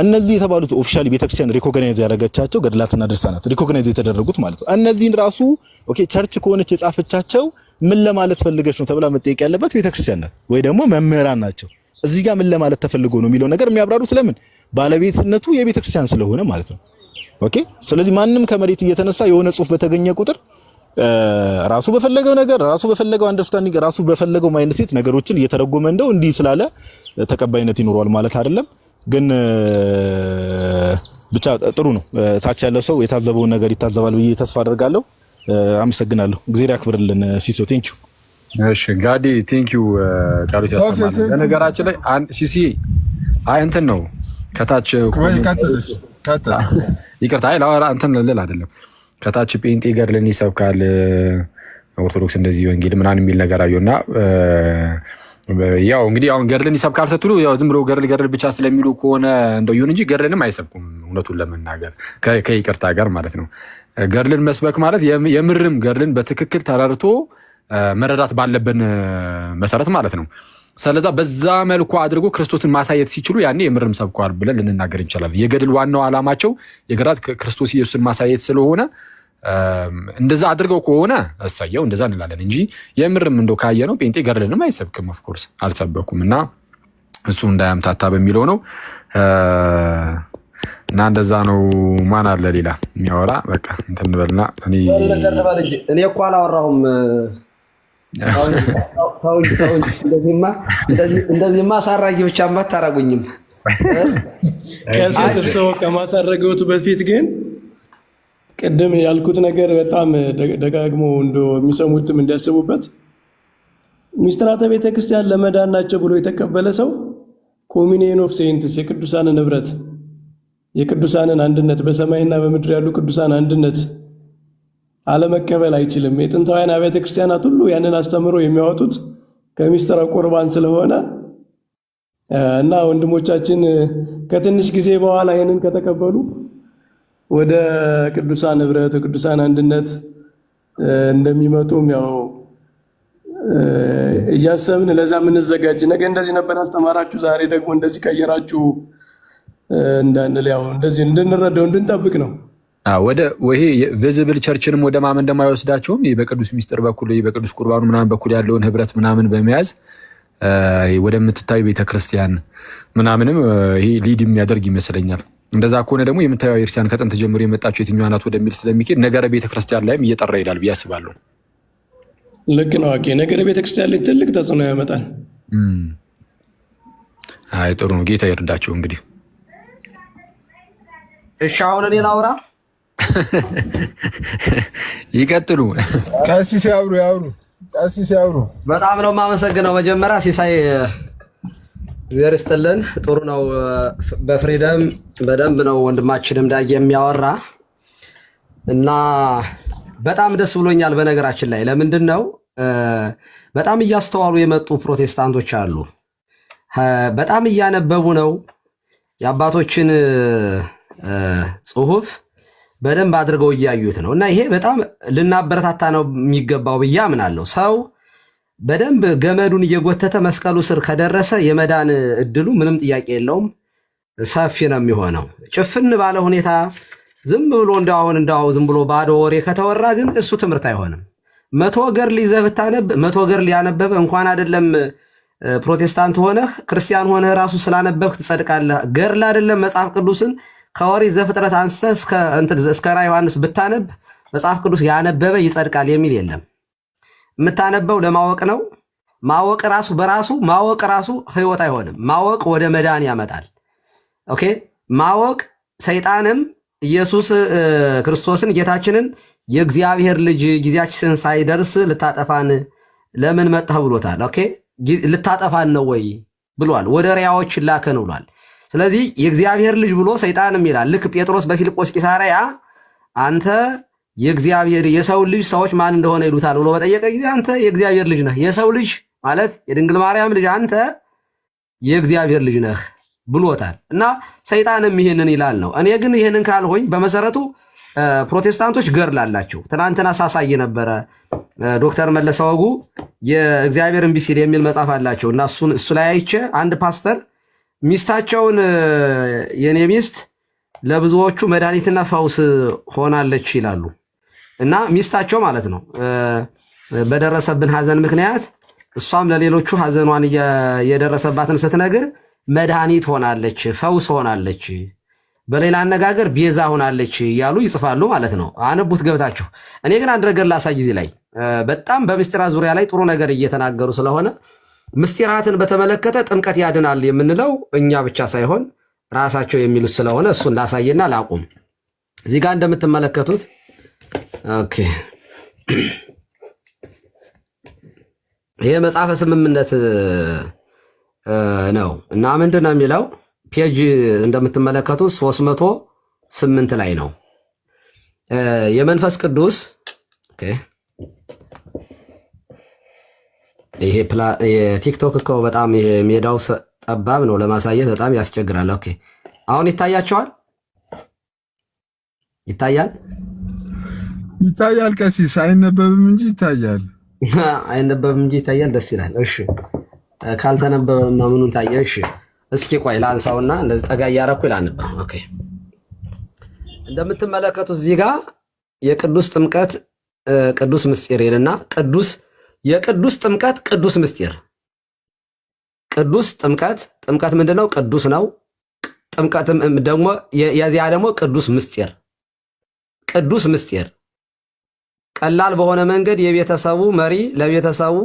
እነዚህ የተባሉት ኦፊሻሊ ቤተክርስቲያን ሪኮግናይዝ ያደረገቻቸው ገድላትና ድርሳናት ሪኮግናይዝ የተደረጉት ማለት ነው። እነዚህን ራሱ ቸርች ከሆነች የጻፈቻቸው ምን ለማለት ፈልገች ነው ተብላ መጠየቅ ያለበት ቤተክርስቲያን ናት ወይ ደግሞ መምህራን ናቸው። እዚህ ጋር ምን ለማለት ተፈልጎ ነው የሚለው ነገር የሚያብራሩ ስለምን ባለቤትነቱ የቤተክርስቲያን ስለሆነ ማለት ነው። ስለዚህ ማንም ከመሬት እየተነሳ የሆነ ጽሁፍ በተገኘ ቁጥር ራሱ በፈለገው ነገር ራሱ በፈለገው አንደርስታንዲንግ ራሱ በፈለገው ማይንድ ሴት ነገሮችን እየተረጎመ እንደው እንዲህ ስላለ ተቀባይነት ይኖረዋል ማለት አይደለም። ግን ብቻ ጥሩ ነው። ታች ያለው ሰው የታዘበውን ነገር ይታዘባል ብዬ ተስፋ አደርጋለሁ። አመሰግናለሁ። እግዚአብሔር ያክብርልን። ሲሶ ቴንኪው። እሺ ጋዲ ቴንኪው። ቃሎት ያሰማል። በነገራችን ላይ ሲሲ እንትን ነው ከታች ይቅርታ ላወራ እንትን ልል አይደለም። ከታች ጴንጤ ገድልን ይሰብካል ኦርቶዶክስ እንደዚህ ወንጌል ምናምን የሚል ነገር አየሁና ያው እንግዲህ አሁን ገድልን ይሰብካል ስትሉ ያው ዝም ብሎ ገድል ብቻ ስለሚሉ ከሆነ እንደው ይሁን እንጂ ገድልንም አይሰብኩም። እውነቱን ለመናገር ከይቅርታ ጋር ማለት ነው። ገድልን መስበክ ማለት የምርም ገድልን በትክክል ተረድቶ መረዳት ባለብን መሰረት ማለት ነው። ስለዛ በዛ መልኩ አድርጎ ክርስቶስን ማሳየት ሲችሉ ያኔ የምርም ሰብከዋል ብለን ልንናገር እንችላለን። የገድል ዋናው ዓላማቸው የገድላት ክርስቶስ ኢየሱስን ማሳየት ስለሆነ እንደዛ አድርገው ከሆነ እሰየው እንደዛ እንላለን እንጂ የምርም እንደው ካየ ነው ጴንጤ ገድልንም አይሰብክም። ኦፍኮርስ አልሰበኩም እና እሱ እንዳያምታታ በሚለው ነው። እና እንደዛ ነው። ማን አለ ሌላ የሚያወራ? በቃ እንትን እንበልና እኔ እኮ አላወራሁም። እንደዚህማ አሳራጊ ብቻማ አታረጉኝም። ከስር ሰው ከማሳረገውት በፊት ግን ቅድም ያልኩት ነገር በጣም ደጋግሞ የሚሰሙትም እንዲያስቡበት ሚስጥራተ ቤተክርስቲያን ለመዳን ናቸው ብሎ የተቀበለ ሰው ኮሚኒየን ኦፍ ሴንትስ የቅዱሳንን ህብረት የቅዱሳንን አንድነት በሰማይና በምድር ያሉ ቅዱሳን አንድነት አለመቀበል አይችልም። የጥንታውያን አብያተ ክርስቲያናት ሁሉ ያንን አስተምሮ የሚያወጡት ከሚስጥረ ቁርባን ስለሆነ እና ወንድሞቻችን ከትንሽ ጊዜ በኋላ ይህንን ከተቀበሉ ወደ ቅዱሳን ህብረት ቅዱሳን አንድነት እንደሚመጡም ያው እያሰብን ለዛ ምንዘጋጅ። ነገ እንደዚህ ነበር አስተማራችሁ፣ ዛሬ ደግሞ እንደዚህ ቀየራችሁ እንዳንል ያው እንደዚህ እንድንረዳው እንድንጠብቅ ነው። ወደ ይሄ ቪዚብል ቸርችንም ወደ ማመን እንደማይወስዳቸውም በቅዱስ ሚስጥር በኩል በቅዱስ ቁርባኑ ምናምን በኩል ያለውን ህብረት ምናምን በመያዝ ወደምትታዩ ቤተክርስቲያን ምናምንም ይሄ ሊድ የሚያደርግ ይመስለኛል። እንደዛ ከሆነ ደግሞ የምታየው ቤተክርስቲያን ከጥንት ጀምሮ የመጣችው የትኛዋ ናት ወደሚል ስለሚኬድ ነገረ ቤተክርስቲያን ላይም እየጠራ ይሄዳል ብዬ አስባለሁ። ልክ ነው። ኦኬ፣ ነገረ ቤተክርስቲያን ላይ ትልቅ ተጽዕኖ ያመጣል። አይ ጥሩ ነው። ጌታ ይርዳቸው። እንግዲህ እሺ፣ አሁን እኔ ላውራ። ይቀጥሉ። ቀሲስ ያውሩ። በጣም ነው የማመሰግነው። መጀመሪያ ሲሳይ እግዚአብሔር ይስጥልን። ጥሩ ነው። በፍሪደም በደንብ ነው ወንድማችንም ዳጊ የሚያወራ እና በጣም ደስ ብሎኛል። በነገራችን ላይ ለምንድን ነው በጣም እያስተዋሉ የመጡ ፕሮቴስታንቶች አሉ። በጣም እያነበቡ ነው የአባቶችን ጽሁፍ በደንብ አድርገው እያዩት ነው እና ይሄ በጣም ልናበረታታ ነው የሚገባው ብዬ አምናለሁ። ሰው በደንብ ገመዱን እየጎተተ መስቀሉ ስር ከደረሰ የመዳን እድሉ ምንም ጥያቄ የለውም፣ ሰፊ ነው የሚሆነው። ጭፍን ባለ ሁኔታ ዝም ብሎ እንዳው ዝም ብሎ ባዶ ወሬ ከተወራ ግን እሱ ትምህርት አይሆንም። 100 ገድል ይዘህ ብታነብ 100 ገድል ያነበበ እንኳን አይደለም ፕሮቴስታንት ሆነህ ክርስቲያን ሆነህ ራሱ ስላነበብክ ትጸድቃለህ። ገድል አይደለም መጽሐፍ ቅዱስን ከኦሪት ዘፍጥረት አንስተህ እስከ ራዕየ ዮሐንስ ብታነብ መጽሐፍ ቅዱስ ያነበበ ይጸድቃል የሚል የለም። የምታነበው ለማወቅ ነው። ማወቅ ራሱ በራሱ ማወቅ ራሱ ህይወት አይሆንም። ማወቅ ወደ መዳን ያመጣል። ኦኬ፣ ማወቅ ሰይጣንም ኢየሱስ ክርስቶስን ጌታችንን የእግዚአብሔር ልጅ ጊዜያችን ሳይደርስ ልታጠፋን ለምን መጣህ ብሎታል። ኦኬ፣ ልታጠፋን ነው ወይ ብሏል። ወደ ሪያዎች ላከን ብሏል። ስለዚህ የእግዚአብሔር ልጅ ብሎ ሰይጣንም ይላል። ልክ ጴጥሮስ በፊልጶስ ቂሳርያ አንተ የእግዚአብሔር የሰው ልጅ ሰዎች ማን እንደሆነ ይሉታል ብሎ በጠየቀ ጊዜ አንተ የእግዚአብሔር ልጅ ነህ፣ የሰው ልጅ ማለት የድንግል ማርያም ልጅ አንተ የእግዚአብሔር ልጅ ነህ ብሎታል። እና ሰይጣንም ይሄንን ይላል ነው። እኔ ግን ይሄንን ካልሆኝ በመሰረቱ ፕሮቴስታንቶች ገድል አላቸው። ትናንትና ሳሳይ ነበረ ዶክተር መለሰ ወጉ የእግዚአብሔር እምቢ ሲል የሚል መጽሐፍ አላቸው እና እሱ ላይ አይቼ አንድ ፓስተር ሚስታቸውን የኔ ሚስት ለብዙዎቹ መድኃኒትና ፈውስ ሆናለች ይላሉ። እና ሚስታቸው ማለት ነው በደረሰብን ሐዘን ምክንያት እሷም ለሌሎቹ ሐዘኗን የደረሰባትን ስትነግር መድኃኒት ሆናለች፣ ፈውስ ሆናለች፣ በሌላ አነጋገር ቤዛ ሆናለች እያሉ ይጽፋሉ ማለት ነው። አነቡት ገብታችሁ። እኔ ግን አንድ ነገር ላሳይ ጊዜ ላይ በጣም በምስጢራት ዙሪያ ላይ ጥሩ ነገር እየተናገሩ ስለሆነ ምስጢራትን በተመለከተ ጥምቀት ያድናል የምንለው እኛ ብቻ ሳይሆን ራሳቸው የሚሉት ስለሆነ እሱን ላሳየና ላቁም። እዚህ ጋር እንደምትመለከቱት ኦኬ፣ ይሄ መጽሐፈ ስምምነት ነው እና ምንድን ነው የሚለው ፔጅ እንደምትመለከቱት 308 ላይ ነው የመንፈስ ቅዱስ ኦኬ። ይሄ የቲክቶክ እኮ በጣም ሜዳው ጠባብ ነው፣ ለማሳየት በጣም ያስቸግራል። ኦኬ፣ አሁን ይታያቸዋል? ይታያል። ቀሲስ አይነበብም እንጂ ይታያል። አይነበብም እንጂ ይታያል። ደስ ይላል። እሺ፣ ካልተነበበማ ምኑን ታየ? እሺ፣ እስኪ ቆይ ላንሳውና እንደዚህ ጠጋ እያረኩ ላንባ። ኦኬ፣ እንደምትመለከቱት እዚህ ጋር የቅዱስ ጥምቀት ቅዱስ ምስጢር ይልና የቅዱስ ጥምቀት ቅዱስ ምስጢር ቅዱስ ጥምቀት ምንድነው? ቅዱስ ነው። ጥምቀትም ደግሞ የዚያ ደግሞ ቅዱስ ምስጢር ቀላል በሆነ መንገድ የቤተሰቡ መሪ ለቤተሰቡ